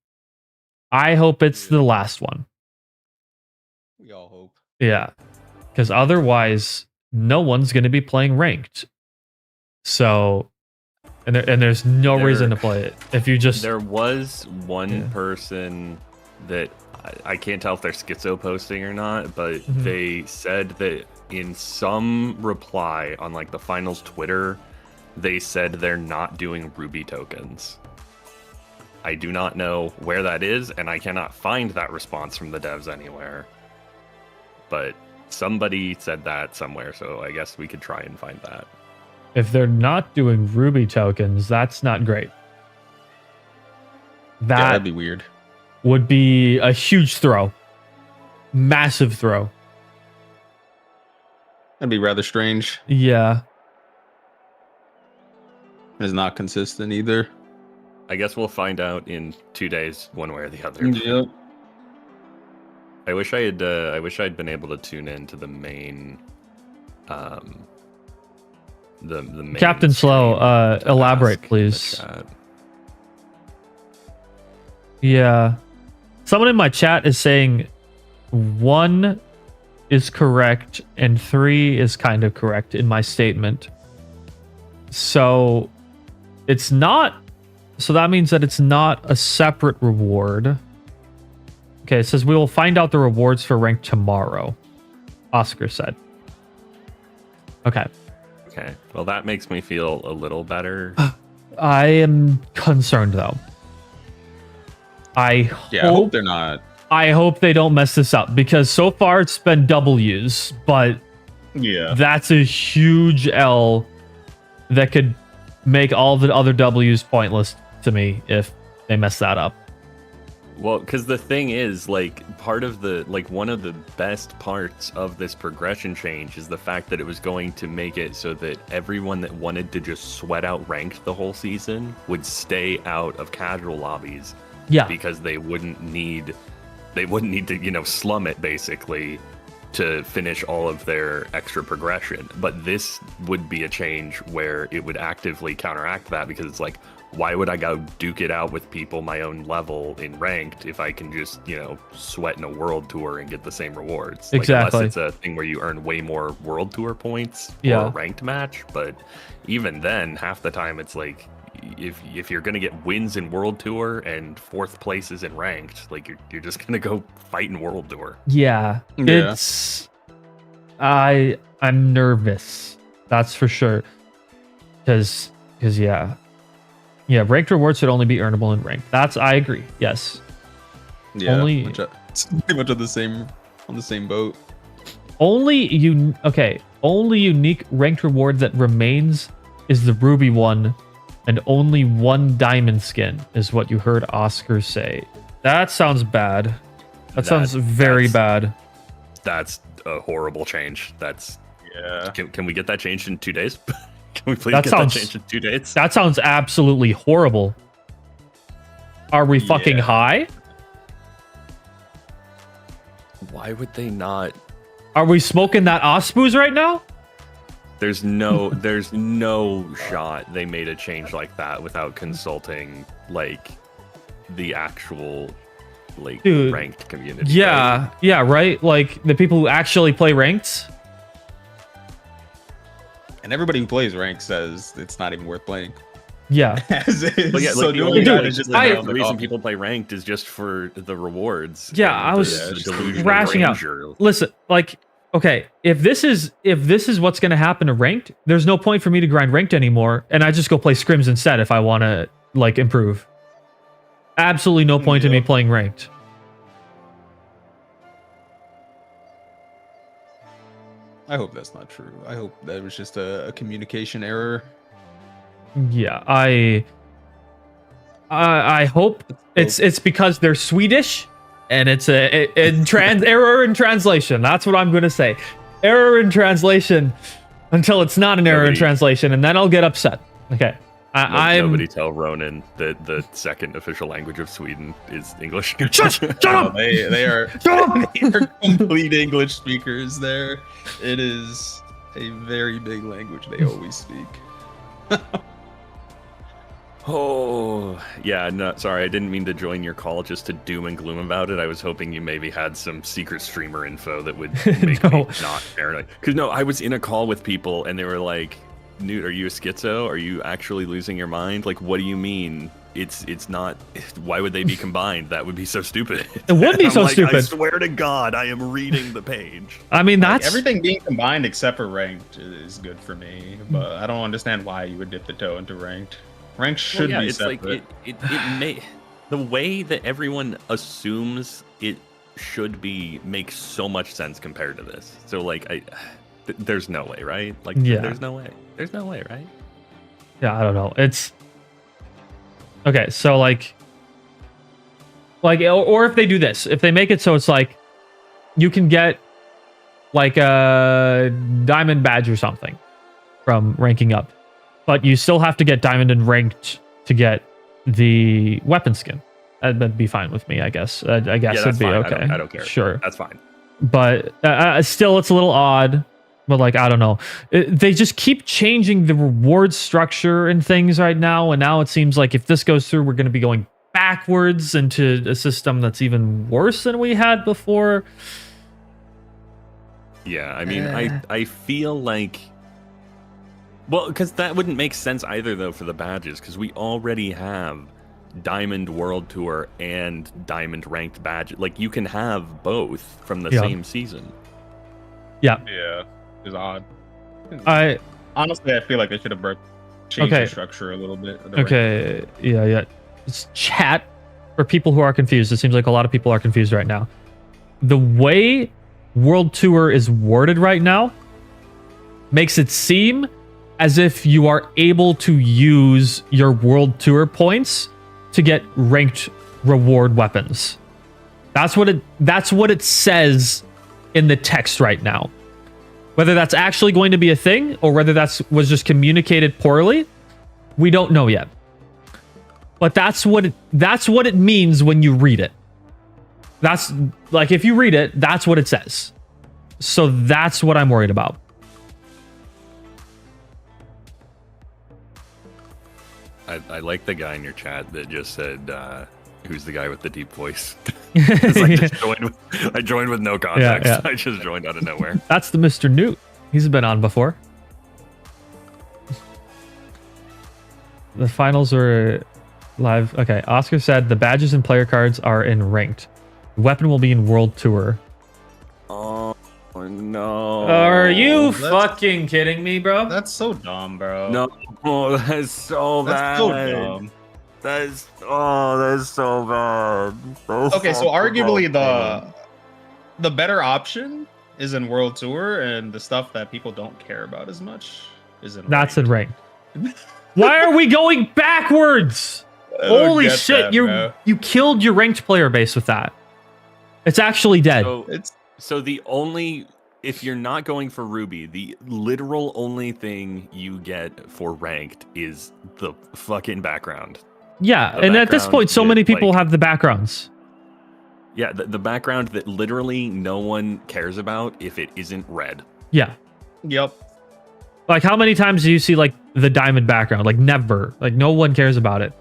I hope it's the last one. We all hope. Yeah, because otherwise, no one's going to be playing ranked. So, and there's no reason to play it if you just. There was one person that I can't tell if they're schizo posting or not, but they said that in some reply on like the finals Twitter, they said they're not doing Ruby tokens. I do not know where that is, and I cannot find that response from the devs anywhere. But somebody said that somewhere, so I guess we could try and find that. If they're not doing Ruby tokens, that's not great. Yeah, That that'd be weird. would be a huge throw. Massive throw. That'd be rather strange. Yeah. It's not consistent either. I guess we'll find out in 2 days, one way or the other. Yep. I wish I'd been able to tune in to the main, the main Captain Slow, stream to elaborate, ask the please. chat. Yeah. Someone in my chat is saying 1 is correct and 3 is kind of correct in my statement. So it's not. So that means that it's not a separate reward. Okay, it says we will find out the rewards for rank tomorrow, Oscar said. Okay. Okay, well that makes me feel a little better. I am concerned though. Yeah, I hope they're not. I hope they don't mess this up because so far it's been W's, but Yeah. that's a huge L that could make all the other W's pointless to me if they mess that up. Well, because the thing is, like, part of the, like, one of the best parts of this progression change is the fact that it was going to make it so that everyone that wanted to just sweat out ranked the whole season would stay out of casual lobbies. Yeah. Because they wouldn't need to, you know, slum it basically to finish all of their extra progression. But this would be a change where it would actively counteract that, because it's like, why would I go duke it out with people my own level in ranked if I can just, you know, sweat in a world tour and get the same rewards? Exactly. Like, unless it's a thing where you earn way more world tour points for Yeah. a ranked match. But even then, half the time it's like, if you're gonna get wins in world tour and fourth places in ranked, like you're just gonna go fight in world tour. Yeah. Yeah. I'm nervous. That's for sure. Cause yeah. Yeah, ranked rewards should only be earnable in ranked. I agree. Yes. Yeah, Only- it's pretty much on the same boat. Only unique ranked reward that remains is the ruby one, and only one diamond skin is what you heard Oscar say. That sounds bad. That sounds very bad. That's a horrible change. That's Yeah. Can we get that changed in 2 days? Can we please That get sounds- that changed in 2 days? That sounds absolutely horrible. Are we fucking Yeah. high? Why would they not? Are we smoking that Ospooze right now? There's no shot they made a change like that without consulting like the actual like Dude, ranked community. right? Yeah, right? Like the people who actually play ranked. And everybody who plays rank says it's not even worth playing. Yeah. As is. But yeah, So like the doing only, that Dude, is just I- another the reason coffee. people play ranked is just for the rewards. Yeah, and I was the just delusional crashing out. ranger. Listen, like, okay, if this is what's gonna happen to ranked, there's no point for me to grind ranked anymore, and I just go play scrims instead if I want to like improve. Absolutely no point in me Yeah. playing ranked. I hope that's not true. I hope that was just a communication error. Yeah, I hope it's because they're Swedish and it's a error in translation. That's what I'm gonna say. Error in translation until it's not an error in Nobody- translation, and then I'll get upset. Okay, I'm Nobody tell Ronan that the second official language of Sweden is English. shut up. They are Shut up! they are complete English speakers there. It is a very big language they always speak. Oh, yeah, no, sorry, I didn't mean to join your call just to doom and gloom about it. I was hoping you maybe had some secret streamer info that would make No. me not paranoid. Because, no, I was in a call with people, and they were like, Newt, are you a schizo? Are you actually losing your mind? Like, what do you mean? It's not, why would they be combined? That would be so stupid. It would be I'm so like, I stupid. swear to God, I am reading the page. I mean, Like, that's everything being combined except for ranked is good for me, but I don't understand why you would dip the toe into ranked. Ranked should Well, yeah, be it's separate. like it may the way that everyone assumes it should be makes so much sense compared to this. So like there's no way, right? Like Yeah. there's no way, right? yeah, I don't know. It's okay. So like, or if they do this, if they make it so it's like you can get like a diamond badge or something from ranking up, but you still have to get diamond and ranked to get the weapon skin. That'd be fine with me, I guess. I guess Yeah, it'd that's be fine. okay. I don't care. Sure. That's fine. But still, it's a little odd. But like, I don't know. They just keep changing the reward structure and things right now. And now it seems like if this goes through, we're going to be going backwards into a system that's even worse than we had before. Yeah, I mean, I feel like, well, because that wouldn't make sense either, though, for the badges, because we already have Diamond World Tour and Diamond Ranked badge. Like, you can have both from the Yeah. same season. Yeah, it's odd. Honestly, I feel like they should have changed Okay. the structure a little bit. of the Okay. Yeah. It's chat for people who are confused. It seems like a lot of people are confused right now. The way World Tour is worded right now makes it seem as if you are able to use your World Tour points to get ranked reward weapons. That's what it says in the text right now. Whether that's actually going to be a thing or whether was just communicated poorly, we don't know yet. But that's what it means when you read it. That's like, if you read it, that's what it says. So that's what I'm worried about. I like the guy in your chat that just said, who's the guy with the deep voice? I joined with no context. Yeah. I just joined out of nowhere. That's the Mr. Newt. He's been on before. The finals were live. Okay, Oscar said the badges and player cards are in ranked. Weapon will be in World Tour. Oh no. Are you fucking kidding me, bro? That's so dumb, bro. No, that's so bad. That's so dumb. That is so bad. Okay, so arguably the better option is in World Tour, and the stuff that people don't care about as much is in That's in ranked. ranked. Why are we going backwards? I don't Holy get shit, that, bro. you killed your ranked player base with that. It's actually dead. So the only, if you're not going for Ruby, the literal only thing you get for ranked is the fucking background. Yeah, The and at this background point, so with, many people like- have the backgrounds. Yeah, the background that literally no one cares about if it isn't red. Yeah. Yep. Like, how many times do you see, like, the diamond background? Like, never. Like, no one cares about it.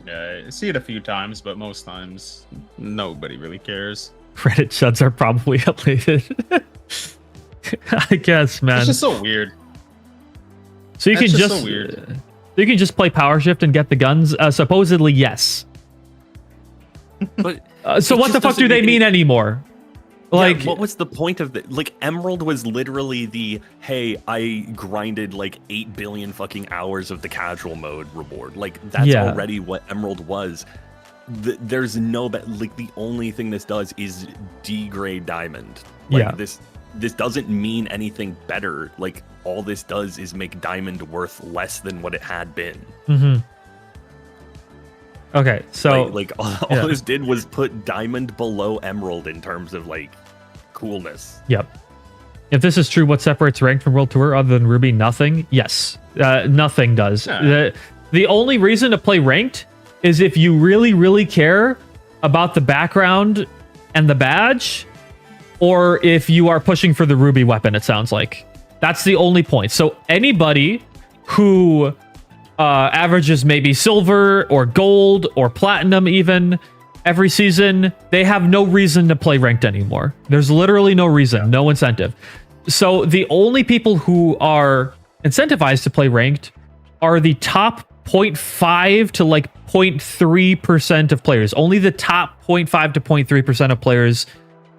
Yeah, I see it a few times, but most times nobody really cares. Reddit chuds are probably elated. I guess, man. It's just so weird. So you That's can just just so weird. you can just play Power Shift and get the guns. Supposedly, yes. But So it what the just fuck do doesn't they make mean any- anymore? Yeah, Like, what was the point of that? Like, Emerald was literally the, hey, I grinded like 8 billion fucking hours of the casual mode reward. Like, that's Yeah. already what Emerald was. There's no, like, the only thing this does is degrade Diamond. Like, Yeah. this doesn't mean anything better. Like, all this does is make Diamond worth less than what it had been. mm-hmm. Okay, so like all yeah. this did was put Diamond below Emerald in terms of, like, coolness. Yep. If this is true, what separates ranked from World Tour other than Ruby? Nothing. Yes, nothing does. Yeah. The only reason to play ranked is if you really, really care about the background and the badge, or if you are pushing for the Ruby weapon. It sounds like that's the only point. So anybody who averages maybe silver or gold or platinum even every season, they have no reason to play ranked anymore. There's literally no reason, no incentive. So the only people who are incentivized to play ranked are the top 0.5 to like 0.3% of players. Only the top 0.5 to 0.3% of players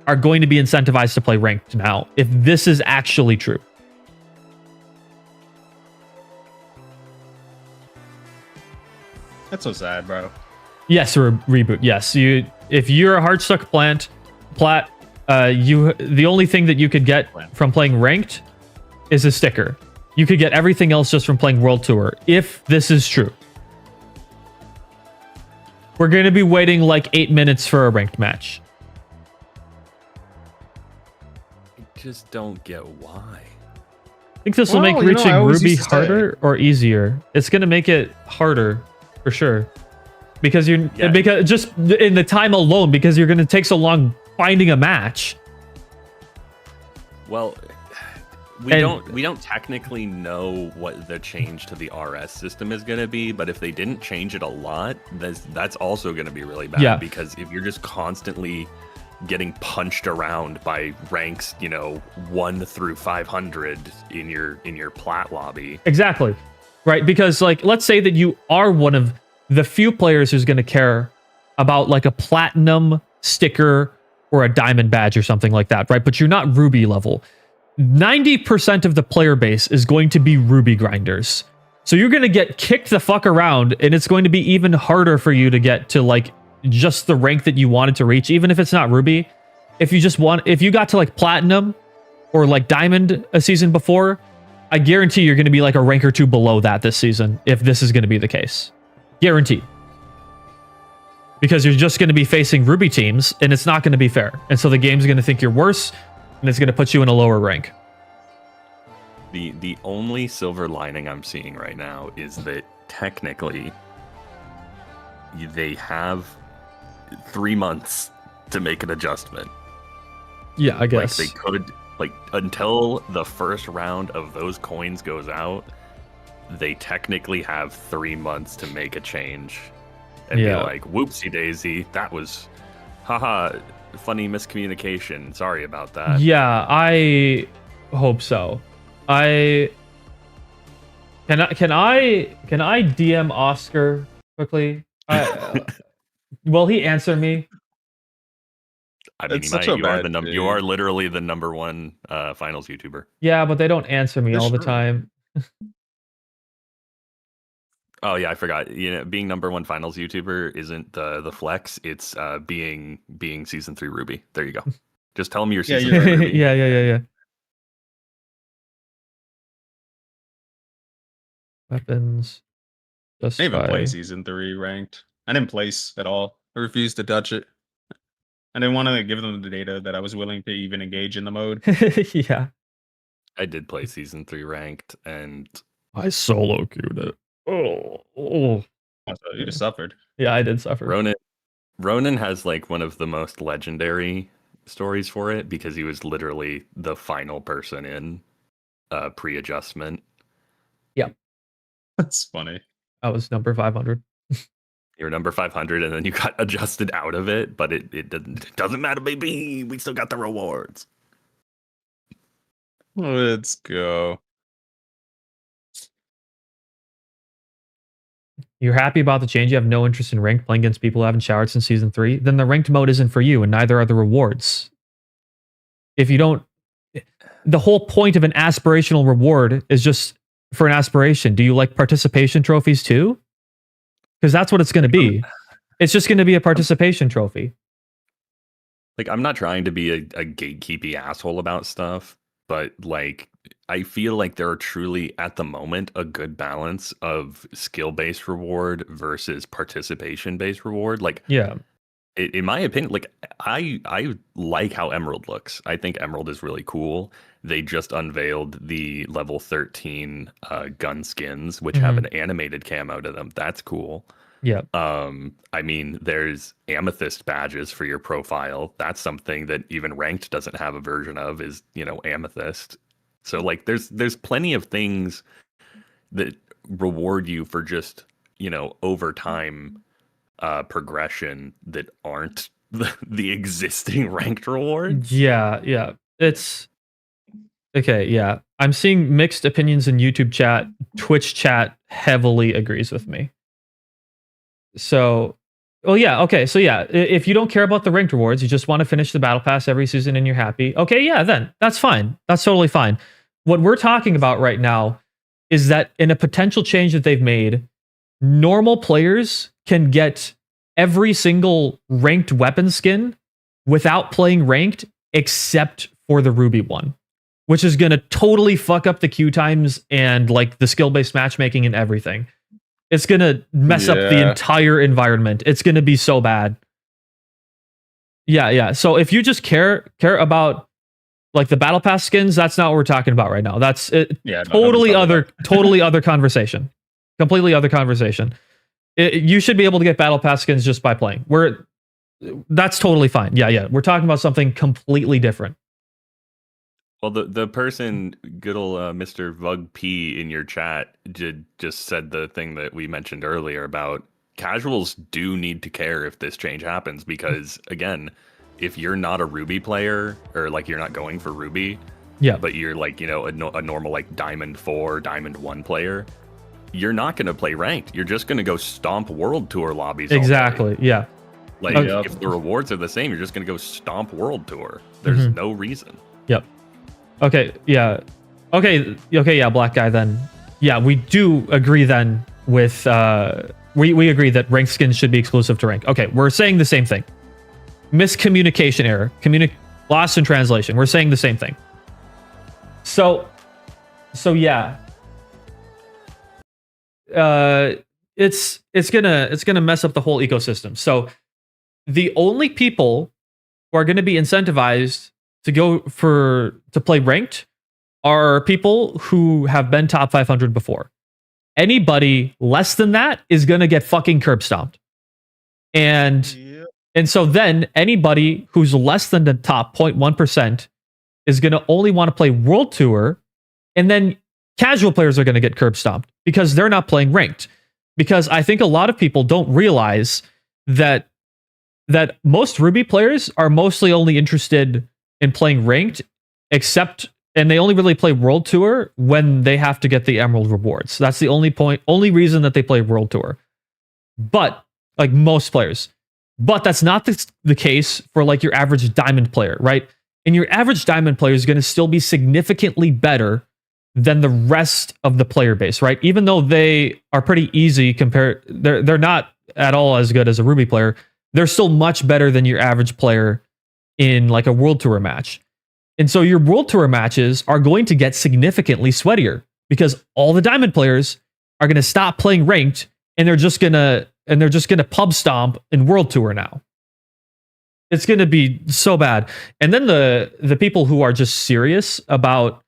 are going to be incentivized to play ranked now, if this is actually true. That's so sad, bro. Yes, or reboot. Yes, if you're a Heartstuck plat, the only thing that you could get from playing ranked is a sticker. You could get everything else just from playing World Tour, if this is true. We're going to be waiting like 8 minutes for a ranked match. I just don't get why. I think this will make Well, you know, reaching I always Ruby used to say- harder or easier. It's going to make it harder for sure. Because Yeah. because just in the time alone, because you're going to take so long finding a match. Well, we don't technically know what the change to the RS system is going to be, but if they didn't change it a lot, that's also going to be really bad. Yeah. Because if you're just constantly getting punched around by ranks, 1 through 500 in your plat lobby. Exactly. Right. Because like, let's say that you are one of the few players who's going to care about like a platinum sticker or a diamond badge or something like that. Right. But you're not Ruby level. 90% of the player base is going to be Ruby grinders. So you're going to get kicked the fuck around, and it's going to be even harder for you to get to like just the rank that you wanted to reach, even if it's not Ruby. If you got to like platinum or like diamond a season before, I guarantee you're going to be like a rank or two below that this season, if this is going to be the case. Guaranteed. because you're just going to be facing Ruby teams, and it's not going to be fair. And so the game's going to think you're worse, and it's going to put you in a lower rank. The only silver lining I'm seeing right now is that technically they have 3 months to make an adjustment. Yeah, I guess. Like they could, like, until the first round of those coins goes out, they technically have 3 months to make a change and be like, whoopsie daisy, that was haha funny miscommunication, sorry about that. Yeah, I hope so. Can I DM Oscar quickly? Will he answer me? I mean, It's such a you are bad you thing. are literally the #1 finals YouTuber. Yeah, but they don't answer me That's all the true. time. Oh yeah, I forgot. You know, being #1 finals YouTuber isn't the flex. It's being season 3 Ruby. There you go. Just tell them you're Yeah, season you're 3 right. Ruby. Yeah. Weapons. I didn't even play season 3 ranked. I didn't place at all. I refused to touch it. I didn't want to give them the data that I was willing to even engage in the mode. Yeah. I did play season 3 ranked, and I solo queued it. Oh. So you just suffered. Yeah, I did suffer. Ronan has like one of the most legendary stories for it because he was literally the final person in pre-adjustment. Yeah. That's funny. I was number 500. You're number 500, and then you got adjusted out of it, but it doesn't matter, baby. We still got the rewards. Let's go. You're happy about the change. You have no interest in ranked, playing against people who haven't showered since season 3. Then the ranked mode isn't for you, and neither are the rewards. If you don't, the whole point of an aspirational reward is just for an aspiration. Do you like participation trophies too? Because that's what it's going to be. It's just going to be a participation trophy. Like, I'm not trying to be a gatekeepy asshole about stuff, but like, I feel like there are truly, at the moment, a good balance of skill-based reward versus participation-based reward. Like, Yeah. in my opinion, like I like how Emerald looks. I think Emerald is really cool. They just unveiled the level 13 gun skins, which have an animated camo to them. That's cool. Yeah. I mean, there's amethyst badges for your profile. That's something that even ranked doesn't have a version of, is, you know, amethyst. So like there's plenty of things that reward you for just, you know, over time progression that aren't the existing ranked rewards. Yeah. It's okay. Yeah. I'm seeing mixed opinions in YouTube chat. Twitch chat heavily agrees with me. So, well, yeah. Okay. So, yeah, if you don't care about the ranked rewards, you just want to finish the battle pass every season and you're happy. Okay. Yeah. Then that's fine. That's totally fine. What we're talking about right now is that in a potential change that they've made, normal players can get every single ranked weapon skin without playing ranked, except for the Ruby one, which is going to totally fuck up the queue times and like the skill-based matchmaking and everything. It's going to mess up the entire environment. It's going to be so bad. Yeah. So if you just care about like the battle pass skins, that's not what we're talking about right now. That's it. Yeah, totally other conversation. Completely other conversation. You should be able to get battle pass skins just by playing. That's totally fine. Yeah. We're talking about something completely different. Well, the person, good old Mr. Vug P in your chat just said the thing that we mentioned earlier about casuals do need to care if this change happens, because again, if you're not a Ruby player, or like you're not going for Ruby, but you're like, you know, a normal like Diamond 4, Diamond 1 player, you're not going to play ranked. You're just going to go stomp World Tour lobbies. Exactly. Yeah. Like if the rewards are the same, you're just going to go stomp World Tour. There's no reason. Yep. Okay. Yeah. Okay. Yeah. Black guy. Then. Yeah, we do agree then with we agree that ranked skins should be exclusive to rank. Okay, we're saying the same thing. Miscommunication error. Lost in translation. We're saying the same thing. So yeah. It's gonna mess up the whole ecosystem. So the only people who are going to be incentivized to play ranked are people who have been top 500 before. Anybody less than that is going to get fucking curb stomped. And so then anybody who's less than the top 0.1% is going to only want to play World Tour, and then casual players are going to get curb stomped because they're not playing ranked. Because I think a lot of people don't realize that most Ruby players are mostly only interested in playing ranked, and they only really play World Tour when they have to get the Emerald rewards. That's the only reason that they play World Tour. But like most players, but that's not the case for like your average Diamond player, right? And your average Diamond player is going to still be significantly better than the rest of the player base, right? Even though they are pretty easy compared, they're not at all as good as a Ruby player. They're still much better than your average player in like a World Tour match. And so your World Tour matches are going to get significantly sweatier because all the Diamond players are going to stop playing ranked, and they're just going to pub stomp in World Tour now. It's going to be so bad. And then the people who are just serious about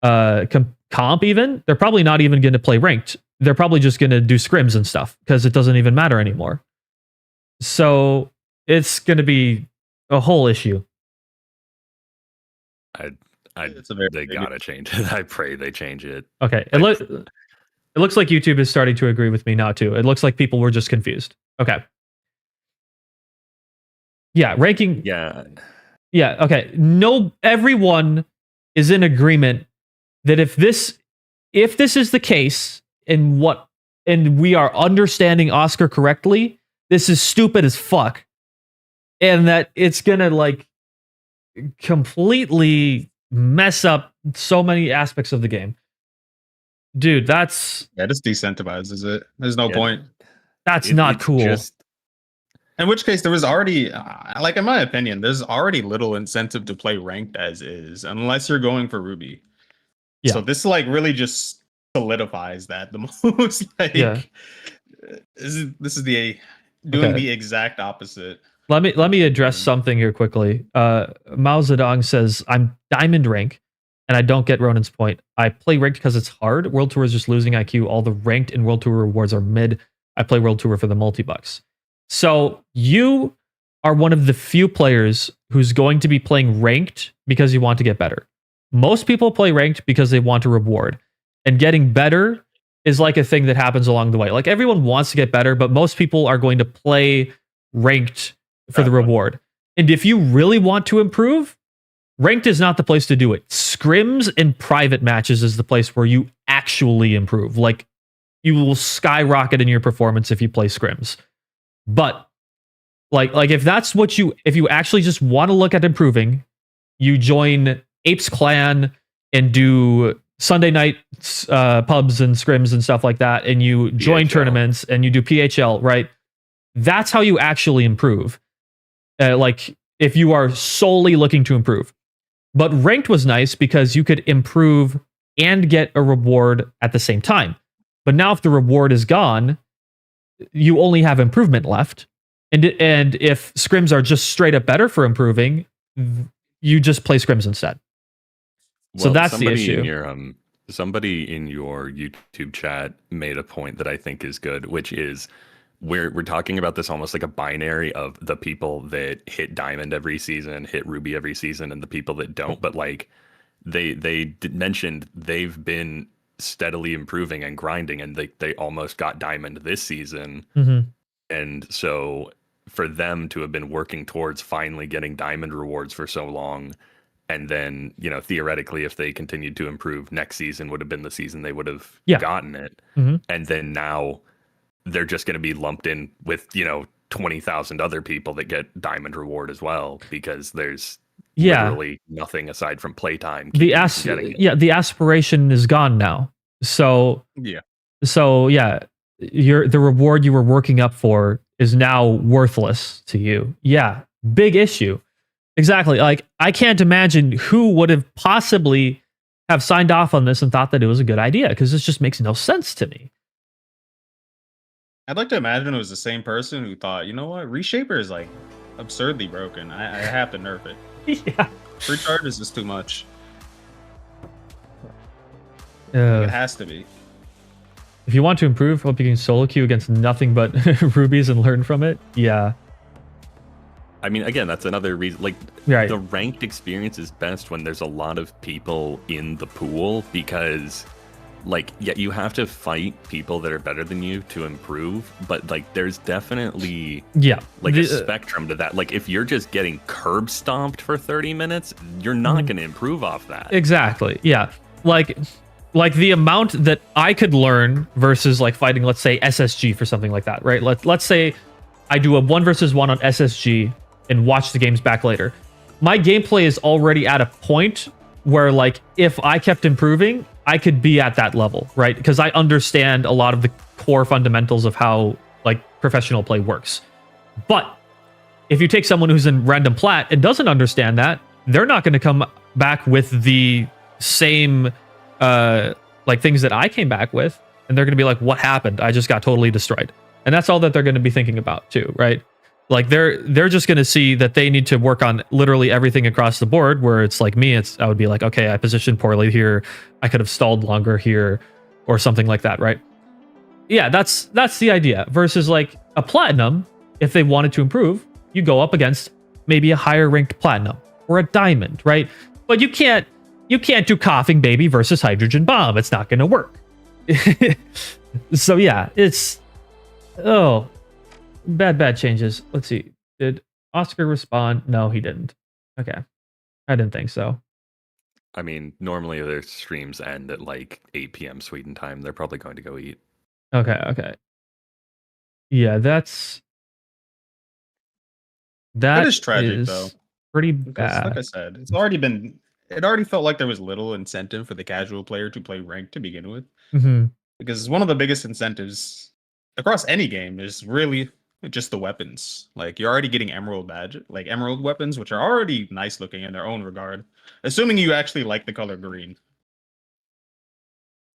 comp even, they're probably not even going to play ranked. They're probably just going to do scrims and stuff because it doesn't even matter anymore. So it's going to be a whole issue. They gotta change it. I pray they change it. Okay. It looks like YouTube is starting to agree with me now too. It looks like people were just confused. Okay. Yeah, ranking. Yeah. Yeah, okay. No, everyone is in agreement that if this is the case and we are understanding Oscar correctly, this is stupid as fuck. And that it's gonna like completely mess up so many aspects of the game. Dude, just decentralizes it. There's no point. That's not cool. In which case, there was already, like in my opinion, there's already little incentive to play ranked as is, unless you're going for Ruby. Yeah. So this like really just solidifies that the most. Like, this is the exact opposite. Let me address something here quickly. Mao Zedong says, I'm Diamond rank, and I don't get Ronin's point. I play ranked because it's hard. World Tour is just losing IQ. All the ranked and World Tour rewards are mid. I play World Tour for the multi-bucks. So you are one of the few players who's going to be playing ranked because you want to get better. Most people play ranked because they want a reward. And getting better is like a thing that happens along the way. Like everyone wants to get better, but most people are going to play ranked for the reward. And if you really want to improve, ranked is not the place to do it. Scrims and private matches is the place where you actually improve. Like you will skyrocket in your performance if you play scrims. But like if that's what if you actually just want to look at improving, you join Apes Clan and do Sunday night pubs and scrims and stuff like that, and you join tournaments and you do PHL, right? That's how you actually improve. Like if you are solely looking to improve. But ranked was nice because you could improve and get a reward at the same time. But now if the reward is gone, you only have improvement left. And if scrims are just straight up better for improving, you just play scrims instead. Well, so that's the issue. Somebody in your YouTube chat made a point that I think is good, which is we're talking about this almost like a binary of the people that hit Diamond every season, hit Ruby every season, and the people that don't. But like they mentioned they've been steadily improving and grinding, and they almost got Diamond this season. Mm-hmm. And so for them to have been working towards finally getting Diamond rewards for so long, and then, you know, theoretically, if they continued to improve, next season would have been the season they would have gotten it. Mm-hmm. And then now they're just going to be lumped in with, you know, 20,000 other people that get Diamond reward as well, because there's literally nothing aside from playtime. The aspiration is gone now. So the reward you were working up for is now worthless to you. Yeah, big issue. Exactly. Like I can't imagine who would have possibly have signed off on this and thought that it was a good idea, because this just makes no sense to me. I'd like to imagine it was the same person who thought, you know what, Reshaper is like absurdly broken. I have to nerf it. Yeah. Free charges is too much. It Uh, has to be. if you want to improve, hope you can solo queue against nothing but rubies and learn from it. Yeah. I mean, again, that's another reason. Like, Right. the ranked experience is best when there's a lot of people in the pool because, like, yeah, you have to fight people that are better than you to improve. But like, there's definitely Yeah. like a spectrum to that. Like, if you're just getting curb stomped for 30 minutes, you're not going to improve off that. Exactly. Yeah. Like the amount that I could learn versus like fighting, let's say SSG for something like that, right? Let's say I do a 1 versus 1 on SSG and watch the games back later. My gameplay is already at a point where, like, if I kept improving, I could be at that level, right? Because I understand a lot of the core fundamentals of how like professional play works. But if you take someone who's in random plat and doesn't understand that, they're not going to come back with the same like things that I came back with, and they're going to be like, what happened? I just got totally destroyed. And that's all that they're going to be thinking about too, right? Like they're just going to see that they need to work on literally everything across the board, where it's like me, I would be like, okay, I positioned poorly here, I could have stalled longer here, or something like that, right? Yeah, that's the idea. Versus like a platinum, if they wanted to improve, you go up against maybe a higher ranked platinum or a diamond, right? But you can't do coughing baby versus hydrogen bomb. It's not going to work. So yeah, it's bad changes. Let's see. Did Oscar respond? No, he didn't. Okay. I didn't think so. I mean, normally their streams end at like 8 p.m. Sweden time. They're probably going to go eat. Okay. Yeah, that It is tragic, though. Pretty Because, bad. like I said, it already felt like there was little incentive for the casual player to play ranked to begin with. Mm-hmm. Because one of the biggest incentives across any game is really just the weapons. Like, you're already getting emerald weapons, which are already nice looking in their own regard, assuming you actually like the color green.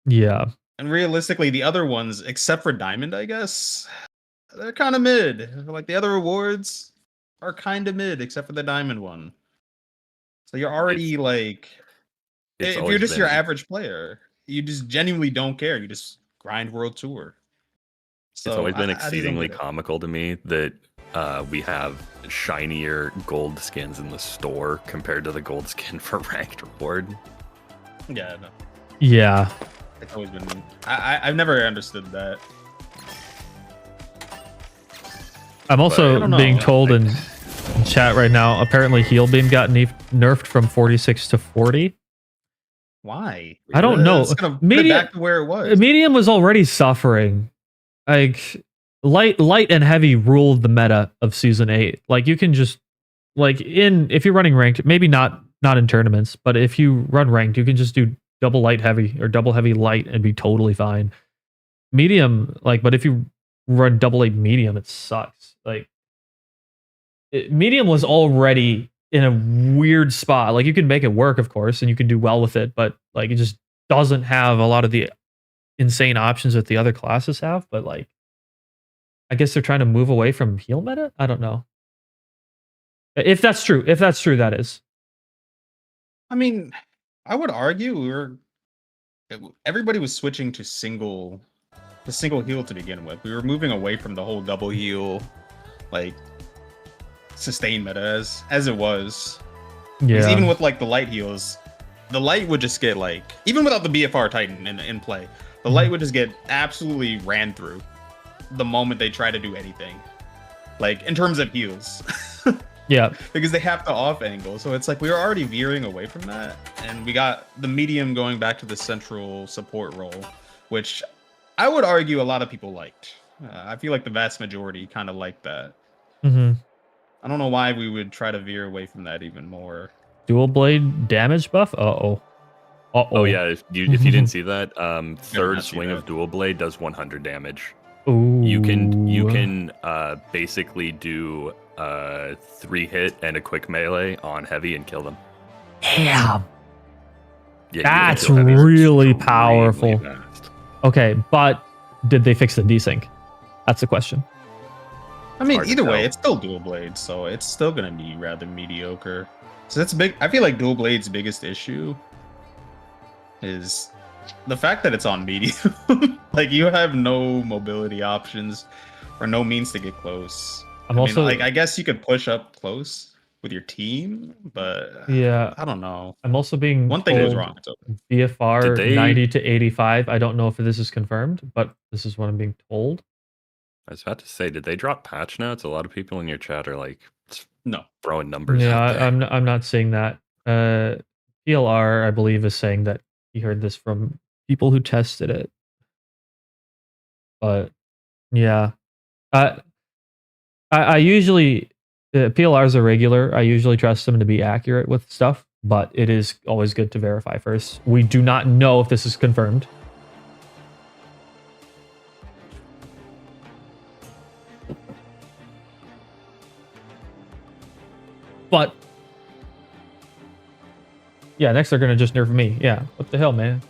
Yeah. And realistically, the other ones, except for diamond, I guess, they're kind of mid. Like, the other rewards are kind of mid, except for the diamond one. So you're already if you're just your average player, you just genuinely don't care. You just grind World Tour. So it's always been I just don't exceedingly get it. comical to me that we have shinier gold skins in the store compared to the gold skin for ranked reward. Yeah, no, Yeah. it's always been. I've never understood that. I'm I also don't know, being told like- in chat right now, apparently heal beam got nerfed from 46 to 40. Why? I don't know. It's gonna put it Medium- back to where it was. Medium was already suffering. Like light and heavy ruled the meta of season 8. Like you can just if you're running ranked, maybe not in tournaments, but if you run ranked, you can just do double light heavy or double heavy light and be totally fine. Medium, but if you run double light medium, it sucks. Medium was already in a weird spot. Like you can make it work, of course, and you can do well with it, but it just doesn't have a lot of the insane options that the other classes have. But I guess they're trying to move away from heal meta. I don't know if that's true. That is. I mean, I would argue everybody was switching to single heal to begin with. We were moving away from the whole double heal, sustain meta as it was. Because Yeah. even with the light heals, the light would just get even without the BFR Titan in play, the light would just get absolutely ran through the moment they try to do anything. In terms of heals. Yeah. Because they have to off angle. So it's we were already veering away from that. And we got the medium going back to the central support role, which I would argue a lot of people liked. I feel like the vast majority kind of liked that. Mm-hmm. I don't know why we would try to veer away from that even more. Dual blade damage buff. Uh-oh. Oh yeah, if you didn't see that, third not see swing that. of dual blade does 100 damage. Ooh. You can basically do 3-hit and a quick melee on heavy and kill them. Damn. Yeah, you That's can kill heavy really extremely powerful. fast. Okay, but did they fix the desync? That's the question. I mean, hard to either way, tell. it's still dual blades, so it's still gonna be rather mediocre. So that's big. I feel like dual blades' biggest issue is the fact that it's on medium. Like you have no mobility options or no means to get close. I'm I also mean, like I guess you could push up close with your team, but yeah. I don't know. I'm also being One thing goes told wrong, it's over. Did BFR they? 90 to 85. I don't know if this is confirmed, but this is what I'm being told. I was about to say, did they drop patch notes? A lot of people in your chat are like No. throwing numbers Yeah, out there. I'm not seeing that. PLR, I believe, is saying that he heard this from people who tested it. But yeah, I usually PLRs are regular. I usually trust them to be accurate with stuff, but it is always good to verify first. We do not know if this is confirmed. But yeah, next they're gonna just nerf me. Yeah, what the hell, man?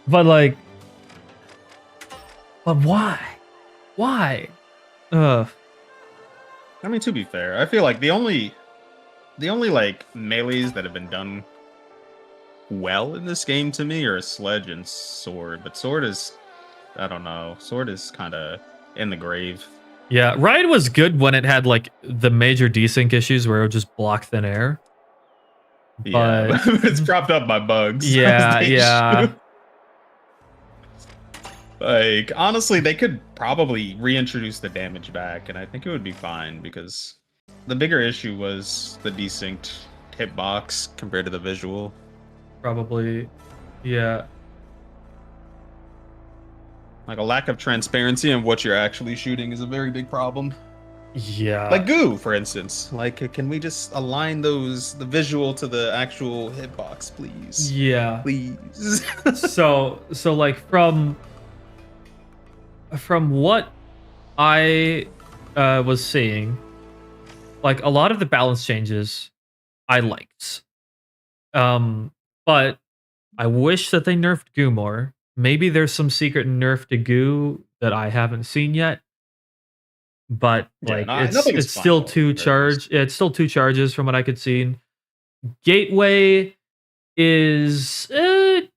But like, but why? Why? Ugh. I mean, to be fair, I feel like the only like melees that have been done well in this game to me are sledge and sword. But sword is, I don't know, sword is kind of in the grave. Yeah, Ryan was good when it had like the major desync issues where it would just block thin air. Yeah, But it's propped up by bugs. yeah, That's the yeah. issue. Like honestly, they could probably reintroduce the damage back, and I think it would be fine because the bigger issue was the desynced hitbox compared to the visual. Probably, yeah. Like a lack of transparency in what you're actually shooting is a very big problem. Yeah. Like goo, for instance. Like, can we just align the visual to the actual hitbox, please? Yeah. Please. So like from what I was seeing, like a lot of the balance changes I liked. But I wish that they nerfed goo more. Maybe there's some secret nerf to goo that I haven't seen yet. But Yeah, like nothing's it's still final, two very charge. It's still two charges from what I could see. Gateway is the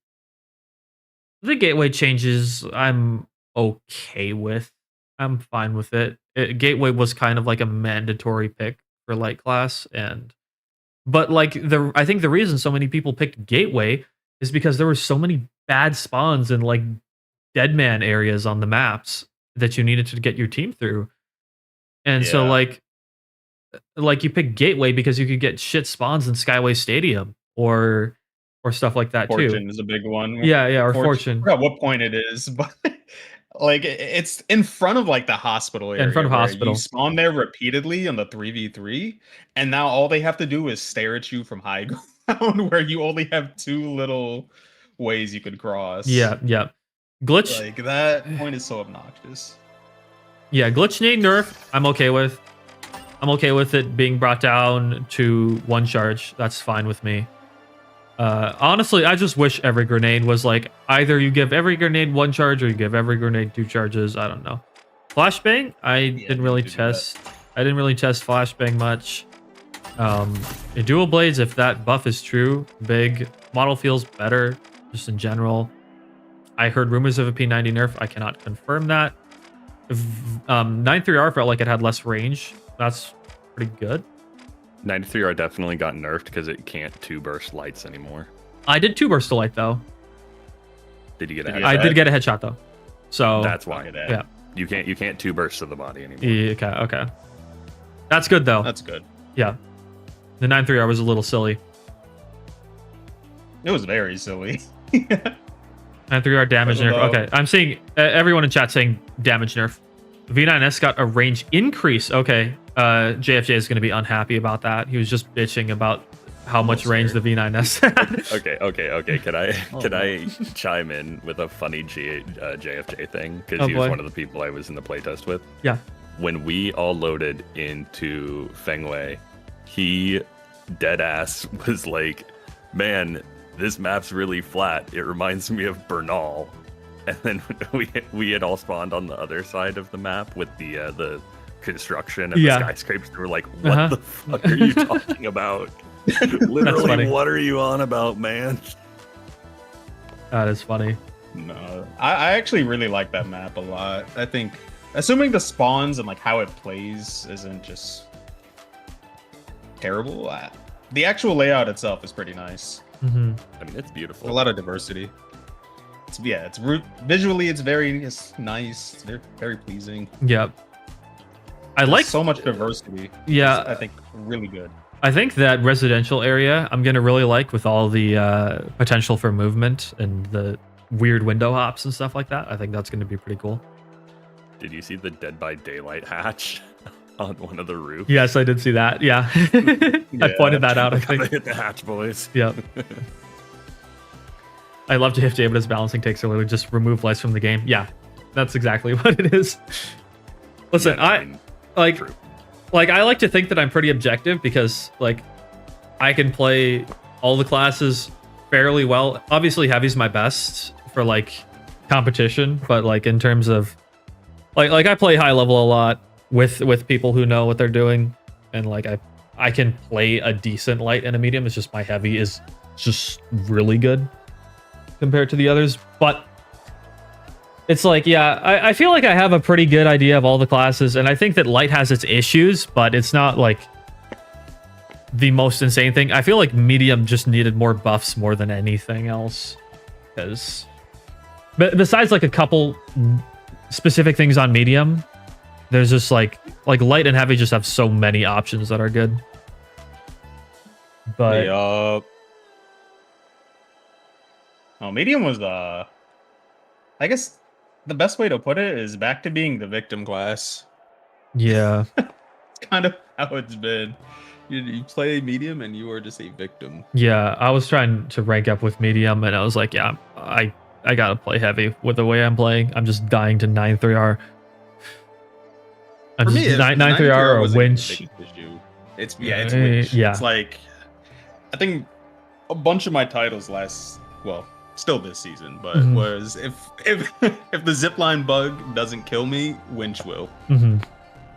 gateway changes I'm okay with. I'm fine with it. Gateway was kind of like a mandatory pick for light class, but like I think the reason so many people picked Gateway is because there were so many bad spawns in like dead man areas on the maps that you needed to get your team through. And so Yeah. like you pick Gateway because you could get shit spawns in Skyway Stadium or stuff like that Fortune too. is a big one. Yeah, or I Fortune. forgot what point it is, but like it's in front of like the hospital area. In front of where hospital. You spawn there repeatedly on the 3v3, and now all they have to do is stare at you from high ground where you only have two little ways you could cross. Yeah. Glitch. Like that point is so obnoxious. Yeah, glitch nade nerf, I'm okay with. I'm okay with it being brought down to one charge. That's fine with me. Honestly, I just wish every grenade was like either you give every grenade one charge or you give every grenade two charges. I don't know. Flashbang, I didn't really need to do that. test. I didn't really test flashbang much. In dual blades, if that buff is true, big model feels better just in general. I heard rumors of a P90 nerf. I cannot confirm that. 93R felt like it had less range. That's pretty good. 93R definitely got nerfed because it can't two burst lights anymore. I did two burst to light though. Did you get Did a you headshot? I did get a headshot though. So That's why. yeah. You can't two burst to the body anymore. Yeah, okay. That's good though. That's good. Yeah. The 93R was a little silly. It was very silly. 93R damage nerf. Hello. Okay. I'm seeing everyone in chat saying damage nerf. V9S got a range increase. Okay. JFJ is going to be unhappy about that. He was just bitching about how much range the V9S had. Okay. Can I Oh, can no. I chime in with a funny JFJ thing? Because Oh, he was boy. one of the people I was in the playtest with. Yeah. When we all loaded into Fengwei, he dead ass was like, "Man, this map's really flat. It reminds me of Bernal." and then we had all spawned on the other side of the map with the construction and Yeah. the skyscrapers. We were like, "What the fuck are you talking about? Literally, funny. what are you on about, man?" That is funny. No, I actually really like that map a lot. I think, assuming the spawns and like how it plays isn't just terrible, the actual layout itself is pretty nice. Mm-hmm. I mean, it's beautiful. A lot of diversity. It's visually it's nice. It's very, very pleasing. Yep. I There's like so much diversity. Yeah. I think really good. I think that residential area I'm gonna really like with all the potential for movement and the weird window hops and stuff like that. I think that's gonna be pretty cool. Did you see the Dead by Daylight hatch on one of the roofs? Yes, I did see that. Yeah, I pointed that out. I think. Hit the hatch, boys. Yep. I love to if David's balancing takes earlier, just remove lights from the game. Yeah, that's exactly what it is. Listen, Yeah, I mean, like true. like I like to think that I'm pretty objective because like I can play all the classes fairly well. Obviously, Heavy's my best for like competition, but like in terms of like I play high level a lot with people who know what they're doing, and like I can play a decent light and a medium. It's just my Heavy is just really good compared to the others, but it's like, yeah, I feel like I have a pretty good idea of all the classes, and I think that light has its issues, but it's not like the most insane thing. I feel like medium just needed more buffs more than anything else, because besides like a couple specific things on medium, there's just like light and heavy just have so many options that are good. But Medium was I guess the best way to put it is back to being the victim class. yeah, It's kind of how it's been. You play medium and you are just a victim. yeah, I was trying to rank up with medium, and I was like, yeah, I gotta play heavy with the way I'm playing. I'm just dying to 9-3R. I'm For just me, 9-3R or wasn't winch. the biggest issue. It's winch. Yeah. It's like I think a bunch of my titles still this season, but Mhm. was if if the zipline bug doesn't kill me, winch will. Hmm.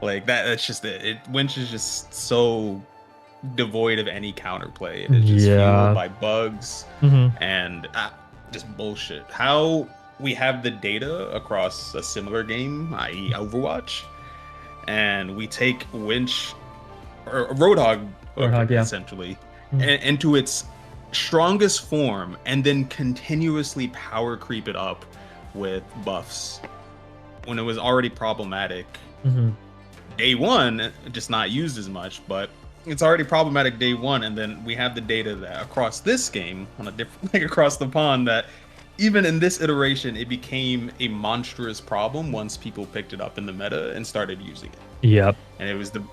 Like that's just it. Winch is just so devoid of any counterplay. It is just Yeah. fueled by bugs Hmm. and just bullshit. How we have the data across a similar game, i.e. Overwatch, and we take winch or Roadhog, Yeah. essentially, Mhm. into its strongest form, and then continuously power creep it up with buffs when it was already problematic. Hmm. Day one, just not used as much, but it's already problematic day one, and then we have the data that across this game on a different like across the pond, that even in this iteration it became a monstrous problem once people picked it up in the meta and started using it. Yep. And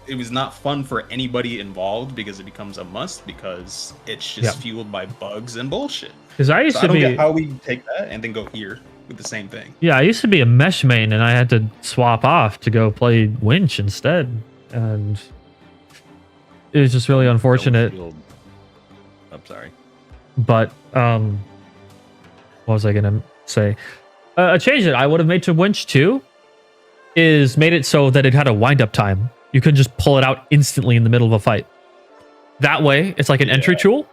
it was not fun for anybody involved because it becomes a must, because it's just Yep. fueled by bugs and bullshit. Because I used So I to don't be, get how we take that and then go here with the same thing. yeah, I used to be a mesh main, and I had to swap off to go play winch instead, and it was just really unfortunate. I'm sorry. But what was I gonna say? A change that I would have made to winch too is made it so that it had a wind up time. You couldn't just pull it out instantly in the middle of a fight. That way, it's like an entry tool.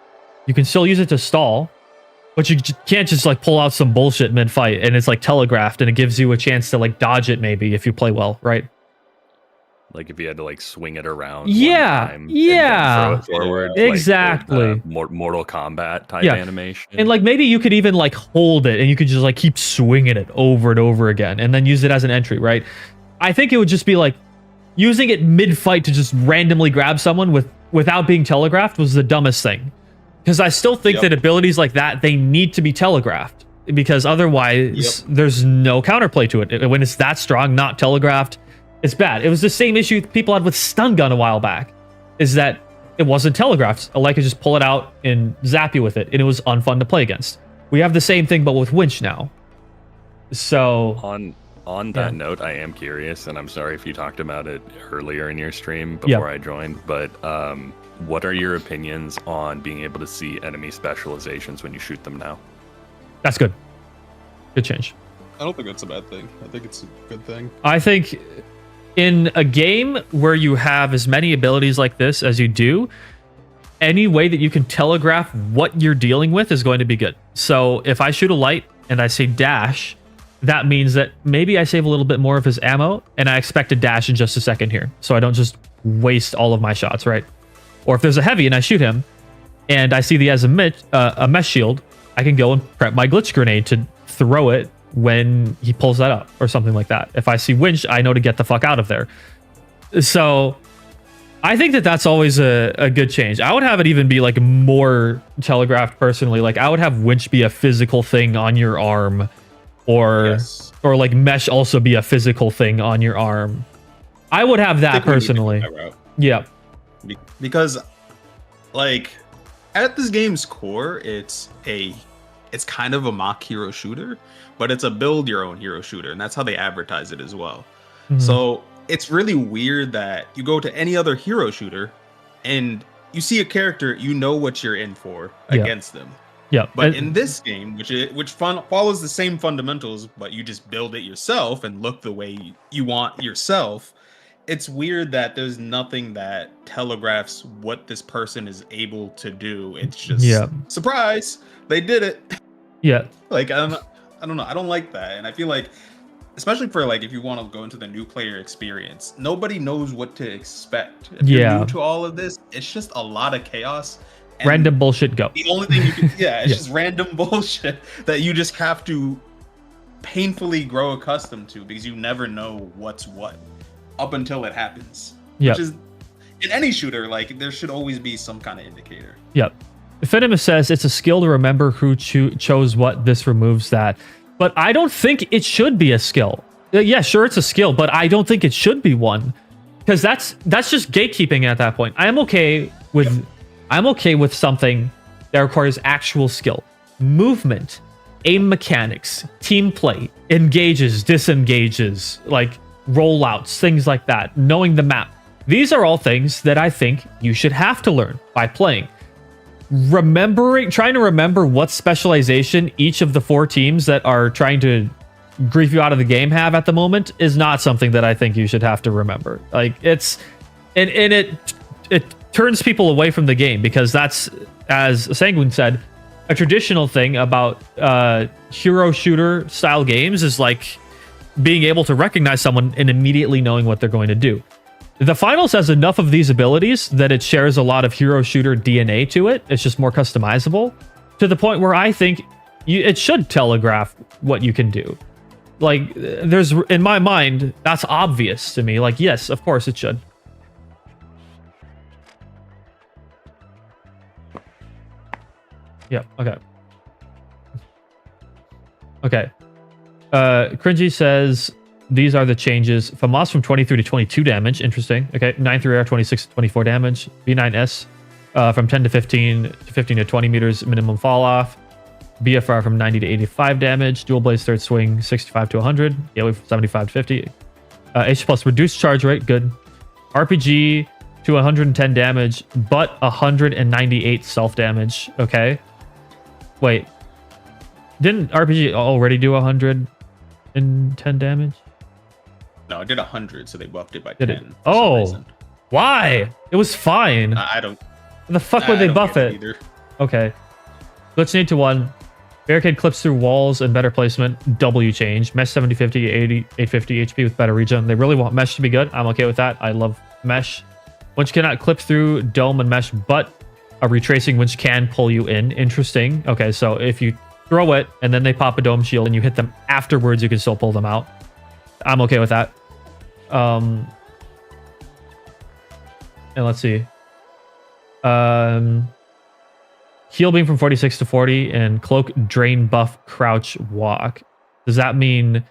You can still use it to stall, but you can't just like pull out some bullshit mid fight, and it's like telegraphed, and it gives you a chance to like dodge it maybe if you play well, right? Like if you had to like swing it around. Yeah, one time and then yeah. throw it forward, Exactly. Like Mortal Kombat type Yeah. animation. And like maybe you could even like hold it and you could just like keep swinging it over and over again and then use it as an entry, right? I think it would just be like using it mid fight to just randomly grab someone without being telegraphed was the dumbest thing. Because I still think that abilities like that, they need to be telegraphed, because otherwise there's no counterplay to it. When it's that strong, not telegraphed, it's bad. It was the same issue people had with stun gun a while back, is that it wasn't telegraphed. I could just pull it out and zap you with it, and it was unfun to play against. We have the same thing, but with winch now. So on that note, I am curious, and I'm sorry if you talked about it earlier in your stream before I joined, but what are your opinions on being able to see enemy specializations when you shoot them now? that's good. Good change. I don't think that's a bad thing. I think it's a good thing. I think in a game where you have as many abilities like this as you do, any way that you can telegraph what you're dealing with is going to be good. So if I shoot a light and I say dash, that means that maybe I save a little bit more of his ammo and I expect to dash in just a second here. So I don't just waste all of my shots, right? Or if there's a heavy and I shoot him and I see he has a mesh shield, I can go and prep my glitch grenade to throw it when he pulls that up or something like that. If I see winch, I know to get the fuck out of there. So I think that that's always a good change. I would have it even be like more telegraphed personally. Like I would have winch be a physical thing on your arm, or like mesh also be a physical thing on your arm. I would have that personally. Yeah. Because like at this game's core, it's kind of a mock hero shooter, but it's a build your own hero shooter, and that's how they advertise it as well. So it's really weird that you go to any other hero shooter and you see a character, you know what you're in for against them. Yeah. But in this game, which follows the same fundamentals, but you just build it yourself and look the way you want yourself, it's weird that there's nothing that telegraphs what this person is able to do. It's just surprise, they did it. Yeah. Like I don't know. I don't like that, and I feel like, especially for like if you want to go into the new player experience, nobody knows what to expect. If you're new to all of this, it's just a lot of chaos. And random bullshit go. The only thing you can, it's just random bullshit that you just have to painfully grow accustomed to, because you never know what's what up until it happens. Which is, in any shooter, like there should always be some kind of indicator. Yep. Venomous says it's a skill to remember who chose what. This removes that. But I don't think it should be a skill. Yeah, sure, it's a skill, but I don't think it should be one, because that's just gatekeeping at that point. I'm okay with something that requires actual skill, movement, aim mechanics, team play, engages, disengages, like rollouts, things like that, knowing the map. These are all things that I think you should have to learn by playing. Trying to remember what specialization each of the 4 teams that are trying to grief you out of the game have at the moment is not something that I think you should have to remember. Like it turns people away from the game, because that's, as Sanguine said, a traditional thing about hero shooter style games is like being able to recognize someone and immediately knowing what they're going to do. The Finals has enough of these abilities that it shares a lot of hero shooter DNA to it. It's just more customizable, to the point where I think it should telegraph what you can do. Like, there's, in my mind, that's obvious to me. Like, yes, of course it should. Yep, okay. Okay. Cringy says these are the changes. FAMAS from 23 to 22 damage. Interesting. Okay. 9-3R, 26 to 24 damage. V9S from 10 to 15 to 15 to 20 meters minimum fall off. BFR from 90 to 85 damage. Dual Blaze third swing 65 to 100. Yeah, we've 75 to 50. H plus reduced charge rate. Good. RPG to 110 damage, but 198 self damage. Okay. Wait. Didn't RPG already do 110 damage? No, it did 100, so they buffed it by Did 10. it? Oh, why? It was fine. I don't. Why the fuck would they buff it? Either. Okay. Glitch need to 1. Barricade clips through walls and better placement. W change. Mesh 7050, 80, 850 HP with better regen. They really want mesh to be good. I'm okay with that. I love mesh. Winch cannot clip through dome and mesh, but a retracing winch can pull you in. Interesting. Okay, so if you throw it and then they pop a dome shield and you hit them afterwards, you can still pull them out. I'm okay with that. And let's see. Heal beam from 46 to 40 and cloak, drain, buff, crouch, walk. Does that mean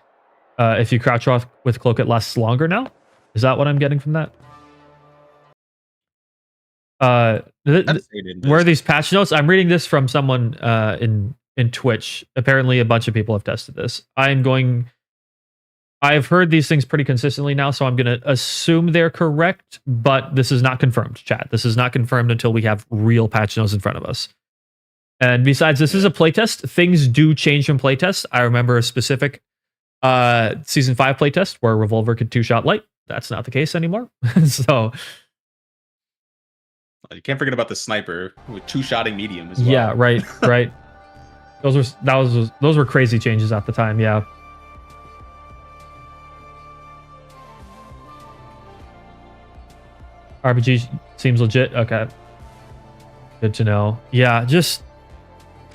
if you crouch walk with cloak, it lasts longer now? Is that what I'm getting from that? Where are these patch notes? I'm reading this from someone in Twitch. Apparently, a bunch of people have tested this. I've heard these things pretty consistently now, so I'm going to assume they're correct, but this is not confirmed, chat. This is not confirmed until we have real patch notes in front of us. And besides, this is a playtest. Things do change from playtest. I remember a specific Season 5 playtest where revolver could 2-shot light. That's not the case anymore. So You can't forget about the sniper with 2-shotting medium as well. yeah, right. Those were crazy changes at the time. Yeah. RPG seems legit. Okay. Good to know. Yeah, just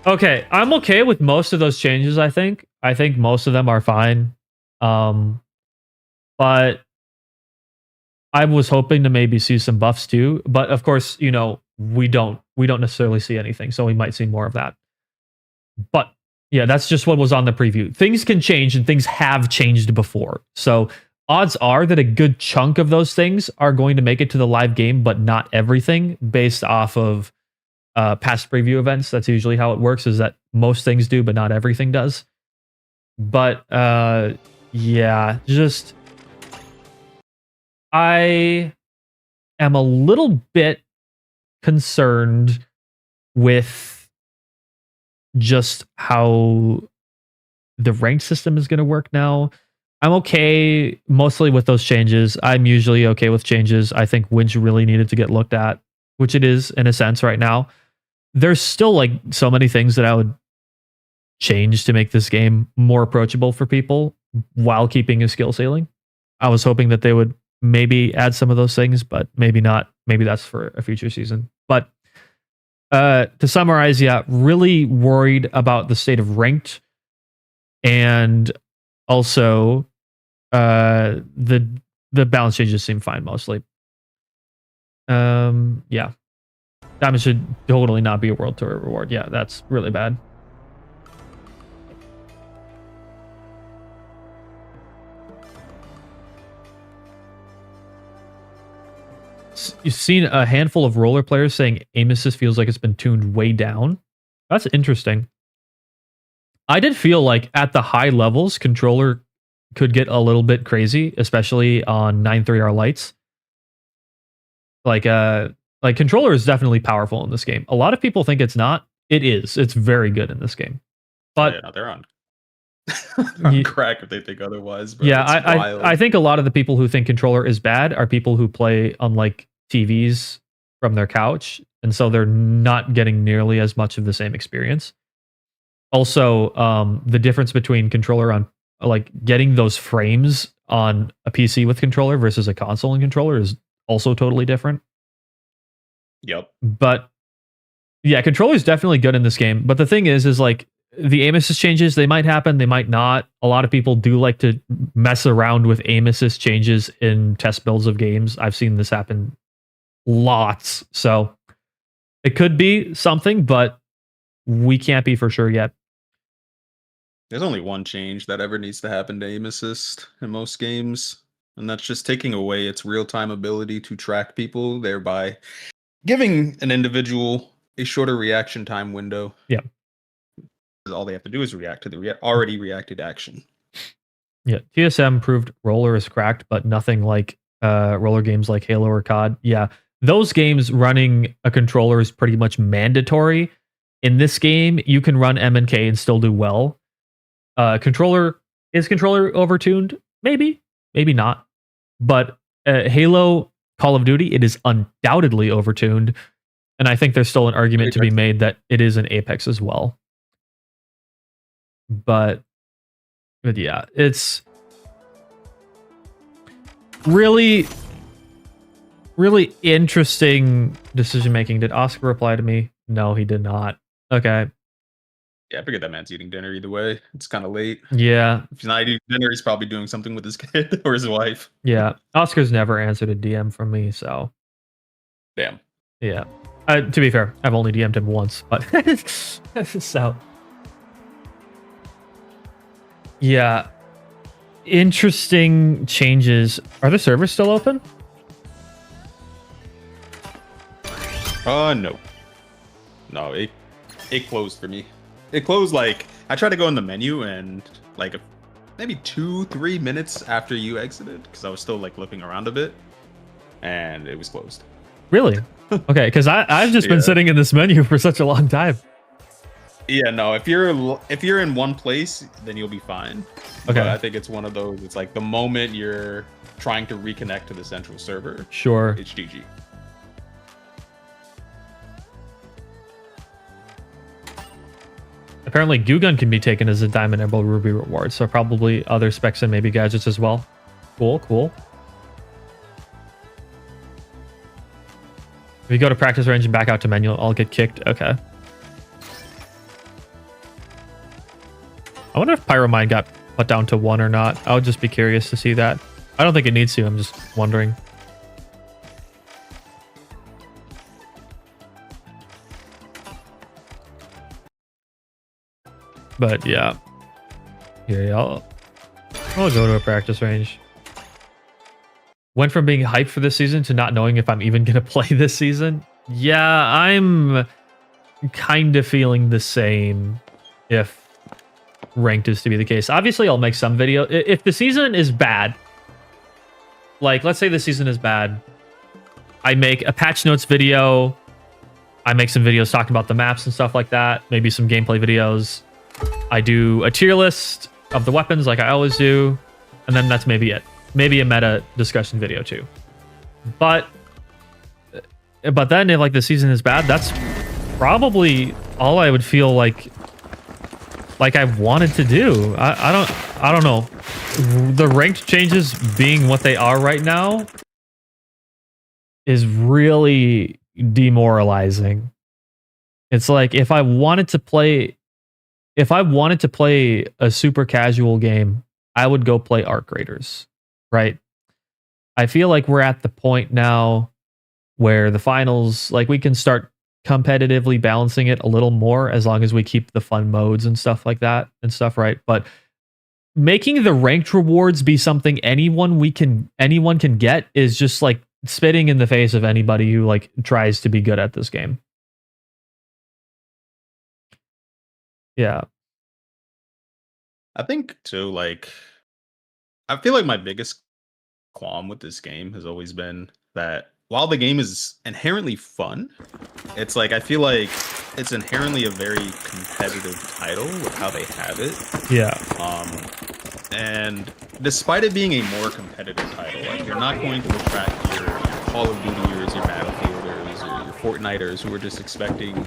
okay. I'm okay with most of those changes, I think. I think most of them are fine. But I was hoping to maybe see some buffs too. But of course, you know, we don't necessarily see anything, so we might see more of that. But yeah, that's just what was on the preview. Things can change and things have changed before. So odds are that a good chunk of those things are going to make it to the live game, but not everything based off of past preview events. That's usually how it works, is that most things do, but not everything does. But yeah, just I am a little bit concerned with just how the ranked system is going to work now. I'm okay mostly with those changes. I'm usually okay with changes. I think Winch really needed to get looked at, which it is in a sense right now. There's still like so many things that I would change to make this game more approachable for people while keeping a skill ceiling. I was hoping that they would maybe add some of those things, but maybe not. Maybe that's for a future season. But to summarize, yeah, really worried about the state of ranked, and also the balance changes seem fine mostly. Yeah, Diamond should totally not be a World Tour reward. Yeah, that's really bad. You've seen a handful of roller players saying aim assist feels like it's been tuned way down. That's interesting. I did feel like at the high levels, controller could get a little bit crazy, especially on 9.3R lights. Like controller is definitely powerful in this game. A lot of people think it's not. It is. It's very good in this game. But yeah, no, they're on crack if they think otherwise. Bro. Yeah, I think a lot of the people who think controller is bad are people who play on like TVs from their couch, and so they're not getting nearly as much of the same experience. Also, the difference between controller on like getting those frames on a PC with controller versus a console and controller is also totally different. Yep. But yeah, controller is definitely good in this game. But the thing is like the aim assist changes, they might happen, they might not. A lot of people do like to mess around with aim assist changes in test builds of games. I've seen this happen lots. So it could be something, but we can't be for sure yet. There's only one change that ever needs to happen to aim assist in most games, and that's just taking away its real-time ability to track people, thereby giving an individual a shorter reaction time window. Yeah. All they have to do is react to the already reacted action. Yeah, TSM proved roller is cracked, but nothing like roller games like Halo or COD. Yeah, those games running a controller is pretty much mandatory. In this game, you can run M&K and still do well. Controller overtuned? Maybe not. But Halo, Call of Duty, it is undoubtedly overtuned, and I think there's still an argument to be made that it is in Apex as well. But yeah, it's really interesting decision making. Did Oscar reply to me? No, he did not. Okay. Yeah, I figured that man's eating dinner either way. It's kind of late. Yeah. If he's not eating dinner, he's probably doing something with his kid or his wife. Yeah. Oscar's never answered a DM from me, so. Damn. Yeah. To be fair, I've only DM'd him once, but so. Yeah. Interesting changes. Are the servers still open? No. No, it closed for me. It closed like I tried to go in the menu and like maybe 2-3 minutes after you exited because I was still like looking around a bit, and it was closed. Really? Okay, because I've just been sitting in this menu for such a long time. Yeah, no. If you're in one place, then you'll be fine. Okay. But I think it's one of those. It's like the moment you're trying to reconnect to the central server, Sure. it's GG. Apparently, Goo Gun can be taken as a Diamond Emerald Ruby reward, so probably other specs and maybe gadgets as well. Cool, cool. If you go to practice range and back out to menu, I'll get kicked. Okay. I wonder if Pyromine got put down to 1 or not. I would just be curious to see that. I don't think it needs to. I'm just wondering. But yeah. Here, I'll go to a practice range. Went from being hyped for this season to not knowing if I'm even going to play this season. Yeah, I'm kind of feeling the same if ranked is to be the case. Obviously, I'll make some video. If the season is bad, like let's say the season is bad, I make a patch notes video. I make some videos talking about the maps and stuff like that. Maybe some gameplay videos. I do a tier list of the weapons like I always do. And then that's maybe it. Maybe a meta discussion video too. But then if like the season is bad, that's probably all I would feel like I wanted to do. I don't know. The ranked changes being what they are right now is really demoralizing. It's like if I wanted to play a super casual game, I would go play Arc Raiders, right? I feel like we're at the point now where the finals, like we can start competitively balancing it a little more as long as we keep the fun modes and stuff like that and stuff, right? But making the ranked rewards be something anyone can get is just like spitting in the face of anybody who like tries to be good at this game. Yeah. I think too, like, I feel like my biggest qualm with this game has always been that while the game is inherently fun, it's like I feel like it's inherently a very competitive title with how they have it. Yeah. And despite it being a more competitive title, like you're not going to attract your Call of Dutyers, your Battlefielders, or your Fortniters who are just expecting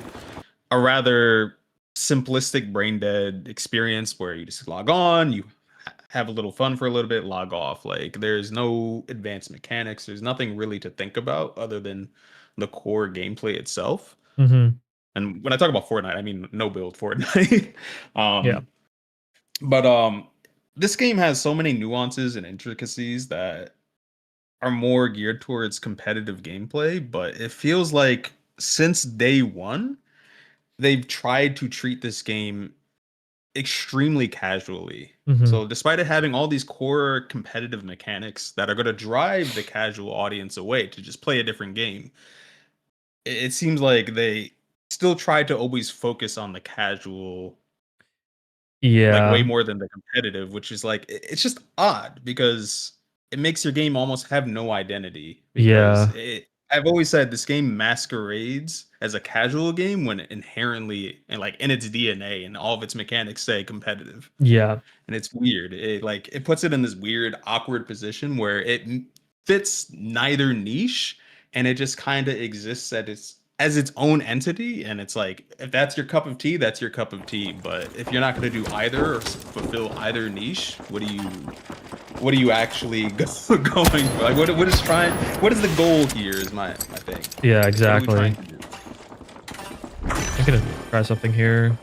a rather simplistic brain dead experience where you just log on, you have a little fun for a little bit, log off. Like there's no advanced mechanics, there's nothing really to think about other than the core gameplay itself. Mm-hmm. And when I talk about Fortnite, I mean no build Fortnite. Yeah. But this game has so many nuances and intricacies that are more geared towards competitive gameplay, but it feels like since day one they've tried to treat this game extremely casually. Mm-hmm. So despite it having all these core competitive mechanics that are going to drive the casual audience away to just play a different game, it seems like they still try to always focus on the casual, Yeah. like way more than the competitive, which is like it's just odd because it makes your game almost have no identity. Because I've always said this game masquerades as a casual game when it inherently and like in its DNA and all of its mechanics say competitive. Yeah. And it's weird. It puts it in this weird, awkward position where it fits neither niche and it just kind of exists as its own entity. And it's like if that's your cup of tea, that's your cup of tea. But if you're not going to do either or fulfill either niche, what are you actually going for? Like what is the goal here is my thing. Yeah, exactly. What are we trying to do? I'm gonna try something here.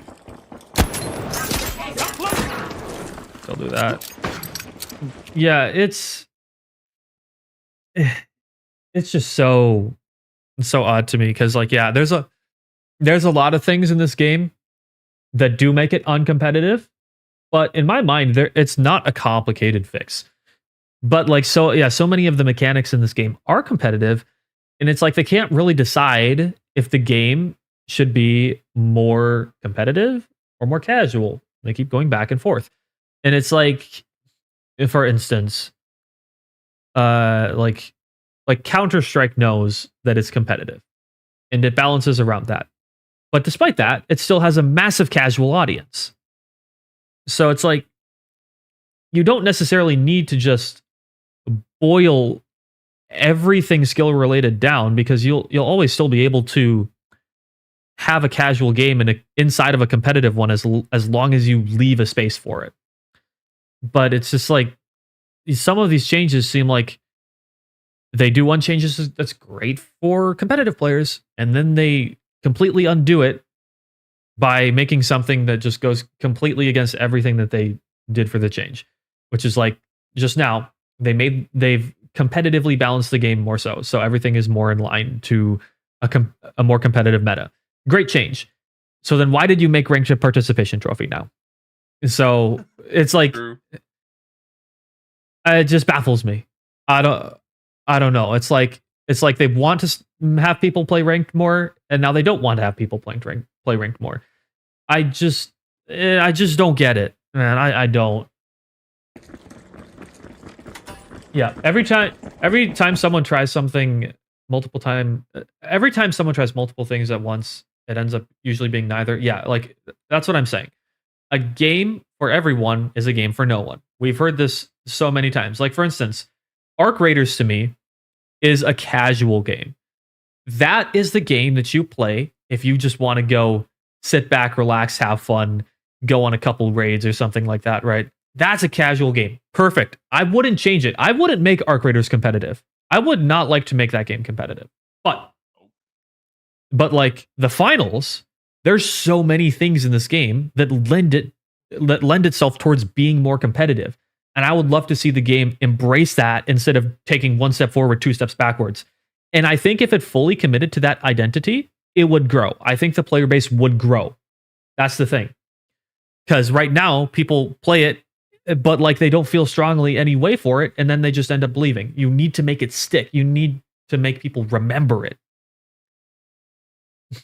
I'll do that. Yeah, it's just so odd to me because like yeah, there's a lot of things in this game that do make it uncompetitive, but in my mind, it's not a complicated fix. But like so many of the mechanics in this game are competitive, and it's like they can't really decide if the game should be more competitive or more casual. They keep going back and forth. And it's like, if for instance, like Counter-Strike knows that it's competitive and it balances around that. But despite that, it still has a massive casual audience. So it's like you don't necessarily need to just boil everything skill related down, because you'll always still be able to have a casual game inside of a competitive one as long as you leave a space for it. But it's just like some of these changes seem like they do one change that's great for competitive players, and then they completely undo it by making something that just goes completely against everything that they did for the change, which is like just now they've competitively balanced the game more so everything is more in line to a more competitive meta. Great change. So then why did you make ranked a participation trophy now? So it's like True. it just baffles me. I don't know. It's like they want to have people play ranked more, and now they don't want to have people play ranked more. I just don't get it, man. I don't. Yeah, every time someone tries something every time someone tries multiple things at once, it ends up usually being neither. Yeah, like that's what I'm saying. A game for everyone is a game for no one. We've heard this so many times. Like for instance, Arc Raiders to me is a casual game. That is the game that you play if you just want to go sit back, relax, have fun, go on a couple raids or something like that, right? That's a casual game. Perfect. I wouldn't change it. I wouldn't make Arc Raiders competitive. I would not like to make that game competitive. But like the finals, there's so many things in this game that lend itself towards being more competitive. And I would love to see the game embrace that instead of taking one step forward, two steps backwards. And I think if it fully committed to that identity, it would grow. I think the player base would grow. That's the thing. Because right now, people play it, but like they don't feel strongly any way for it, and then they just end up leaving. You need to make it stick. You need to make people remember it. I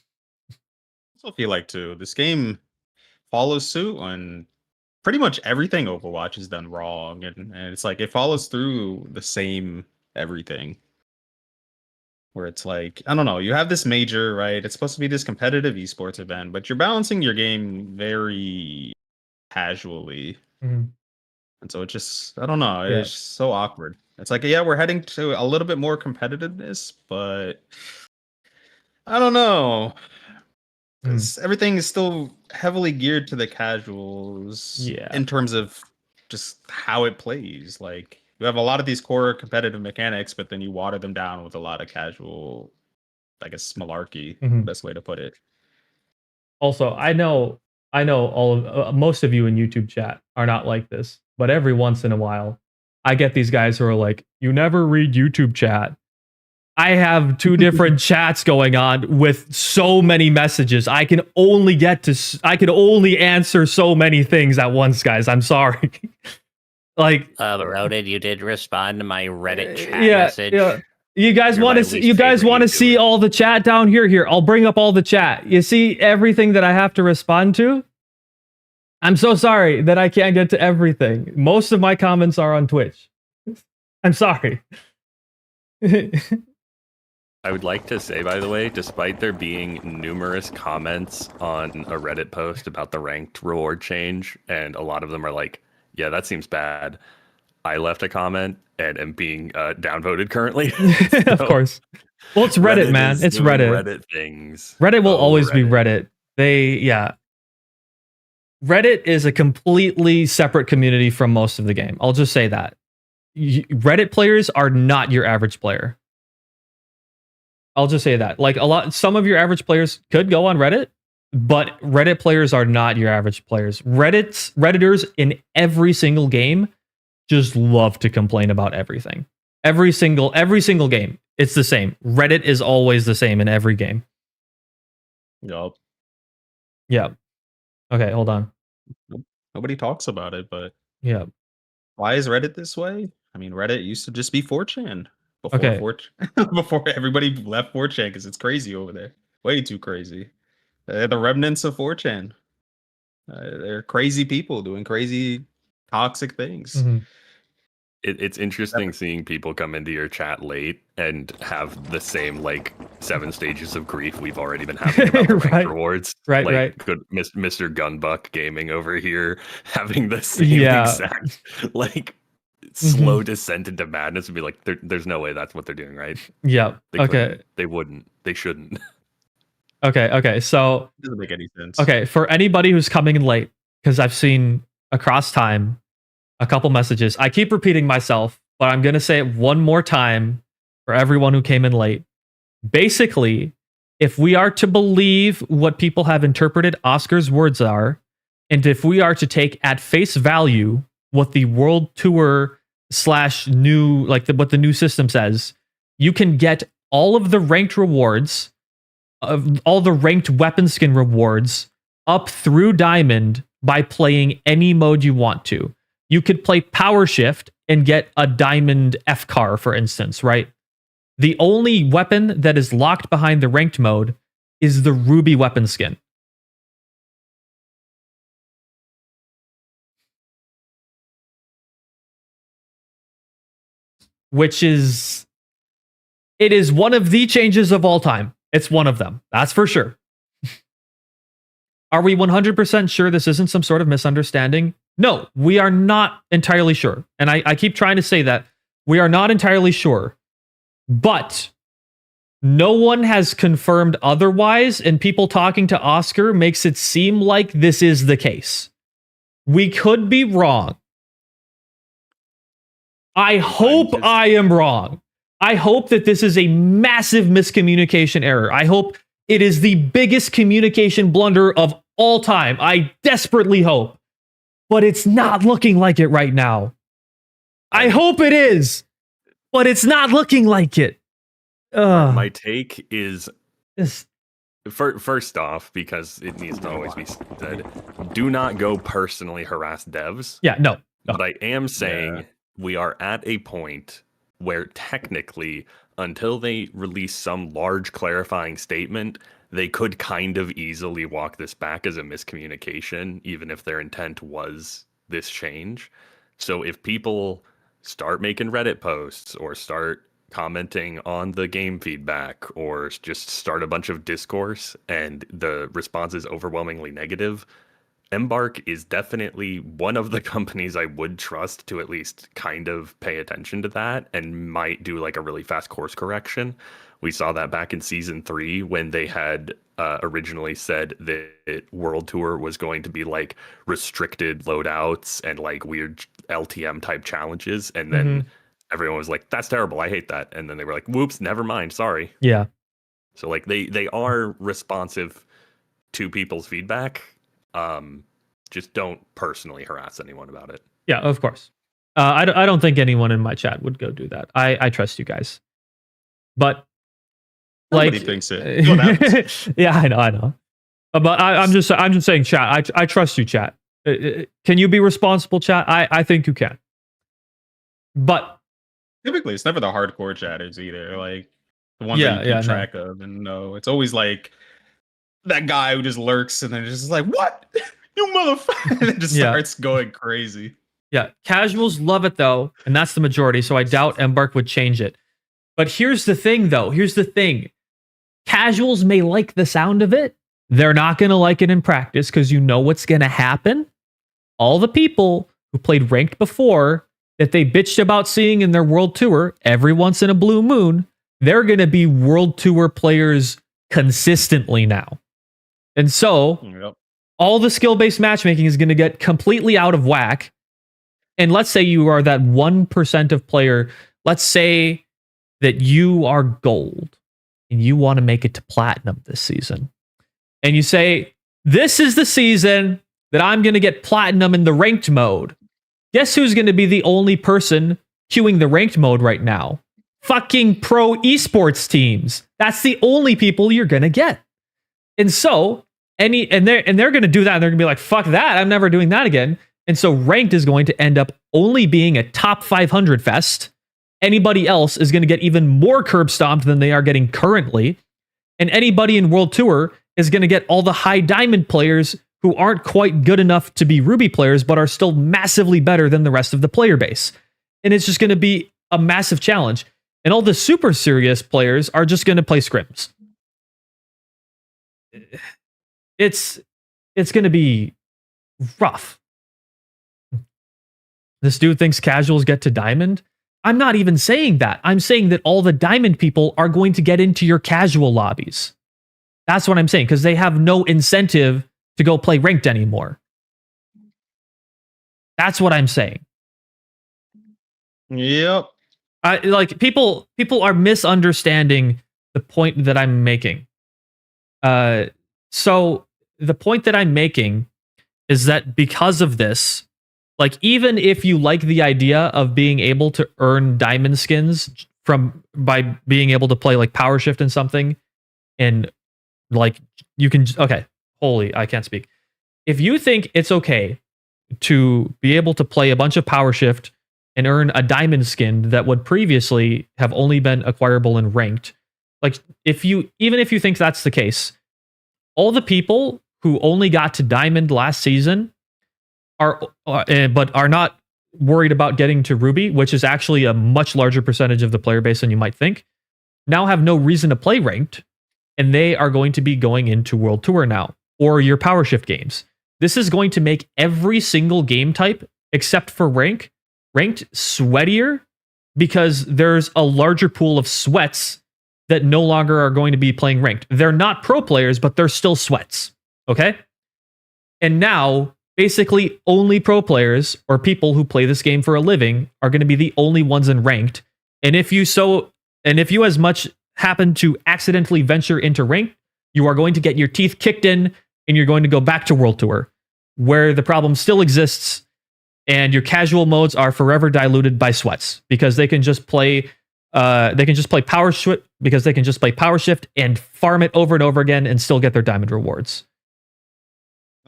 also feel like too, this game follows suit on pretty much everything Overwatch has done wrong, and it's like it follows through the same everything. Where it's like, I don't know, you have this major, right? It's supposed to be this competitive esports event, but you're balancing your game very casually. Mhm. And so it just, I don't know, Yeah. it's so awkward. It's like, yeah, we're heading to a little bit more competitiveness, but I don't know. Because everything is still heavily geared to the casuals Yeah. in terms of just how it plays. Like, you have a lot of these core competitive mechanics, but then you water them down with a lot of casual, I guess, malarkey, Mhm. best way to put it. Also, I know all of most of you in YouTube chat are not like this, but every once in a while, I get these guys who are like, "You never read YouTube chat." I have two different chats going on with so many messages. I can only answer so many things at once, guys. I'm sorry. Like, Roden, you did respond to my Reddit chat yeah, message. yeah. You guys You're want my to see? least You guys favorite want to see YouTuber. all the chat down here? Here, I'll bring up all the chat. You see everything that I have to respond to. I'm so sorry that I can't get to everything. Most of my comments are on Twitch. I'm sorry. I would like to say, by the way, despite there being numerous comments on a Reddit post about the ranked reward change, and a lot of them are like, yeah, that seems bad. I left a comment and am being downvoted currently. Of course. Well, it's Reddit, man. is It's doing Reddit. Reddit things. Reddit will Oh, always be Reddit. Reddit is a completely separate community from most of the game. I'll just say that. Reddit players are not your average player. I'll just say that. Like some of your average players could go on Reddit, but Reddit players are not your average players. Redditors in every single game just love to complain about everything. Every single game, it's the same. Reddit is always the same in every game. Yup. Yeah. Okay, hold on. Nobody talks about it, but Yeah. why is Reddit this way? I mean, Reddit used to just be 4chan before Okay. 4chan, before everybody left 4chan because it's crazy over there. Way too crazy. They're the remnants of 4chan. They're crazy people doing crazy, toxic things. Mhm. It's interesting seeing people come into your chat late and have the same like 7 stages of grief we've already been having about the ranked Right. rewards. Right, like, right. Good Mr. Gunbuck Gaming over here having the same Yeah. exact like slow descent into madness and be like, there's no way that's what they're doing, right? Yeah. They Okay. couldn't. They wouldn't. They shouldn't. Okay. So Doesn't make any sense. okay, for anybody who's coming in late, because I've seen across time a couple messages. I keep repeating myself, but I'm gonna say it one more time for everyone who came in late. Basically, if we are to believe what people have interpreted Oscar's words are, and if we are to take at face value what the World Tour / new, like what the new system says, you can get all of the ranked rewards, all the ranked weapon skin rewards up through Diamond by playing any mode you want to. You could play Power Shift and get a Diamond F car, for instance, right? The only weapon that is locked behind the ranked mode is the Ruby weapon skin. Which is, it is one of the changes of all time. It's one of them. That's for sure. Are we 100% sure this isn't some sort of misunderstanding? No, we are not entirely sure. And I keep trying to say that. We are not entirely sure. But no one has confirmed otherwise, and people talking to Oscar makes it seem like this is the case. We could be wrong. I hope I am wrong. I hope that this is a massive miscommunication error. I hope it is the biggest communication blunder of all time. I desperately hope. But it's not looking like it right now. I hope it is, but it's not looking like it. My take is, This, first off, because it needs to always be said, do not go personally harass devs. yeah, no. But I am saying we are at a point where technically, until they release some large clarifying statement, they could kind of easily walk this back as a miscommunication, even if their intent was this change. So if people start making Reddit posts or start commenting on the game feedback or just start a bunch of discourse and the response is overwhelmingly negative, Embark is definitely one of the companies I would trust to at least kind of pay attention to that and might do like a really fast course correction. We saw that back in season 3 when they had originally said that World Tour was going to be like restricted loadouts and like weird LTM type challenges. And then everyone was like, that's terrible. I hate that. And then they were like, whoops, never mind. Sorry. Yeah. So like they are responsive to people's feedback. Just don't personally harass anyone about it. Yeah, of course. I don't think anyone in my chat would go do that. I trust you guys. But Nobody like, thinks it. You know what happens. yeah, I know. But I'm just saying, chat. I trust you, chat. Can you be responsible, chat? I think you can. But Typically, it's never the hardcore chatters either. Like the ones that you keep track of, and no, it's always like that guy who just lurks and then just like, "What, you motherfucker!" and it just starts going crazy. Yeah, casuals love it though, and that's the majority. So I doubt Embark would change it. But here's the thing, though. Here's the thing. Casuals may like the sound of it. They're not going to like it in practice because you know what's going to happen. All the people who played ranked before that they bitched about seeing in their World Tour every once in a blue moon, they're going to be World Tour players consistently now. And so all the skill-based matchmaking is going to get completely out of whack. And let's say you are that 1% of player. Let's say that you are gold and you want to make it to platinum this season. And you say, this is the season that I'm going to get platinum in the ranked mode. Guess who's going to be the only person queuing the ranked mode right now? Fucking pro esports teams. That's the only people you're going to get. And so they're going to do that. And they're going to be like, fuck that. I'm never doing that again. And so ranked is going to end up only being a top 500 fest. Anybody else is going to get even more curb stomped than they are getting currently. And anybody in World Tour is going to get all the high diamond players who aren't quite good enough to be Ruby players, but are still massively better than the rest of the player base. And it's just going to be a massive challenge. And all the super serious players are just going to play scrims. It's going to be rough. This dude thinks casuals get to diamond. I'm not even saying that. I'm saying that all the diamond people are going to get into your casual lobbies. That's what I'm saying, because they have no incentive to go play ranked anymore. That's what I'm saying. Yep. Like people are misunderstanding the point that I'm making. So the point that I'm making is that because of this, like even if you like the idea of being able to earn diamond skins by being able to play like power shift and something, and like you can I can't speak. If you think it's okay to be able to play a bunch of power shift and earn a diamond skin that would previously have only been acquirable in ranked, like even if you think that's the case, all the people who only got to diamond last season but are not worried about getting to ruby, which is actually a much larger percentage of the player base than you might think, now have no reason to play ranked, and they are going to be going into world tour now or your power shift games. This is going to make every single game type except for ranked sweatier, because there's a larger pool of sweats that no longer are going to be playing ranked. They're not pro players, but they're still sweats. Okay? And now, basically, only pro players or people who play this game for a living are going to be the only ones in ranked. And if you as much happen to accidentally venture into ranked, you are going to get your teeth kicked in and you're going to go back to World Tour, where the problem still exists, and your casual modes are forever diluted by sweats because they can just play power shift, because they can just play power shift and farm it over and over again and still get their diamond rewards.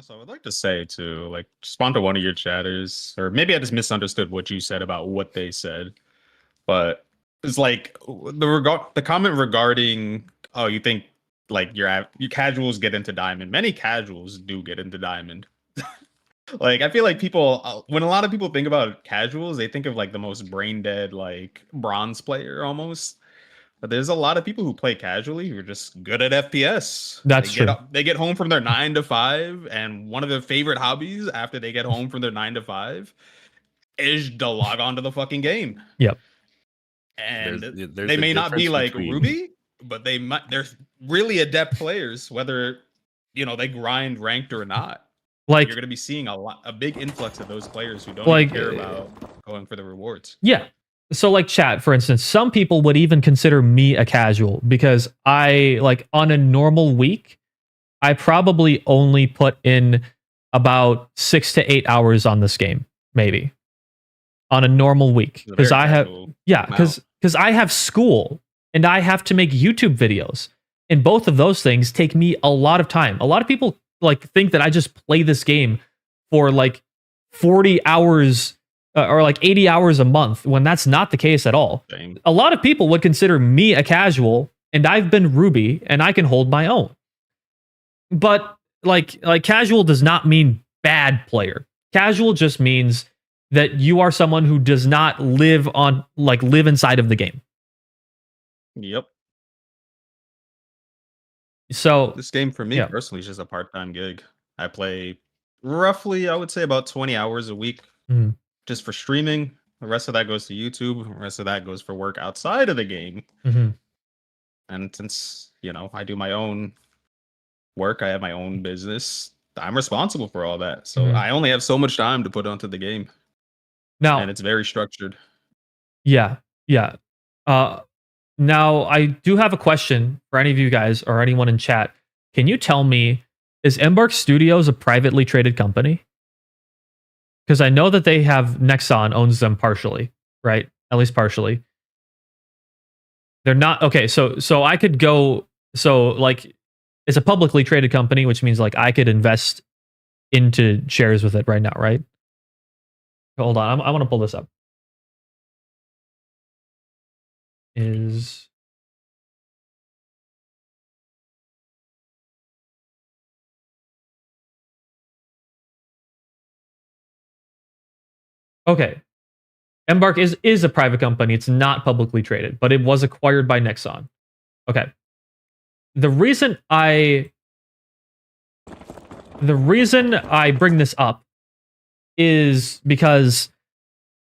So I would like to say to like respond to one of your chatters, or maybe I just misunderstood what you said about what they said, but it's like the comment regarding, oh, you think like your casuals get into diamond. Many casuals do get into diamond. Like I feel like people when a lot of people think about casuals, they think of like the most brain dead like bronze player almost. But there's a lot of people who play casually who are just good at FPS. That's true. They get home from their 9 to 5, and one of their favorite hobbies after they get home from their 9 to 5 is to log on to the fucking game. Yep. And There's they a may not be difference like between- Ruby, but they're really adept players, whether they grind ranked or not. Like You're going to be seeing a big influx of those players who don't like, even care about going for the rewards. Yeah. So like chat, for instance, some people would even consider me a casual because I like on a normal week, I probably only put in about 6 to 8 hours on this game, maybe on a normal week, because I have because I have school and I have to make YouTube videos, and both of those things take me a lot of time. A lot of people like think that I just play this game for like 40 hours or like 80 hours a month, when that's not the case at all. Same. A lot of people would consider me a casual, and I've been Ruby and I can hold my own. But like casual does not mean bad player. Casual just means that you are someone who does not live inside of the game. Yep. So This game for me personally is just a part-time gig. I play roughly, I would say about 20 hours a week just for streaming. The rest of that goes to YouTube. The rest of that goes for work outside of the game. And since, I do my own work, I have my own business, I'm responsible for all that. So I only have so much time to put onto the game. now, And it's very structured. yeah. Now, I do have a question for any of you guys or anyone in chat. Can you tell me, is Embark Studios a privately traded company? Because I know that they have Nexon owns them partially, right? At least partially. They're not okay. So I could go. So like, it's a publicly traded company, which means like I could invest into shares with it right now, right? Hold on, I want to pull this up. Is okay. Embark is a private company. It's not publicly traded, but it was acquired by Nexon. Okay. The reason I bring this up is because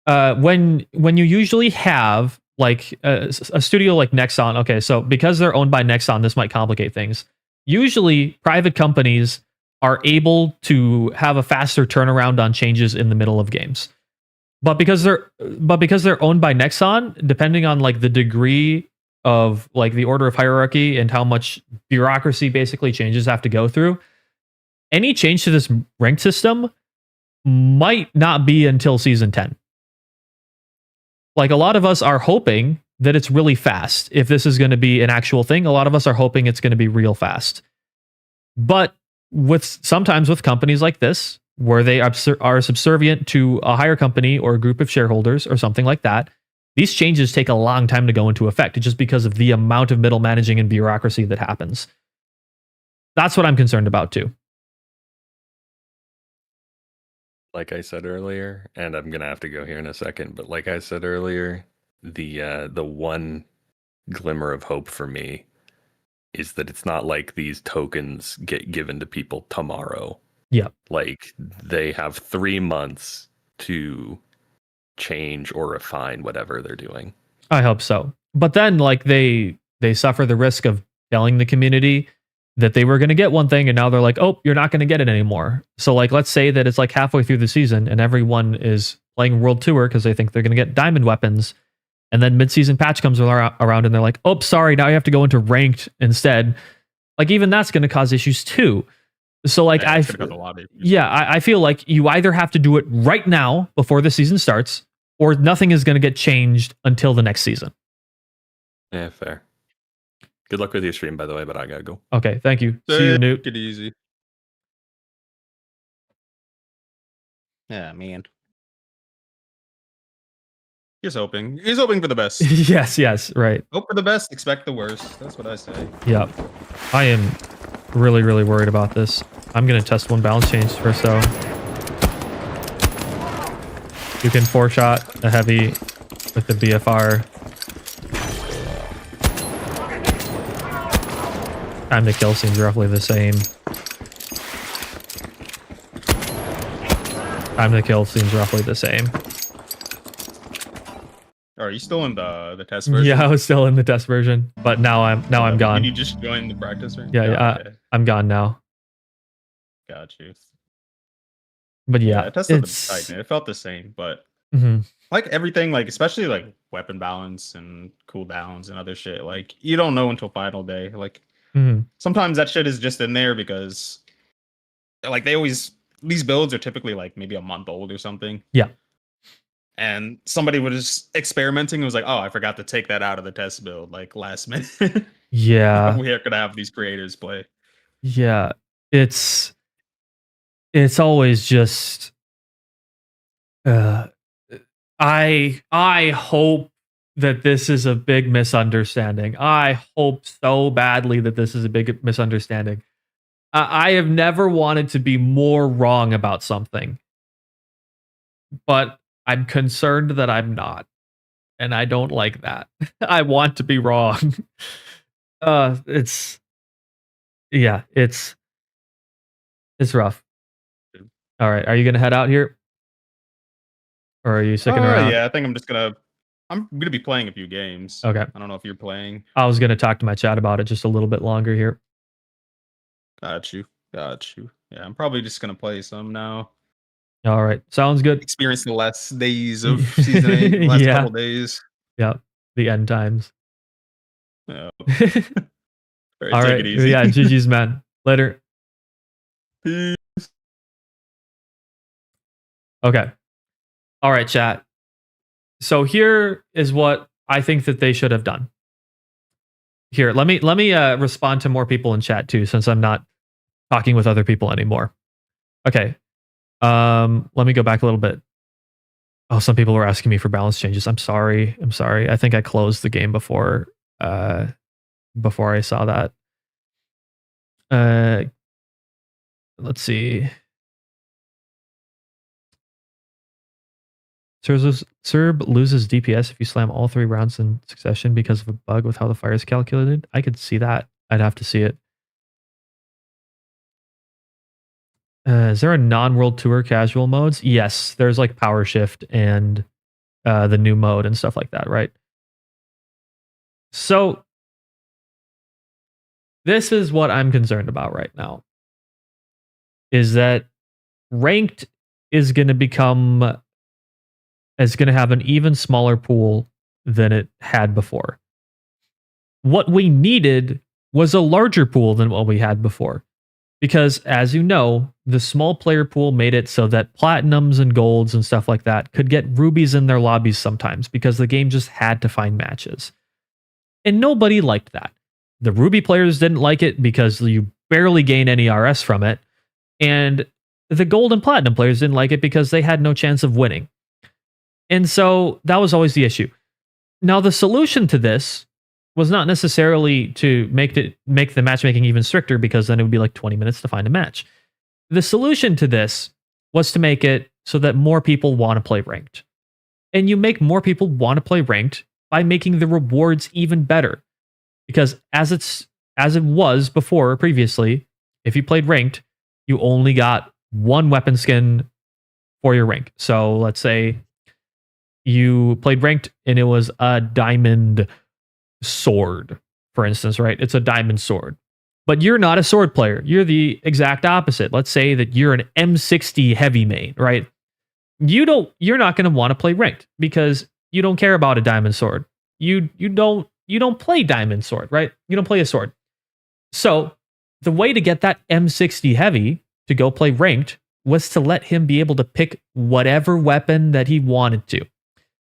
when you usually have like a studio like Nexon, okay, so because they're owned by Nexon, this might complicate things. Usually, private companies are able to have a faster turnaround on changes in the middle of games. But because they're owned by Nexon, depending on like the degree of like the order of hierarchy and how much bureaucracy basically changes have to go through, any change to this ranked system might not be until season 10. Like a lot of us are hoping that it's really fast. If this is going to be an actual thing, a lot of us are hoping it's going to be real fast. But sometimes with companies like this, where they are subservient to a higher company or a group of shareholders or something like that, these changes take a long time to go into effect just because of the amount of middle managing and bureaucracy that happens. That's what I'm concerned about too. Like I said earlier, and I'm gonna have to go here in a second, but like I said earlier, the one glimmer of hope for me is that it's not like these tokens get given to people tomorrow. Yeah. Like they have 3 months to change or refine whatever they're doing. I hope so. But then like they suffer the risk of telling the community that they were going to get one thing and now they're like, "Oh, you're not going to get it anymore." So like let's say that it's like halfway through the season and everyone is playing World Tour because they think they're going to get diamond weapons, and then mid-season patch comes around and they're like, "Oh, sorry, now you have to go into ranked instead." Like even that's going to cause issues too. So like I feel like you either have to do it right now before the season starts, or nothing is going to get changed until the next season. Yeah, fair. Good luck with your stream, by the way, but I gotta go. Okay, thank you. See you, Newt. Take it easy. Yeah, man. He's hoping for the best. yes, right. Hope for the best, expect the worst. That's what I say. Yeah. I am really, really worried about this. I'm going to test one balance change first, though. You can 4-shot a heavy with the BFR. Time to kill seems roughly the same. Time to kill seems roughly the same. Are you still in the test version? Yeah, I was still in the test version, but now I'm gone. Did you just join the practice room? Yeah, okay. I'm gone now. Got you. But yeah, I tested the Titan. It felt the same, but like everything, like especially like weapon balance and cooldowns and other shit, like you don't know until final day. Like sometimes that shit is just in there because like these builds are typically like maybe a month old or something. Yeah. And somebody was experimenting and was like, "Oh, I forgot to take that out of the test build like last minute." Yeah. We are gonna have these creators play. Yeah. It's always just I hope that this is a big misunderstanding. I hope so badly that this is a big misunderstanding. I have never wanted to be more wrong about something, but I'm concerned that I'm not, and I don't like that. I want to be wrong. It's rough. All right, are you gonna head out here, or are you sticking around? Yeah, I think I'm gonna be playing a few games. Okay. I don't know if you're playing. I was gonna talk to my chat about it just a little bit longer here. Got you. Yeah, I'm probably just gonna play some now. All right, sounds good. Experience the last days of season 8, last couple days. Yeah, the end times. Yeah. All right, take it easy. yeah, GG's, man. Later. Peace. Okay. All right, chat. So here is what I think that they should have done. Here, let me respond to more people in chat too, since I'm not talking with other people anymore. Okay. Let me go back a little bit. Oh, some people were asking me for balance changes. I'm sorry. I think I closed the game before I saw that. Let's see. Serb loses DPS if you slam all 3 rounds in succession because of a bug with how the fire is calculated. I could see that. I'd have to see it. Is there a non-World Tour casual modes? Yes, there's like Power Shift and the new mode and stuff like that, right? So this is what I'm concerned about right now. Is that ranked is going to have an even smaller pool than it had before. What we needed was a larger pool than what we had before. Because as you know, the small player pool made it so that platinums and golds and stuff like that could get rubies in their lobbies sometimes because the game just had to find matches. And nobody liked that. The ruby players didn't like it because you barely gain any RS from it. And the gold and platinum players didn't like it because they had no chance of winning. And so that was always the issue. Now, the solution to this was not necessarily to make the matchmaking even stricter, because then it would be like 20 minutes to find a match. The solution to this was to make it so that more people want to play ranked. And you make more people want to play ranked by making the rewards even better. Because as it was before previously, if you played ranked, you only got one weapon skin for your rank. So let's say you played ranked and it was a diamond sword, for instance, right? It's a diamond sword. But you're not a sword player. You're the exact opposite. Let's say that you're an M60 heavy main, right? You're not going to want to play ranked because you don't care about a diamond sword. You don't play diamond sword, right? You don't play a sword. So the way to get that M60 heavy to go play ranked was to let him be able to pick whatever weapon that he wanted to.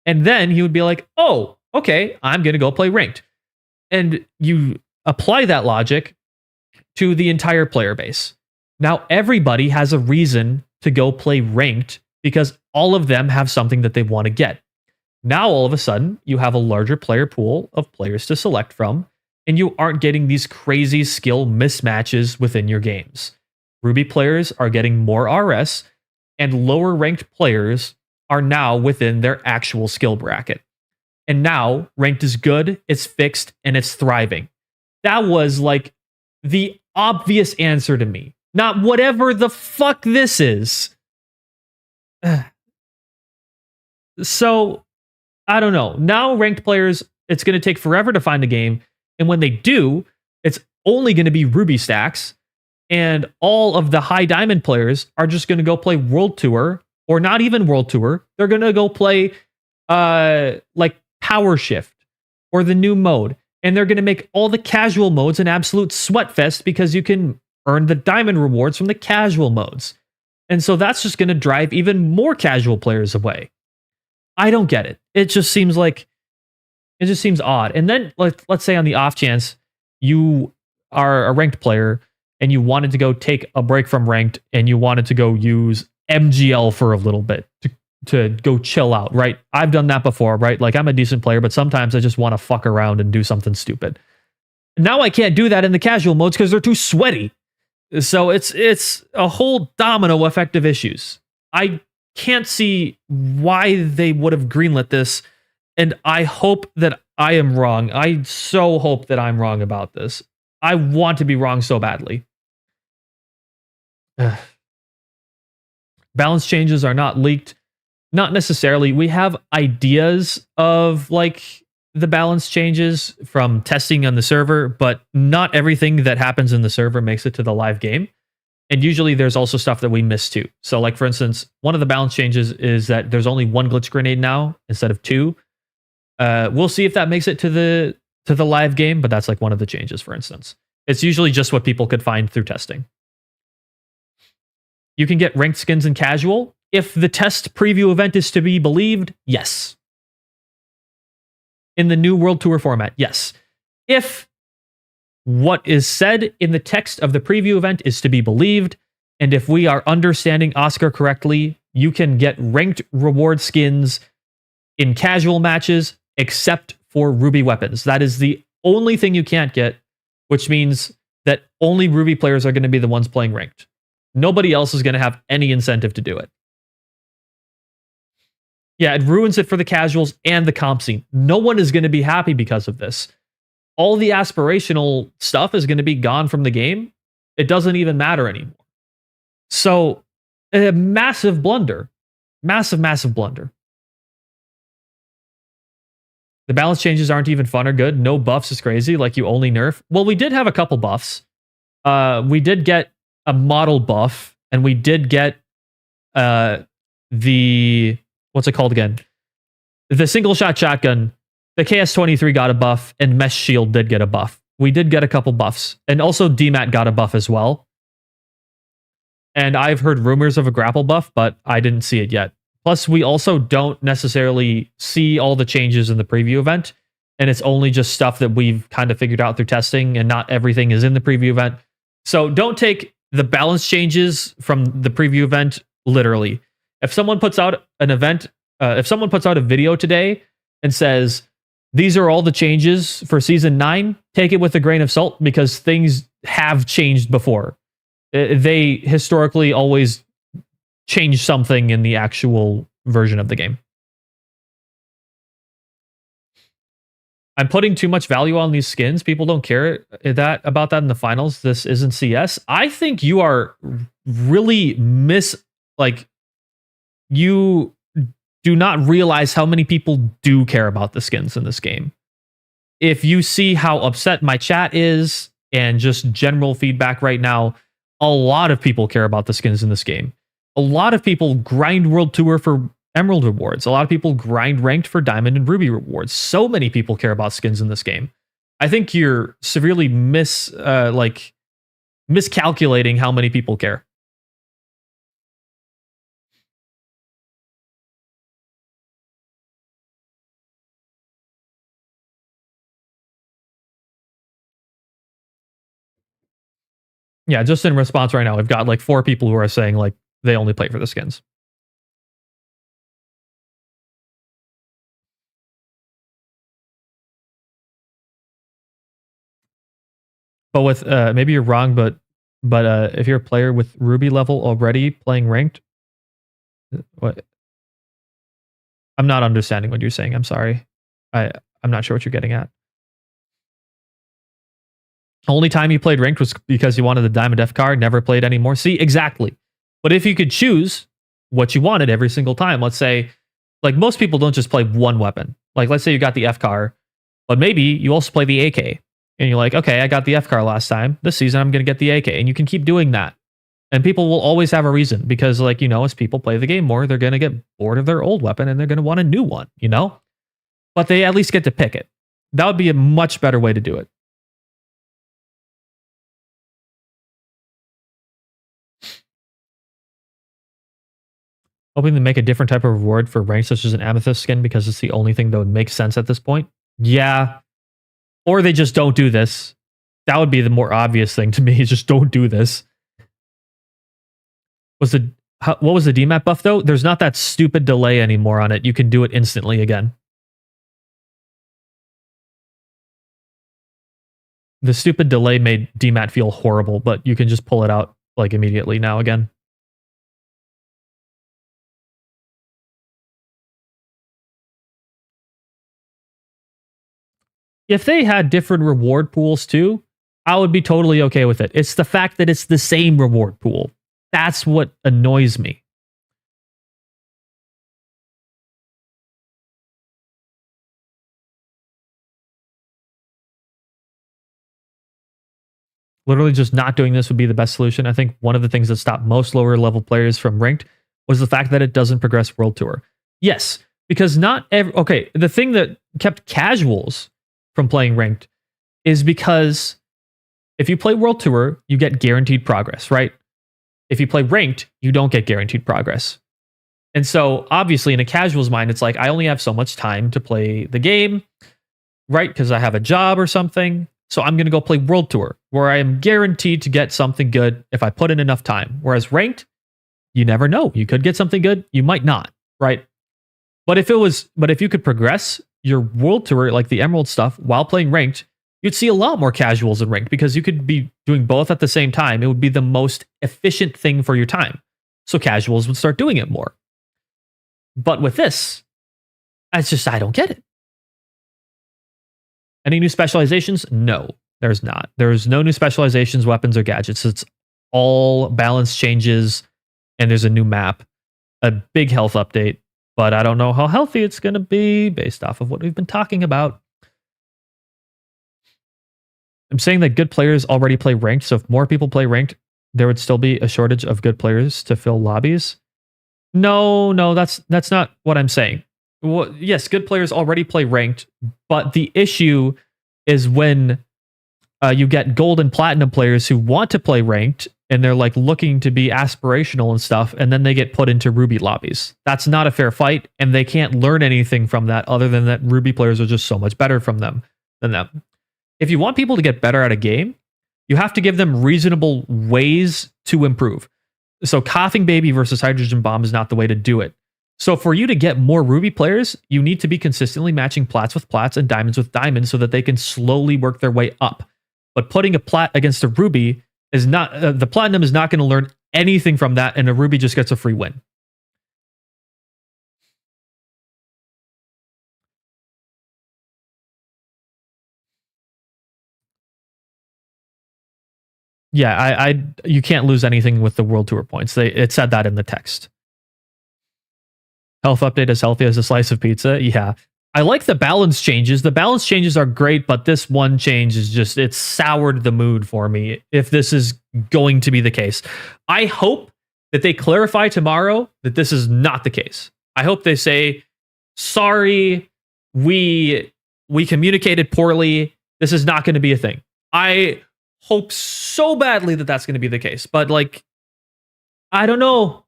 And then he would be like, oh, okay, I'm going to go play ranked. And you apply that logic to the entire player base. Now everybody has a reason to go play ranked because all of them have something that they want to get. Now all of a sudden, you have a larger player pool of players to select from, and you aren't getting these crazy skill mismatches within your games. Ruby players are getting more RS, and lower ranked players are now within their actual skill bracket. And now ranked is good, it's fixed, and it's thriving. That was like the obvious answer to me. Not whatever the fuck this is. So, I don't know. Now ranked players, it's going to take forever to find a game. And when they do, it's only going to be Ruby stacks. And all of the high diamond players are just going to go play World Tour, or not even World Tour. They're going to go play like Power Shift or the new mode. And they're going to make all the casual modes an absolute sweatfest because you can earn the diamond rewards from the casual modes. And so that's just going to drive even more casual players away. I don't get it. It just seems odd. And then let's say on the off chance you are a ranked player and you wanted to go take a break from ranked and you wanted to go use MGL for a little bit to go chill out, right? I've done that before, right? Like I'm a decent player, but sometimes I just want to fuck around and do something stupid. Now I can't do that in the casual modes because they're too sweaty. So it's a whole domino effect of issues. I can't see why they would have greenlit this, and I hope that I am wrong. I so hope that I'm wrong about this. I want to be wrong so badly. Balance changes are not leaked. Not necessarily. We have ideas of like the balance changes from testing on the server, but not everything that happens in the server makes it to the live game. And usually there's also stuff that we miss too. So like for instance, one of the balance changes is that there's only one glitch grenade now instead of two. We'll see if that makes it to the live game, but that's like one of the changes, for instance. It's usually just what people could find through testing. You can get ranked skins in casual. If the test preview event is to be believed, yes. In the new World Tour format, yes. If what is said in the text of the preview event is to be believed, and if we are understanding Oscar correctly, you can get ranked reward skins in casual matches, except for Ruby weapons. That is the only thing you can't get, which means that only Ruby players are going to be the ones playing ranked. Nobody else is going to have any incentive to do it. Yeah, it ruins it for the casuals and the comp scene. No one is going to be happy because of this. All the aspirational stuff is going to be gone from the game. It doesn't even matter anymore. So, a massive blunder. Massive, massive blunder. The balance changes aren't even fun or good. No buffs is crazy. Like, you only nerf. Well, we did have a couple buffs. We did get a model buff, and we did get the... What's it called again? The single shot shotgun. The KS-23 got a buff, and Mesh Shield did get a buff. We did get a couple buffs. And also DMAT got a buff as well. And I've heard rumors of a grapple buff, but I didn't see it yet. Plus, we also don't necessarily see all the changes in the preview event. And it's only just stuff that we've kind of figured out through testing, and not everything is in the preview event. So don't take the balance changes from the preview event literally. If someone puts out an event, if someone puts out a video today and says, these are all the changes for season 9, take it with a grain of salt, because things have changed before. They historically always change something in the actual version of the game. I'm putting too much value on these skins. People don't care about that in the finals. This isn't CS. I think you are really you do not realize how many people do care about the skins in this game. If you see how upset my chat is and just general feedback right now, a lot of people care about the skins in this game. A lot of people grind World Tour for Emerald rewards. A lot of people grind ranked for Diamond and Ruby rewards. So many people care about skins in this game. I think you're severely miscalculating how many people care. Yeah, just in response right now, we've got like 4 people who are saying like they only play for the skins. But with maybe you're wrong, but if you're a player with Ruby level already playing ranked, what? I'm not understanding what you're saying. I'm sorry. I'm not sure what you're getting at. Only time you played ranked was because you wanted the Diamond F card, never played anymore. See, exactly. But if you could choose what you wanted every single time, let's say, like most people don't just play one weapon. Like let's say you got the F car, but maybe you also play the AK. And you're like, okay, I got the F car last time. This season, I'm going to get the AK. And you can keep doing that. And people will always have a reason because, like, you know, as people play the game more, they're going to get bored of their old weapon and they're going to want a new one, you know? But they at least get to pick it. That would be a much better way to do it. Hoping to make a different type of reward for rank, such as an amethyst skin, because it's the only thing that would make sense at this point. Yeah. Or they just don't do this. That would be the more obvious thing to me, is just don't do this. What was the DMAT buff, though? There's not that stupid delay anymore on it. You can do it instantly again. The stupid delay made DMAT feel horrible, but you can just pull it out like immediately now again. If they had different reward pools too, I would be totally okay with it. It's the fact that it's the same reward pool. That's what annoys me. Literally just not doing this would be the best solution. I think one of the things that stopped most lower level players from ranked was the fact that it doesn't progress World Tour. Yes, because not every... Okay, the thing that kept casuals from playing ranked is because if you play World Tour, you get guaranteed progress, right? If you play ranked, you don't get guaranteed progress. And so obviously in a casual's mind, it's like, I only have so much time to play the game, right? Because I have a job or something. So I'm going to go play World Tour, where I am guaranteed to get something good if I put in enough time. Whereas ranked, you never know. You could get something good, you might not, right? But if you could progress your World Tour, like the Emerald stuff, while playing ranked, you'd see a lot more casuals in ranked because you could be doing both at the same time. It would be the most efficient thing for your time. So casuals would start doing it more. But with this, It's just, I don't get it. Any new specializations? No, there's not. There's no new specializations, weapons, or gadgets. It's all balance changes, and there's a new map, a big health update, but I don't know how healthy it's going to be based off of what we've been talking about. I'm saying that good players already play ranked, so if more people play ranked, there would still be a shortage of good players to fill lobbies. No, that's not what I'm saying. Well, yes, good players already play ranked, but the issue is when you get gold and platinum players who want to play ranked and they're like looking to be aspirational and stuff, and then they get put into Ruby lobbies. That's not a fair fight, and they can't learn anything from that other than that Ruby players are just so much better than them. If you want people to get better at a game, you have to give them reasonable ways to improve. So Coughing Baby versus Hydrogen Bomb is not the way to do it. So for you to get more Ruby players, you need to be consistently matching plats with plats and diamonds with diamonds so that they can slowly work their way up. But putting a plat against a Ruby is not, the platinum is not going to learn anything from that, and a Ruby just gets a free win. Yeah, you can't lose anything with the World Tour points. It said that in the text. Health update as healthy as a slice of pizza. Yeah. I like the balance changes. The balance changes are great, but this one change is just, it's soured the mood for me if this is going to be the case. I hope that they clarify tomorrow that this is not the case. I hope they say, sorry, we communicated poorly. This is not going to be a thing. I hope so badly that that's going to be the case, but like, I don't know.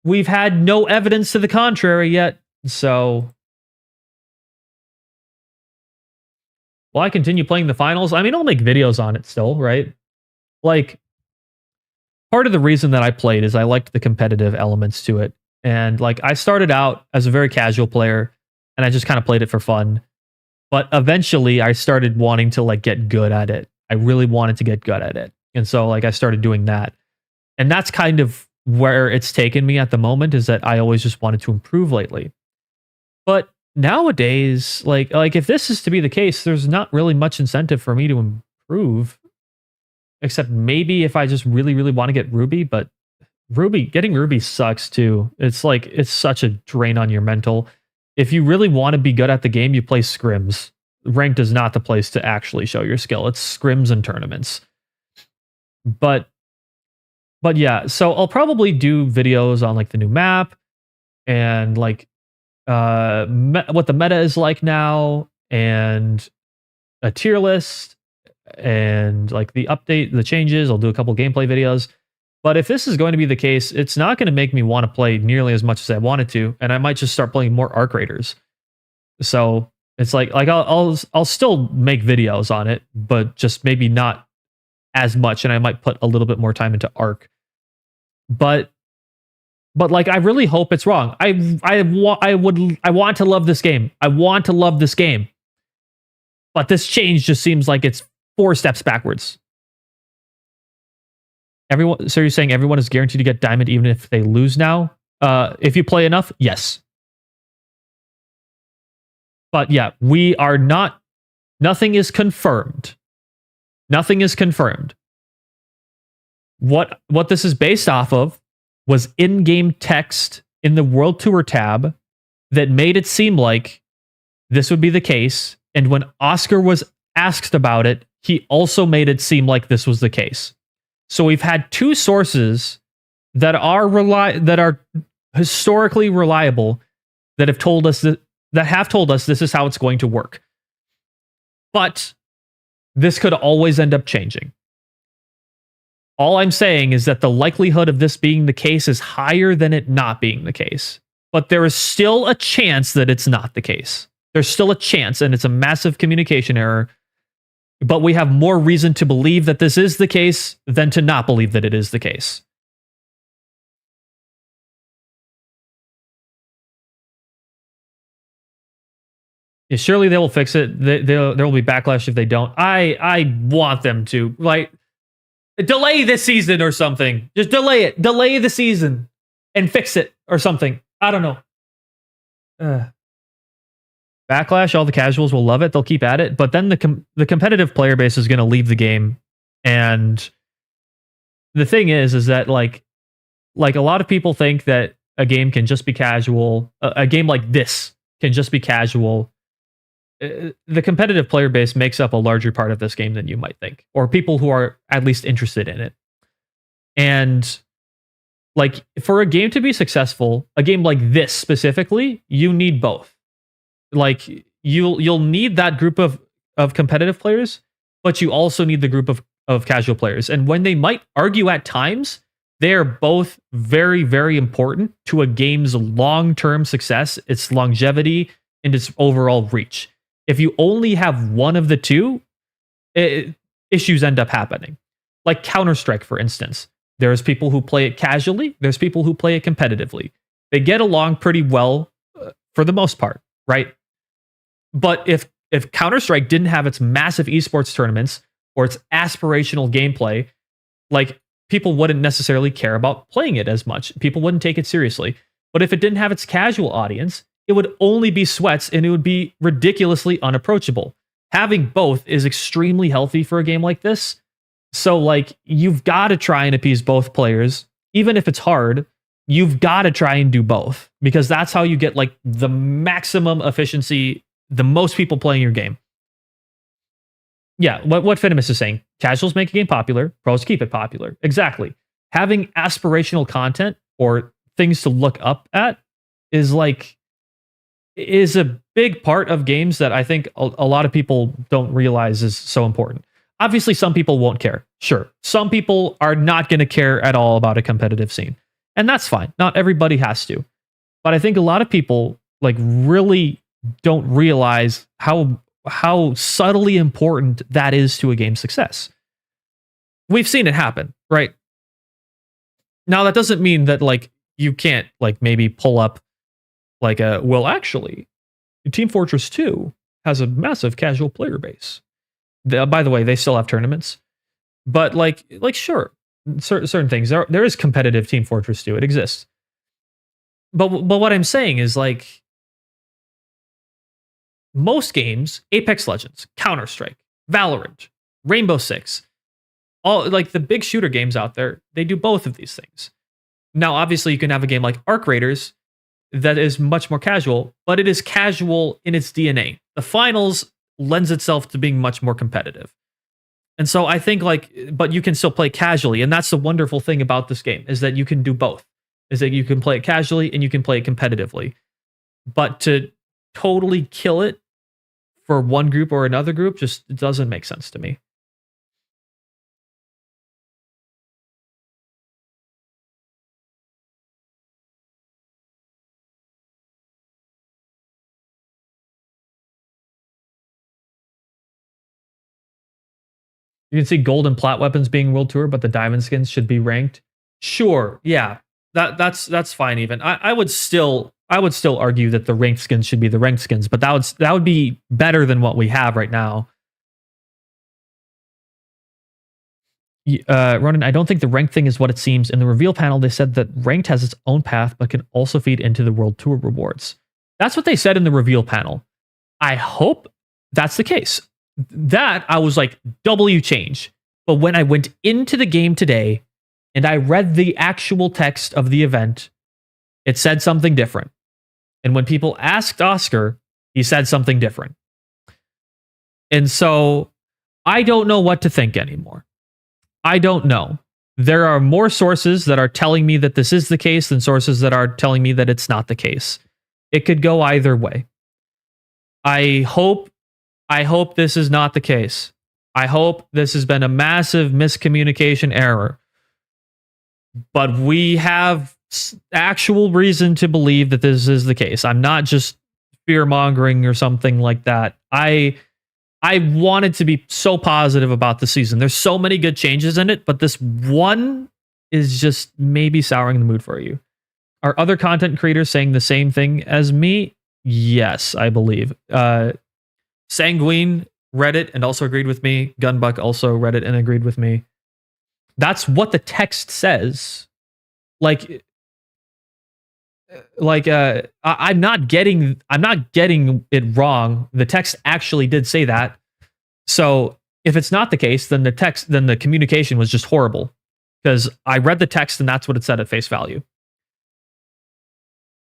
We've had no evidence to the contrary yet, so will I continue playing the finals? I mean, I'll make videos on it still, right? Like, part of the reason that I played is I liked the competitive elements to it, and like I started out as a very casual player, and I just kind of played it for fun, but eventually I started wanting to like get good at it. I really wanted to get good at it. And so like I started doing that. And that's kind of where it's taken me at the moment, is that I always just wanted to improve lately. But nowadays, like if this is to be the case, there's not really much incentive for me to improve. Except maybe if I just really, really want to get Ruby, but getting Ruby sucks too. It's like, it's such a drain on your mental. If you really want to be good at the game, you play scrims. Ranked is not the place to actually show your skill. It's scrims and tournaments. But yeah, so I'll probably do videos on like the new map and like what the meta is like now, and a tier list, and like the update, the changes. I'll do a couple gameplay videos. But if this is going to be the case, it's not going to make me want to play nearly as much as I wanted to, and I might just start playing more Arc Raiders. So it's like I'll still make videos on it, but just maybe not as much, and I might put a little bit more time into Arc. But like I really hope it's wrong. I want to love this game. I want to love this game. But this change just seems like it's 4 steps backwards. So you're saying everyone is guaranteed to get diamond even if they lose now? If you play enough, yes. But yeah, we are not, nothing is confirmed. Nothing is confirmed. What this is based off of was in-game text in the World Tour tab that made it seem like this would be the case. And when Oscar was asked about it, he also made it seem like this was the case. So we've had 2 sources that are historically reliable that have told us this is how it's going to work. But this could always end up changing. All I'm saying is that the likelihood of this being the case is higher than it not being the case. But there is still a chance that it's not the case. There's still a chance, and it's a massive communication error. But we have more reason to believe that this is the case than to not believe that it is the case. Yeah, surely they will fix it. There will be backlash if they don't. I want them to. Like, delay this season or something. Just delay it. Delay the season and fix it or something. I don't know. Backlash, all the casuals will love it. They'll keep at it. But then the competitive player base is going to leave the game. And the thing is that like a lot of people think that a game can just be casual. A game like this can just be casual. The competitive player base makes up a larger part of this game than you might think, or people who are at least interested in it. And like for a game to be successful, a game like this specifically, you need both. Like you'll need that group of competitive players, but you also need the group of casual players. And when they might argue at times, they are both very, very important to a game's long-term success, its longevity, and its overall reach. If you only have one of the two, issues end up happening. Like Counter-Strike, for instance. There's people who play it casually. There's people who play it competitively. They get along pretty well for the most part, right? But if Counter-Strike didn't have its massive esports tournaments or its aspirational gameplay, like people wouldn't necessarily care about playing it as much. People wouldn't take it seriously. But if it didn't have its casual audience, it would only be sweats and it would be ridiculously unapproachable. Having both is extremely healthy for a game like this. So like you've got to try and appease both players. Even if it's hard, you've got to try and do both because that's how you get like the maximum efficiency, the most people playing your game. Yeah, what Finimus is saying, casuals make a game popular, pros keep it popular. Exactly. Having aspirational content or things to look up at is a big part of games that I think a lot of people don't realize is so important. Obviously, some people won't care. Sure. Some people are not going to care at all about a competitive scene. And that's fine. Not everybody has to. But I think a lot of people like really don't realize how subtly important that is to a game's success. We've seen it happen, right? Now that doesn't mean that like you can't like maybe pull up like actually Team Fortress 2 has a massive casual player base. By the way, they still have tournaments. But like sure, certain things there is competitive Team Fortress 2. It exists. But what I'm saying is like most games, Apex Legends, Counter-Strike, Valorant, Rainbow Six, all like the big shooter games out there, they do both of these things. Now, obviously, you can have a game like Arc Raiders that is much more casual, but it is casual in its DNA. The finals lends itself to being much more competitive. And so I think but you can still play casually. And that's the wonderful thing about this game is that you can do both. Is that you can play it casually and you can play it competitively. But to totally kill it for one group or another group just doesn't make sense to me. You can see gold and plat weapons being World Tour, but the diamond skins should be ranked. Sure, yeah, that's fine. Even I would still argue that the ranked skins should be the ranked skins, but that would be better than what we have right now. Ronan, I don't think the ranked thing is what it seems. In the reveal panel, they said that ranked has its own path, but can also feed into the World Tour rewards. That's what they said in the reveal panel. I hope that's the case. That I was like, W change. But when I went into the game today and I read the actual text of the event, it said something different. And when people asked Oscar, he said something different. And so I don't know what to think anymore. I don't know. There are more sources that are telling me that this is the case than sources that are telling me that it's not the case. It could go either way. I hope this is not the case. I hope this has been a massive miscommunication error. But we have actual reason to believe that this is the case. I'm not just fear-mongering or something like that. I wanted to be so positive about the season. There's so many good changes in it, but this one is just maybe souring the mood for you. Are other content creators saying the same thing as me? Yes, I believe. Sanguine read it and also agreed with me. Gunbuck also read it and agreed with me. That's what the text says. Like, I'm not getting it wrong. The text actually did say that. So if it's not the case, then the communication was just horrible, because I read the text and that's what it said at face value.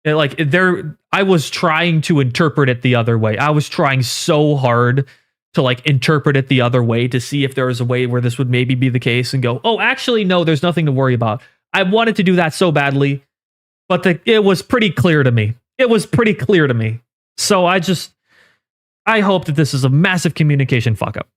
I was trying to interpret it the other way. I was trying so hard to like interpret it the other way to see if there was a way where this would maybe be the case and go, oh, actually, no, there's nothing to worry about. I wanted to do that so badly, but it was pretty clear to me. It was pretty clear to me. So I hope that this is a massive communication fuck up.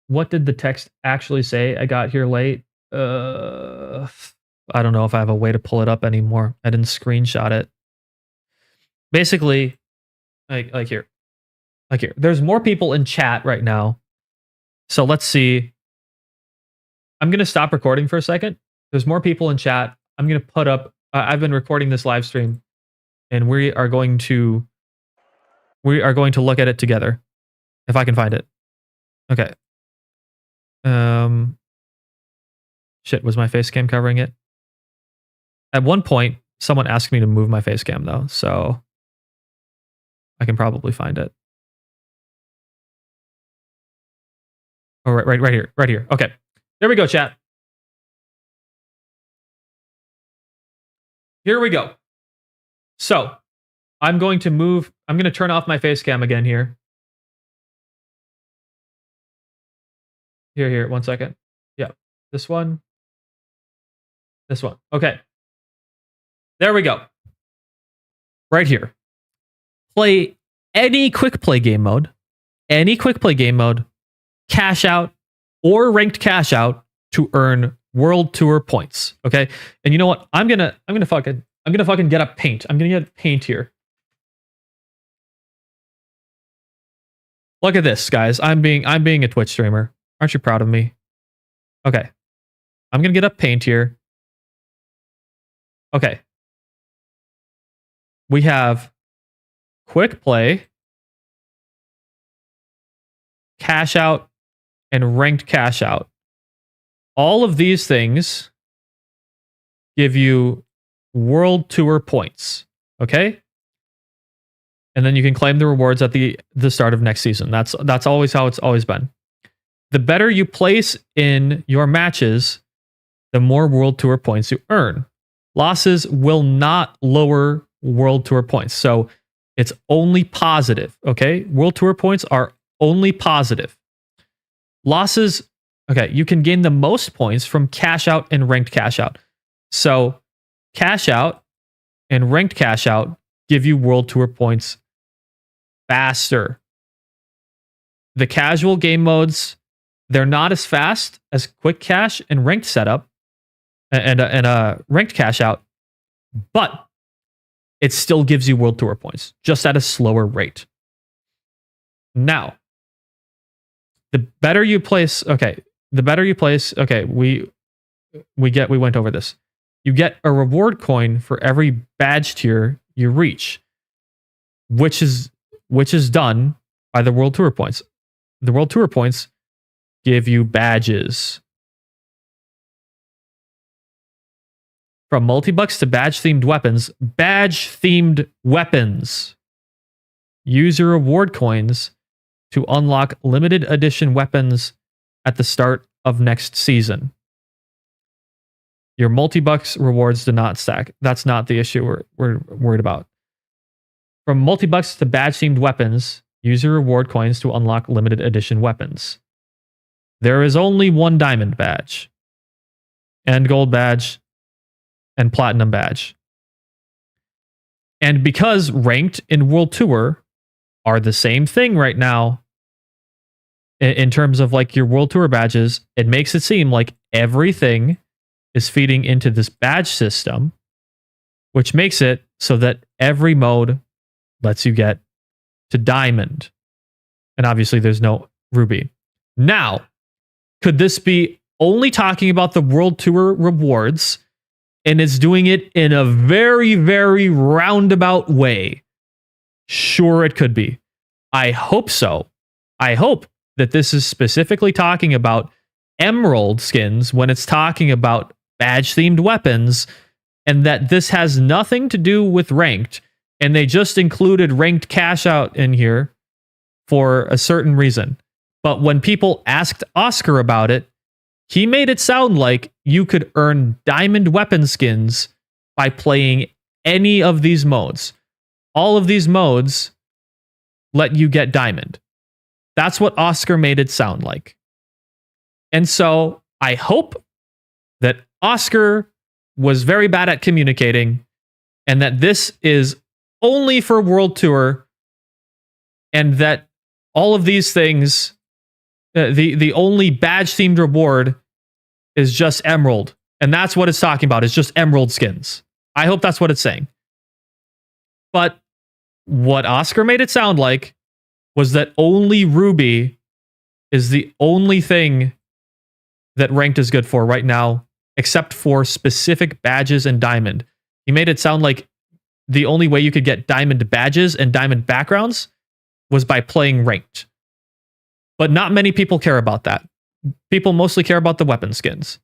What did the text actually say? I got here late. I don't know if I have a way to pull it up anymore. I didn't screenshot it. Basically, like here. There's more people in chat right now. So let's see. I'm going to stop recording for a second. There's more people in chat. I'm going to put up I've been recording this live stream, and we are going to look at it together if I can find it. Okay. Shit, was my face cam covering it? At one point, someone asked me to move my face cam though, so I can probably find it. Oh, right here. Okay, there we go, chat. Here we go. So I'm going to turn off my face cam again here. Here, 1 second. Yeah, this one. Okay. There we go. Right here. Play any quick play game mode, cash out or ranked cash out to earn World Tour points. Okay. And you know what? I'm gonna fucking get up paint. I'm gonna get paint here. Look at this, guys. I'm being a Twitch streamer. Aren't you proud of me? Okay. I'm gonna get up paint here. Okay. We have quick play, cash out, and ranked cash out. All of these things give you World Tour points. Okay? And then you can claim the rewards at the start of next season. That's always how it's always been. The better you place in your matches, the more World Tour points you earn. Losses will not lower World Tour points. So it's only positive, okay? World Tour points are only positive. Losses, okay, you can gain the most points from cash out and ranked cash out. So cash out and ranked cash out give you World Tour points faster. The casual game modes, they're not as fast as quick cash and ranked setup and ranked cash out, but it still gives you World Tour points, just at a slower rate. Now, the better you place, okay, we went over this. You get a reward coin for every badge tier you reach, which is done by the World Tour points. The World Tour points give you badges. From multi-bucks to badge-themed weapons. Use your reward coins to unlock limited edition weapons at the start of next season. Your multi-bucks rewards do not stack. That's not the issue we're worried about. From multi-bucks to badge-themed weapons, use your reward coins to unlock limited edition weapons. There is only one diamond badge, and gold badge, and platinum badge. And because ranked and World Tour are the same thing right now, in terms of like your World Tour badges, it makes it seem like everything is feeding into this badge system, which makes it so that every mode lets you get to diamond. And obviously there's no ruby. Now, could this be only talking about the World Tour rewards and it's doing it in a very, very roundabout way. Sure, it could be. I hope so. I hope that this is specifically talking about emerald skins when it's talking about badge-themed weapons, and that this has nothing to do with ranked, and they just included ranked cash out in here for a certain reason. But when people asked Oscar about it, he made it sound like you could earn diamond weapon skins by playing any of these modes. All of these modes let you get diamond. That's what Oscar made it sound like. And so I hope that Oscar was very bad at communicating and that this is only for World Tour, and that all of these things, the only badge themed reward is just emerald. And that's what it's talking about. It's just emerald skins. I hope that's what it's saying. But what Oscar made it sound like was that only ruby is the only thing that ranked is good for right now, except for specific badges and diamond. He made it sound like the only way you could get diamond badges and diamond backgrounds was by playing ranked. But not many people care about that. People mostly care about the weapon skins.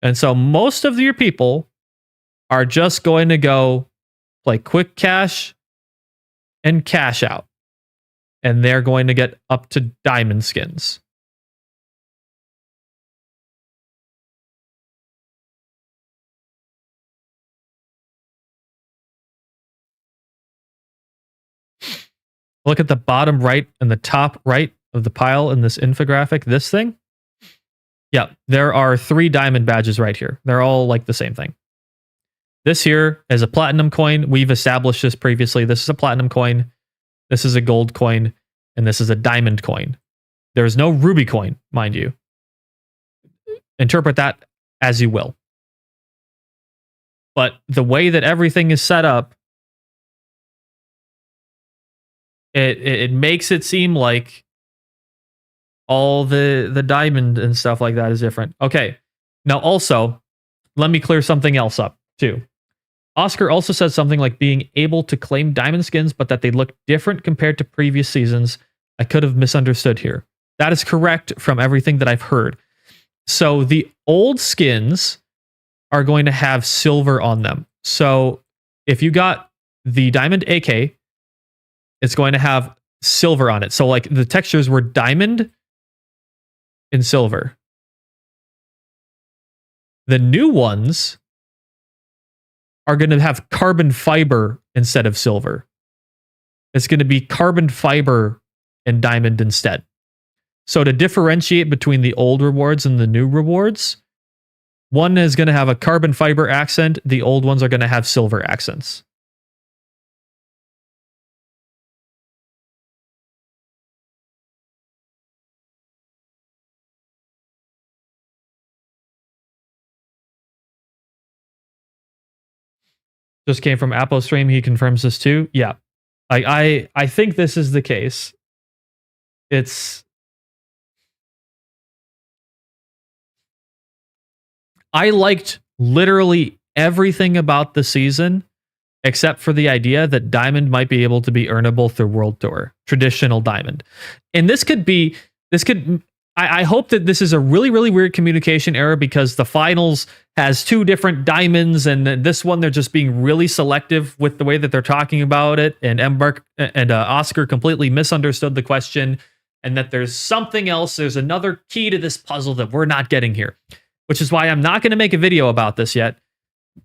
And so most of your people are just going to go play quick cash and cash out. And they're going to get up to diamond skins. Look at the bottom right and the top right of the pile in this infographic. This thing. Yeah, there are 3 diamond badges right here. They're all like the same thing. This here is a platinum coin. We've established this previously. This is a platinum coin. This is a gold coin. And this is a diamond coin. There is no ruby coin, mind you. Interpret that as you will. But the way that everything is set up, it makes it seem like all the diamond and stuff like that is different. Okay. Now also, let me clear something else up too. Oscar also said something like being able to claim diamond skins, but that they look different compared to previous seasons. I could have misunderstood here. That is correct from everything that I've heard. So the old skins are going to have silver on them. So if you got the diamond AK, it's going to have silver on it. So like the textures were diamond and silver. The new ones are going to have carbon fiber instead of silver. It's going to be carbon fiber and diamond instead. So to differentiate between the old rewards and the new rewards, one is going to have a carbon fiber accent. The old ones are going to have silver accents. Just came from Apple Stream. He confirms this too. Yeah. I think this is the case. I liked literally everything about the season except for the idea that diamond might be able to be earnable through World Tour, traditional diamond. And I hope that this is a really, really weird communication error because the finals has 2 different diamonds, and this one they're just being really selective with the way that they're talking about it. And Embark and Oscar completely misunderstood the question, and that there's something else. There's another key to this puzzle that we're not getting here, which is why I'm not going to make a video about this yet.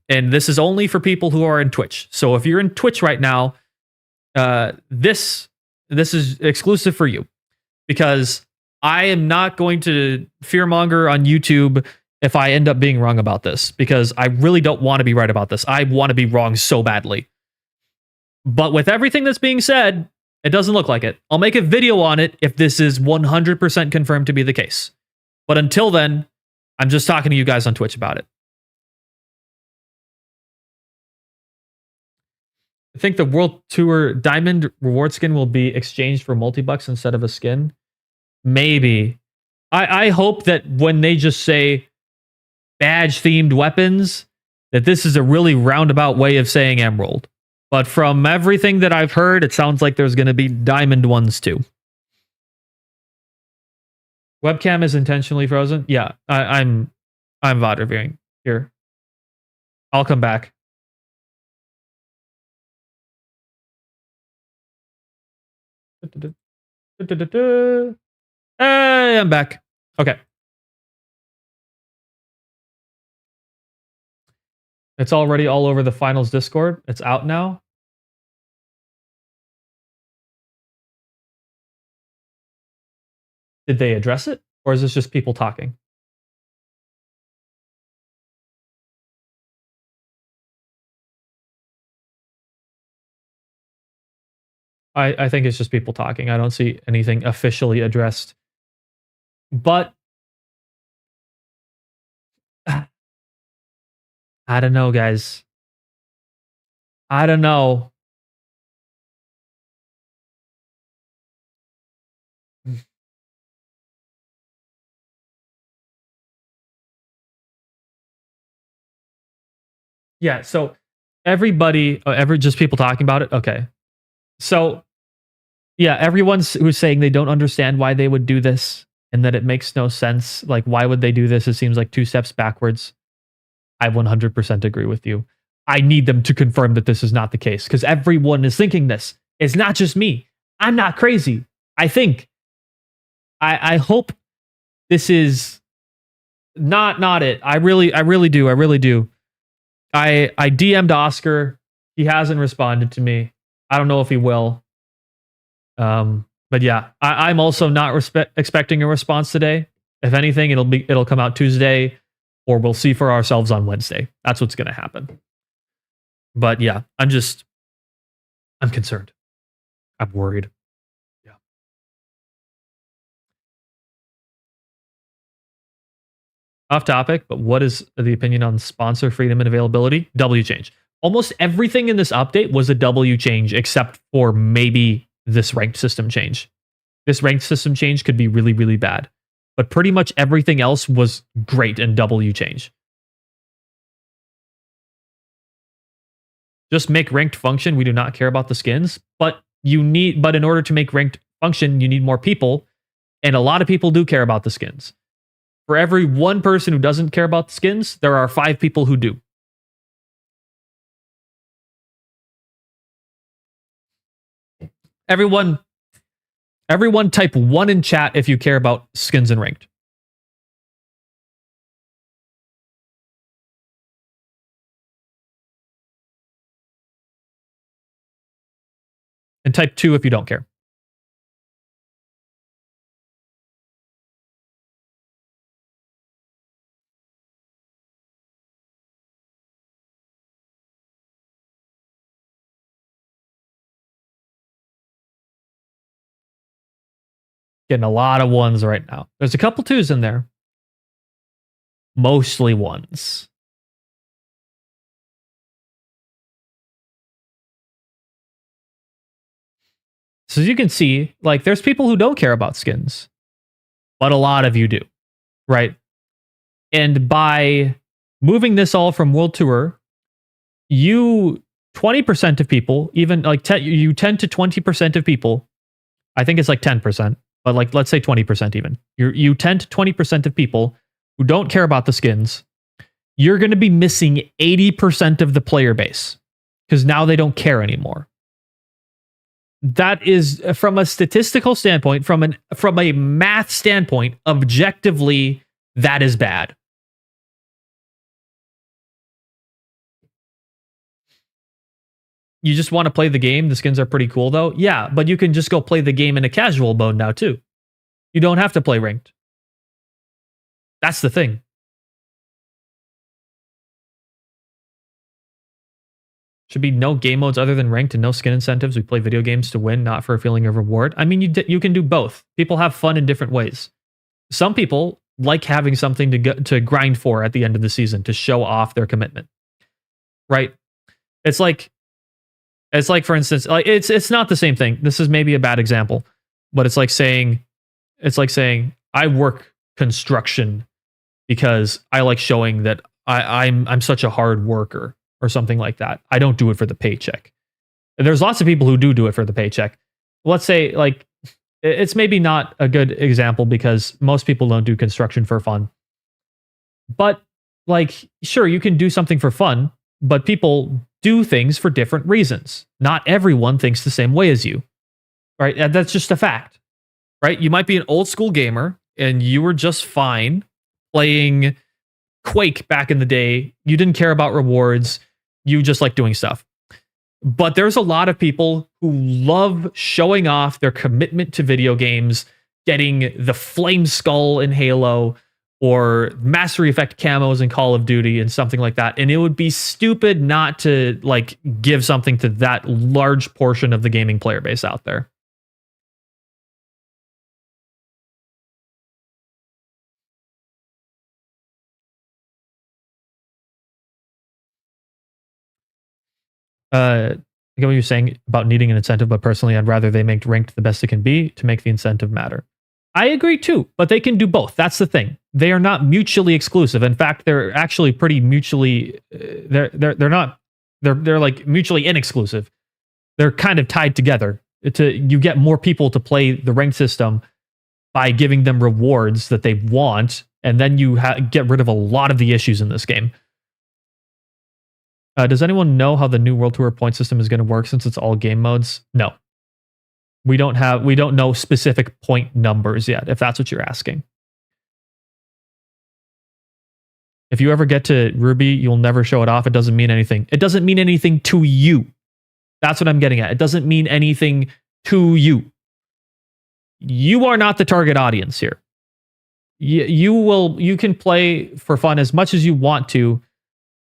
And this is only for people who are in Twitch. So if you're in Twitch right now, this is exclusive for you, because I am not going to fearmonger on YouTube if I end up being wrong about this, because I really don't want to be right about this. I want to be wrong so badly. But with everything that's being said, it doesn't look like it. I'll make a video on it if this is 100% confirmed to be the case. But until then, I'm just talking to you guys on Twitch about it. I think the World Tour Diamond reward skin will be exchanged for multi-bucks instead of a skin. Maybe. I hope that when they just say badge-themed weapons, that this is a really roundabout way of saying emerald. But from everything that I've heard, it sounds like there's going to be diamond ones too. Webcam is intentionally frozen. Yeah, I'm VOD reviewing here. I'll come back. Hey, I'm back. Okay. It's already all over the finals Discord. It's out now. Did they address it? Or is this just people talking? I think it's just people talking. I don't see anything officially addressed. But I don't know, guys. I don't know. Yeah, so everybody, just people talking about it. Okay. So yeah, everyone's who's saying they don't understand why they would do this and that it makes no sense. Like, why would they do this? It seems like 2 steps backwards. I 100% agree with you. I need them to confirm that this is not the case because everyone is thinking this. It's not just me. I'm not crazy. I think. I hope this is not it. I really do. I really do. I DM'd Oscar. He hasn't responded to me. I don't know if he will. But yeah, I'm also not expecting a response today. If anything, it'll come out Tuesday, or we'll see for ourselves on Wednesday. That's what's going to happen. But yeah, I'm concerned. I'm worried. Yeah. Off topic, but what is the opinion on sponsor freedom and availability? W change. Almost everything in this update was a W change, except for maybe this ranked system change. This ranked system change could be really, really bad. But pretty much everything else was great in W change. Just make ranked function. We do not care about the skins, but in order to make ranked function, you need more people. And a lot of people do care about the skins. For every one person who doesn't care about the skins, there are 5 people who do. Everyone type 1 in chat if you care about skins and ranked. And type 2 if you don't care. Getting a lot of 1s right now. There's a couple 2s in there. Mostly 1s. So as you can see, like, there's people who don't care about skins, but a lot of you do, right? And by moving this all from World Tour, 20% of people, even like 10 to 20% of people, I think it's like 10%, but like, let's say 20% even. You 10 to 20% of people who don't care about the skins, you're going to be missing 80% of the player base because now they don't care anymore. That is, from a statistical standpoint, from a math standpoint, objectively, that is bad. You just want to play the game. The skins are pretty cool, though. Yeah, but you can just go play the game in a casual mode now, too. You don't have to play ranked. That's the thing. Should be no game modes other than ranked and no skin incentives. We play video games to win, not for a feeling of reward. I mean, you can do both. People have fun in different ways. Some people like having something to grind for at the end of the season to show off their commitment. Right? It's like for instance, like it's not the same thing. This is maybe a bad example, but it's like saying I work construction because I like showing that I'm such a hard worker or something like that. I don't do it for the paycheck. There's lots of people who do it for the paycheck. Let's say like it's maybe not a good example because most people don't do construction for fun. But like sure, you can do something for fun, but people do things for different reasons. Not everyone thinks the same way as you. Right? And that's just a fact. Right? You might be an old school gamer and you were just fine playing Quake back in the day. You didn't care about rewards. You just like doing stuff. But there's a lot of people who love showing off their commitment to video games, getting the flame skull in Halo or Mastery Effect camos in Call of Duty and something like that. And it would be stupid not to like give something to that large portion of the gaming player base out there. I get what you're saying about needing an incentive, but personally, I'd rather they make ranked the best it can be to make the incentive matter. I agree too, but they can do both. That's the thing. They are not mutually exclusive. In fact, they're actually pretty mutually. They're not. They're like mutually inexclusive. They're kind of tied together. You get more people to play the ranked system by giving them rewards that they want, and then you get rid of a lot of the issues in this game. Does anyone know how the new World Tour point system is going to work since it's all game modes? No. We don't know specific point numbers yet, if that's what you're asking. If you ever get to Ruby, you'll never show it off. It doesn't mean anything. It doesn't mean anything to you. That's what I'm getting at. It doesn't mean anything to you. You are not the target audience here. You can play for fun as much as you want to.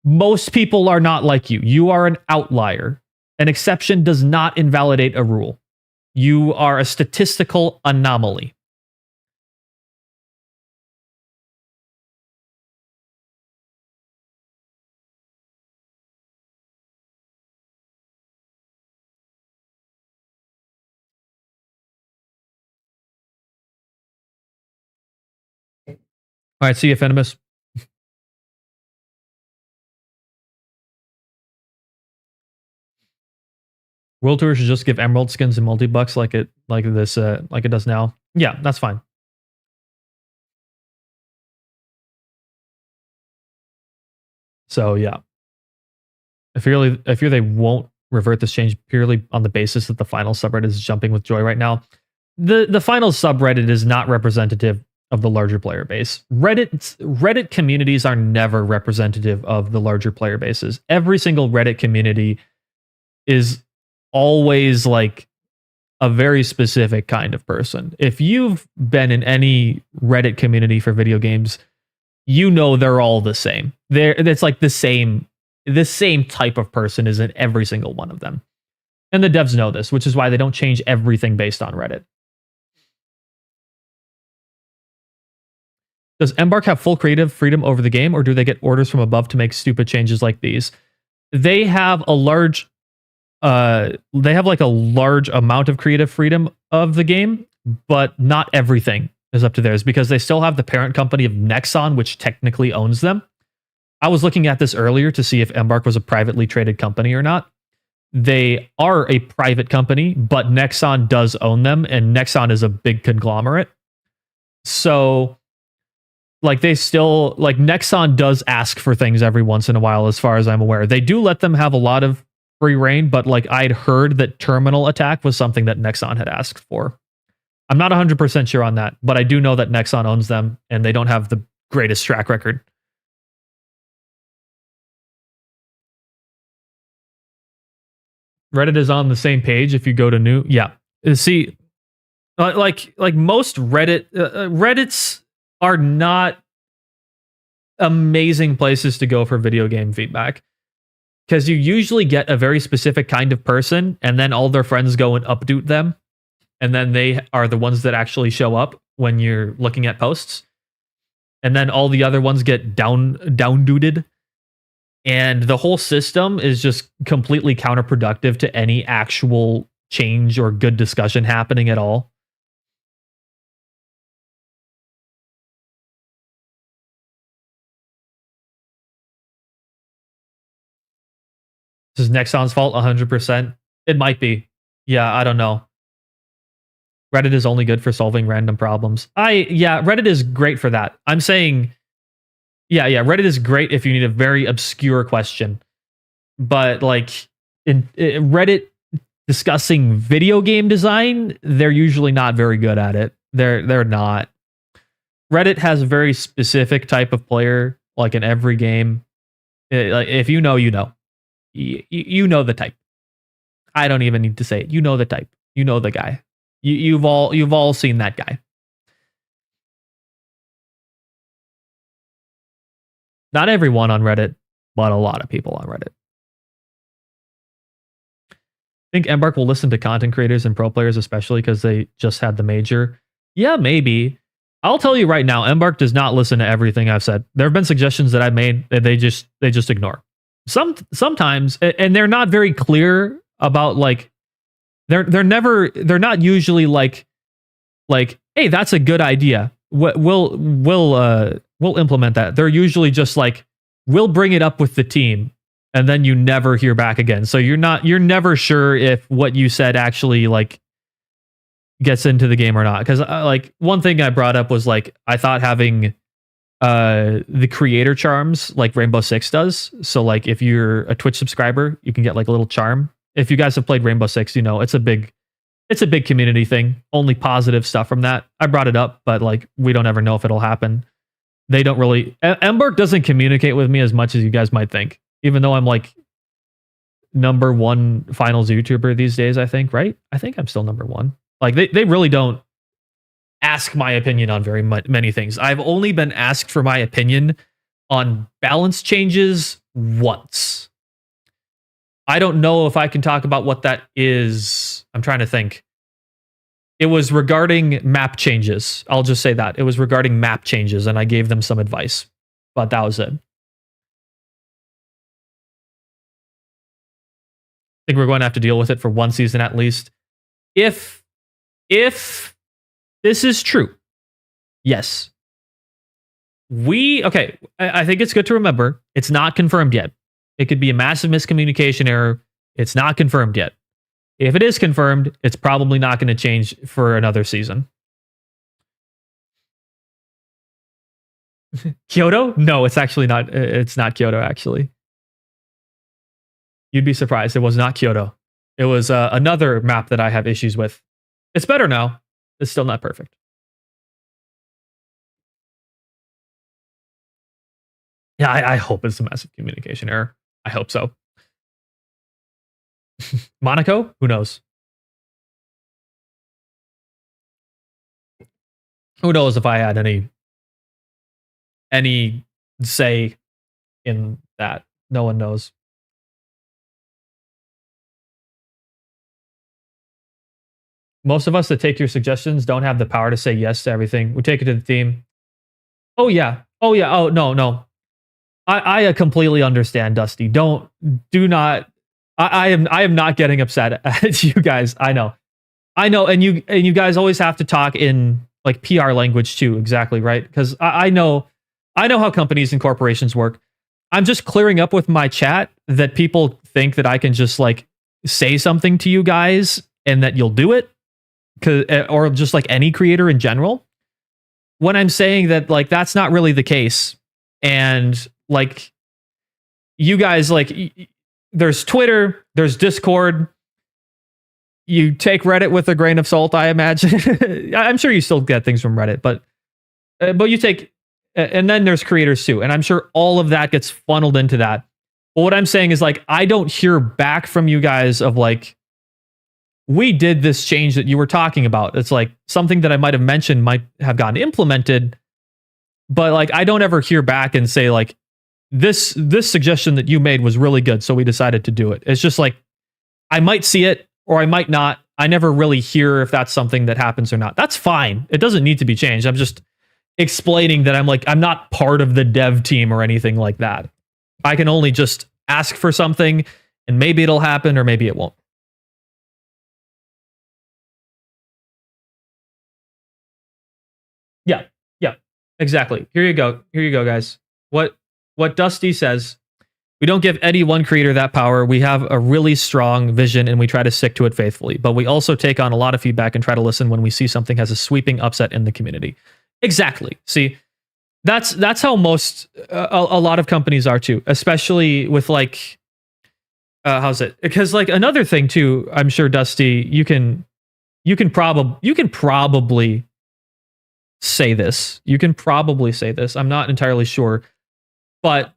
Most people are not like you. You are an outlier. An exception does not invalidate a rule. You are a statistical anomaly. All right, see you, Venomous. World Tour should just give Emerald skins and multi-bucks like it does now. Yeah, that's fine. So yeah, I feel they won't revert this change purely on the basis that the final subreddit is jumping with joy right now. The final subreddit is not representative of the larger player base. Reddit communities are never representative of the larger player bases. Every single Reddit community is always like a very specific kind of person. If you've been in any Reddit community for video games, you know they're all the same. It's like the same type of person is in every single one of them. And the devs know this, which is why they don't change everything based on Reddit. Does Embark have full creative freedom over the game, or do they get orders from above to make stupid changes like these? They have a large amount of creative freedom of the game, but not everything is up to theirs because they still have the parent company of Nexon, which technically owns them. I was looking at this earlier to see if Embark was a privately traded company or not. They are a private company, but Nexon does own them, and Nexon is a big conglomerate. So like they still like Nexon does ask for things every once in a while, as far as I'm aware. They do let them have a lot of free reign, but like I'd heard that terminal attack was something that Nexon had asked for. I'm not 100% sure on that, but I do know that Nexon owns them and they don't have the greatest track record. Reddit is on the same page if you go to new. Yeah. See, like most Reddits are not amazing places to go for video game feedback. Because you usually get a very specific kind of person, and then all their friends go and update them, and then they are the ones that actually show up when you're looking at posts, and then all the other ones get down-dooted, and the whole system is just completely counterproductive to any actual change or good discussion happening at all. This is Nexon's fault 100%. It might be. Yeah, I don't know. Reddit is only good for solving random problems. Yeah, Reddit is great for that. I'm saying, yeah, Reddit is great if you need a very obscure question. But like in Reddit discussing video game design, they're usually not very good at it. They're not. Reddit has a very specific type of player, like in every game. Like if you know, you know. You know the type. I don't even need to say it. You know the type. You know the guy. You've all seen that guy. Not everyone on Reddit, but a lot of people on Reddit. Think Embark will listen to content creators and pro players, especially because they just had the major? Yeah, maybe. I'll tell you right now, Embark does not listen to everything I've said. There have been suggestions that I've made that they just ignore. Sometimes, and they're not very clear about like they're not usually like hey, that's a good idea. We'll implement that. They're usually just like we'll bring it up with the team, and then you never hear back again. So you're never sure if what you said actually like gets into the game or not. Because like one thing I brought up was like I thought having the creator charms like Rainbow Six does. So like if you're a Twitch subscriber, you can get like a little charm. If you guys have played Rainbow Six, you know it's a big community thing. Only positive stuff from that. I brought it up, but like we don't ever know if it'll happen. They don't really. Embark doesn't communicate with me as much as you guys might think. Even though I'm like #1 finals YouTuber these days, I think, right? I think I'm still #1. Like they really don't ask my opinion on very many things. I've only been asked for my opinion on balance changes once. I don't know if I can talk about what that is. I'm trying to think. It was regarding map changes. I'll just say that. It was regarding map changes, and I gave them some advice. But that was it. I think we're going to have to deal with it for one season at least. If this is true, yes. Okay, I think it's good to remember, it's not confirmed yet. It could be a massive miscommunication error. It's not confirmed yet. If it is confirmed, it's probably not going to change for another season. Kyoto? No, it's actually not. It's not Kyoto, actually. You'd be surprised. It was not Kyoto. It was another map that I have issues with. It's better now. It's still not perfect. Yeah, I hope it's a massive communication error. I hope so. Monaco? Who knows? Who knows if I had any say in that? No one knows. Most of us that take your suggestions don't have the power to say yes to everything. We take it to the team. Oh yeah. Oh no. I completely understand, Dusty. Do not. I am not getting upset at you guys. I know, and you guys always have to talk in like PR language too. Exactly right, because I know how companies and corporations work. I'm just clearing up with my chat that people think that I can just like say something to you guys and that you'll do it, or just like any creator in general. When I'm saying that, like that's not really the case, and like you guys like. There's Twitter, there's Discord. You take Reddit with a grain of salt, I imagine. I'm sure you still get things from Reddit, but you take, and then there's creators too, and I'm sure all of that gets funneled into that. But what I'm saying is like I don't hear back from you guys of like we did this change that you were talking about. It's like something that I might have mentioned might have gotten implemented, but like I don't ever hear back and say like this suggestion that you made was really good, so we decided to do it. It's just like I might see it or I might not. I never really hear if that's something that happens or not. That's fine. It doesn't need to be changed. I'm just explaining that I'm not part of the dev team or anything like that. I can only just ask for something and maybe it'll happen or maybe it won't. Yeah, exactly. Here you go, guys. What Dusty says, We don't give any one creator that power. We have a really strong vision and we try to stick to it faithfully. But we also take on a lot of feedback and try to listen when we see something has a sweeping upset in the community. Exactly. See, that's how most a lot of companies are too, especially with like how's it? Because like another thing too, I'm sure Dusty, you can probably say this. You can probably say this. I'm not entirely sure, but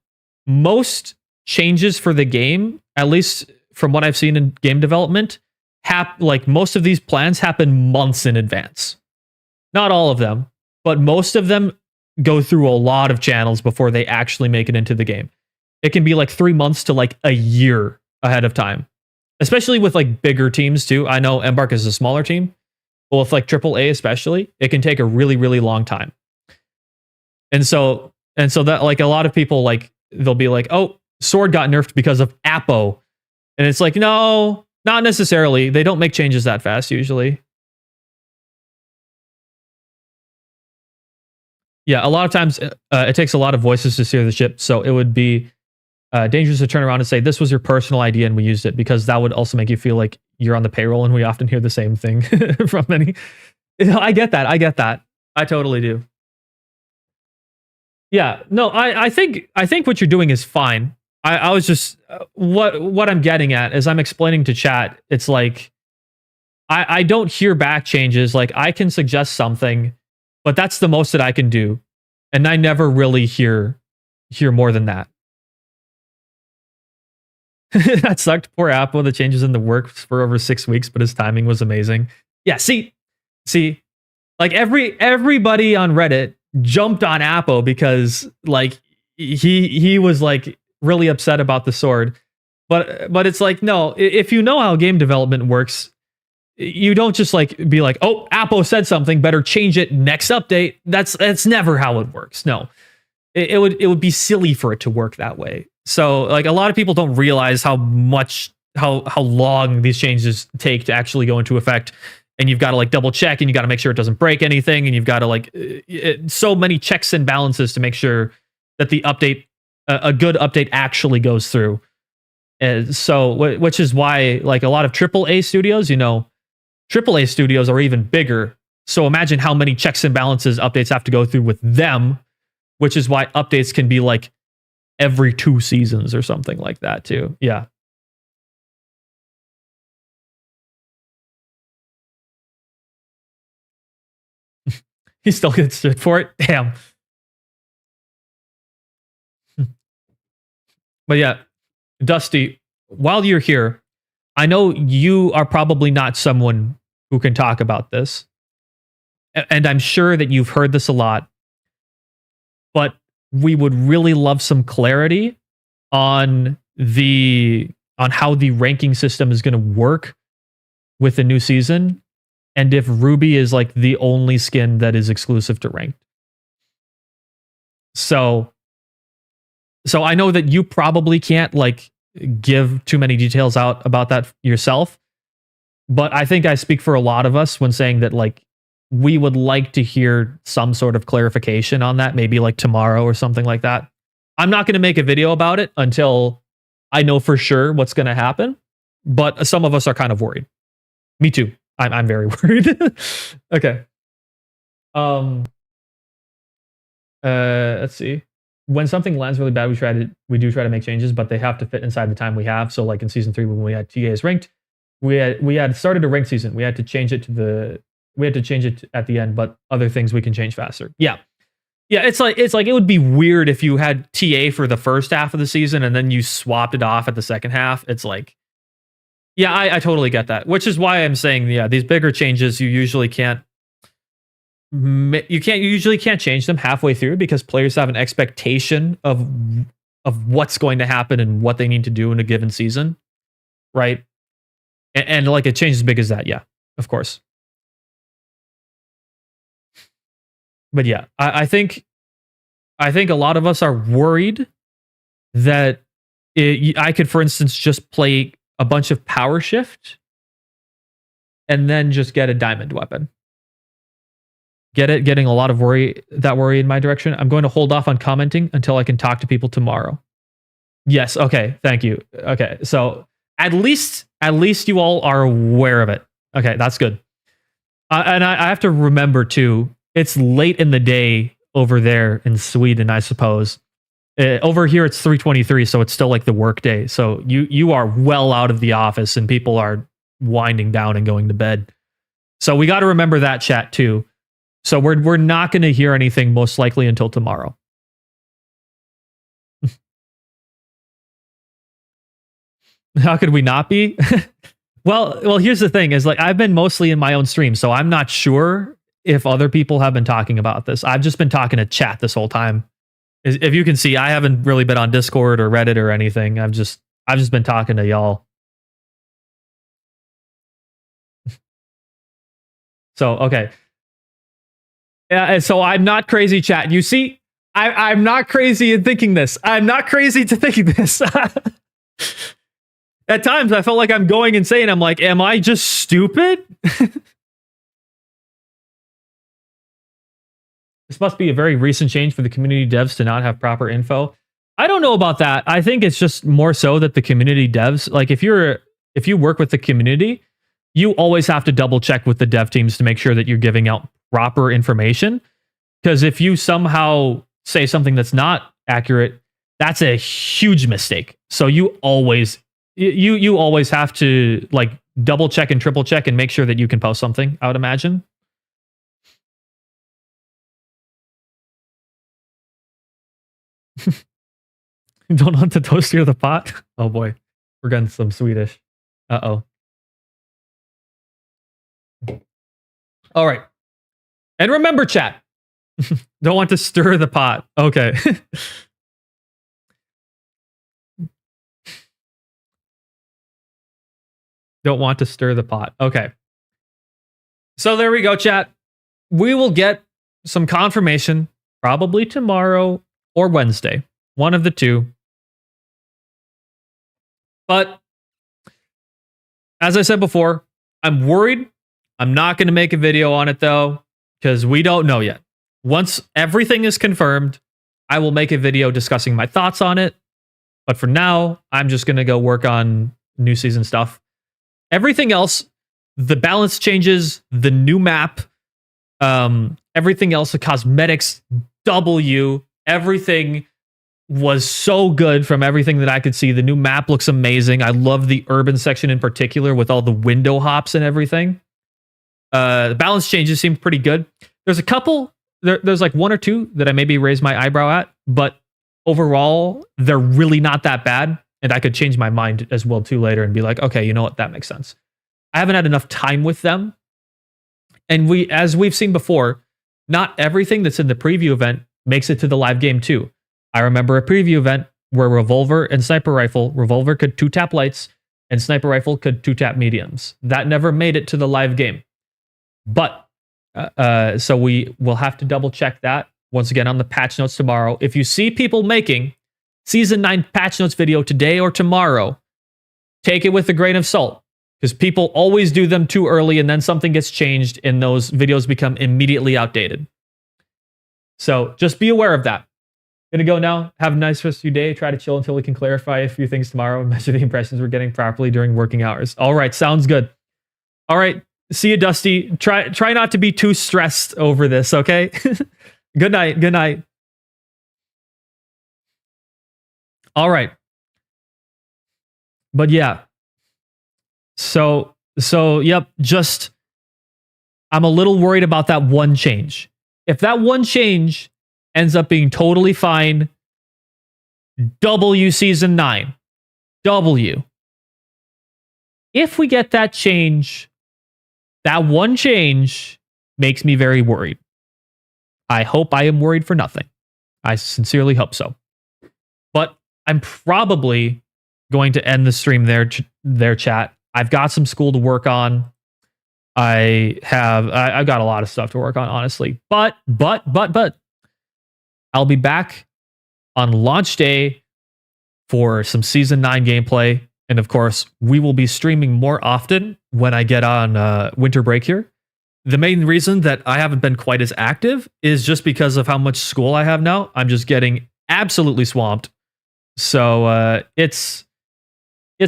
most changes for the game, at least from what I've seen in game development, like most of these plans happen months in advance. Not all of them, but most of them go through a lot of channels before they actually make it into the game. It can be like 3 months to like a year ahead of time, especially with like bigger teams too. I know Embark is a smaller team, but with like AAA especially, it can take a really, really long time. And so that like a lot of people like they'll be like, oh, Sword got nerfed because of Apo. And it's like, no, not necessarily. They don't make changes that fast usually. Yeah, a lot of times it takes a lot of voices to steer the ship. So it would be dangerous to turn around and say, this was your personal idea and we used it, because that would also make you feel like you're on the payroll, and we often hear the same thing from many. I get that. I totally do. Yeah, no, I think what you're doing is fine. I was just what I'm getting at is I'm explaining to chat. It's like I don't hear back changes. Like I can suggest something, but that's the most that I can do, and I never really hear more than that. That sucked. Poor Apple. The changes in the works for over 6 weeks, but his timing was amazing. Yeah, see, like everybody on Reddit jumped on Apple because like he was like really upset about the sword. But it's like, no, if you know how game development works, you don't just like be like, oh, Apple said something, better change it next update. That's never how it works. No. It would be silly for it to work that way. So like a lot of people don't realize how long these changes take to actually go into effect, and you've got to like double check, and you got to make sure it doesn't break anything, and you've got to like so many checks and balances to make sure that the update, a good update, actually goes through. So which is why like a lot of AAA studios, AAA studios are even bigger. So imagine how many checks and balances updates have to go through with them, which is why updates can be like every 2 seasons or something like that too. Yeah. He still gets stood for it. Damn. But yeah, Dusty, while you're here, I know you are probably not someone who can talk about this. And I'm sure that you've heard this a lot, but we would really love some clarity on how the ranking system is going to work with the new season, and if Ruby is like the only skin that is exclusive to ranked. So I know that you probably can't like give too many details out about that yourself, but I think I speak for a lot of us when saying that like we would like to hear some sort of clarification on that, maybe like tomorrow or something like that. I'm not going to make a video about it until I know for sure what's going to happen, but some of us are kind of worried. Me too. I'm very worried. Okay. Let's see. When something lands really bad, we do try to make changes, but they have to fit inside the time we have. So like in season 3, when we had TAs ranked, we had started a ranked season. We had to change it at the end, but other things we can change faster. Yeah. It's like it would be weird if you had TA for the first half of the season and then you swapped it off at the second half. It's like, yeah, I totally get that. Which is why I'm saying, yeah, these bigger changes you usually can't change them halfway through, because players have an expectation of what's going to happen and what they need to do in a given season, right? And like a change as big as that, yeah, of course. But yeah, I think a lot of us are worried that I could, for instance, just play a bunch of power shift and then just get a diamond weapon. Getting a lot of worry in my direction. I'm going to hold off on commenting until I can talk to people tomorrow, Yes. Okay. Thank you. Okay. So at least you all are aware of it. Okay, that's good. And I have to remember too. It's late in the day over there in Sweden, I suppose. Over here, it's 3:23, so it's still like the work day. So you are well out of the office, and people are winding down and going to bed. So we got to remember that, chat too. So we're not going to hear anything most likely until tomorrow. How could we not be? Well, here's the thing: is like I've been mostly in my own stream, so I'm not sure if other people have been talking about this. I've just been talking to chat this whole time. If you can see, I haven't really been on Discord or Reddit or anything. I've just been talking to y'all. So okay, yeah. And so I'm not crazy, chat. You see, I'm not crazy in thinking this. I'm not crazy to thinking this. At times, I felt like I'm going insane. I'm like, am I just stupid? This must be a very recent change for the community devs to not have proper info. I don't know about that. I think it's just more so that the community devs, like if you work with the community, you always have to double check with the dev teams to make sure that you're giving out proper information. Because if you somehow say something that's not accurate, that's a huge mistake. So you always have to like double check and triple check and make sure that you can post something, I would imagine. Don't want to toaster the pot. Oh boy, we're getting some Swedish. Uh-oh. All right. And remember, chat. Don't want to stir the pot. Okay. Don't want to stir the pot. Okay. So there we go, chat. We will get some confirmation probably tomorrow or Wednesday. One of the two. But as I said before, I'm worried. I'm not going to make a video on it though, because we don't know yet. Once everything is confirmed, I will make a video discussing my thoughts on it. But for now, I'm just going to go work on new season stuff. Everything else, the balance changes, the new map, everything else, the cosmetics, everything was so good from everything that I could see. The new map looks amazing. I love the urban section in particular with all the window hops and everything. The balance changes seem pretty good. There's a couple, there's like one or two that I maybe raise my eyebrow at, but overall, they're really not that bad. And I could change my mind as well too later and be like, okay, you know what? That makes sense. I haven't had enough time with them. And as we've seen before, not everything that's in the preview event makes it to the live game too. I remember a preview event where revolver could 2-tap lights and sniper rifle could 2-tap mediums. That never made it to the live game. But so we will have to double check that once again on the patch notes tomorrow. If you see people making Season 9 patch notes video today or tomorrow, take it with a grain of salt, because people always do them too early and then something gets changed and those videos become immediately outdated. So just be aware of that. Gonna go now. Have a nice rest of your day. Try to chill until we can clarify a few things tomorrow and measure the impressions we're getting properly during working hours. All right, sounds good. All right, see you, Dusty. Try not to be too stressed over this, okay? Good night. Good night. All right. But yeah. So yep, just I'm a little worried about that one change. If that one change ends up being totally fine, W Season 9. W. If we get that change, that one change makes me very worried. I hope I am worried for nothing. I sincerely hope so. But I'm probably going to end the stream there, chat. I've got some school to work on. I've got a lot of stuff to work on, honestly. But I'll be back on launch day for some Season 9 gameplay. And of course, we will be streaming more often when I get on winter break here. The main reason that I haven't been quite as active is just because of how much school I have now. I'm just getting absolutely swamped. So it's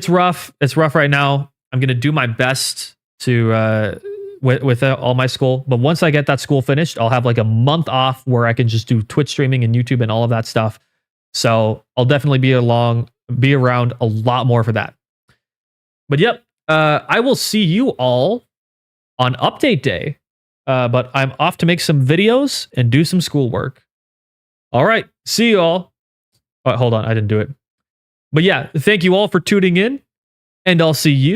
rough. It's rough right now. I'm gonna do my best to with all my school. But once I get that school finished, I'll have like a month off where I can just do Twitch streaming and YouTube and all of that stuff. So I'll definitely be around a lot more for that. But yep, I will see you all on update day. But I'm off to make some videos and do some schoolwork. All right, see you all. Oh, hold on, I didn't do it. But yeah, thank you all for tuning in, and I'll see you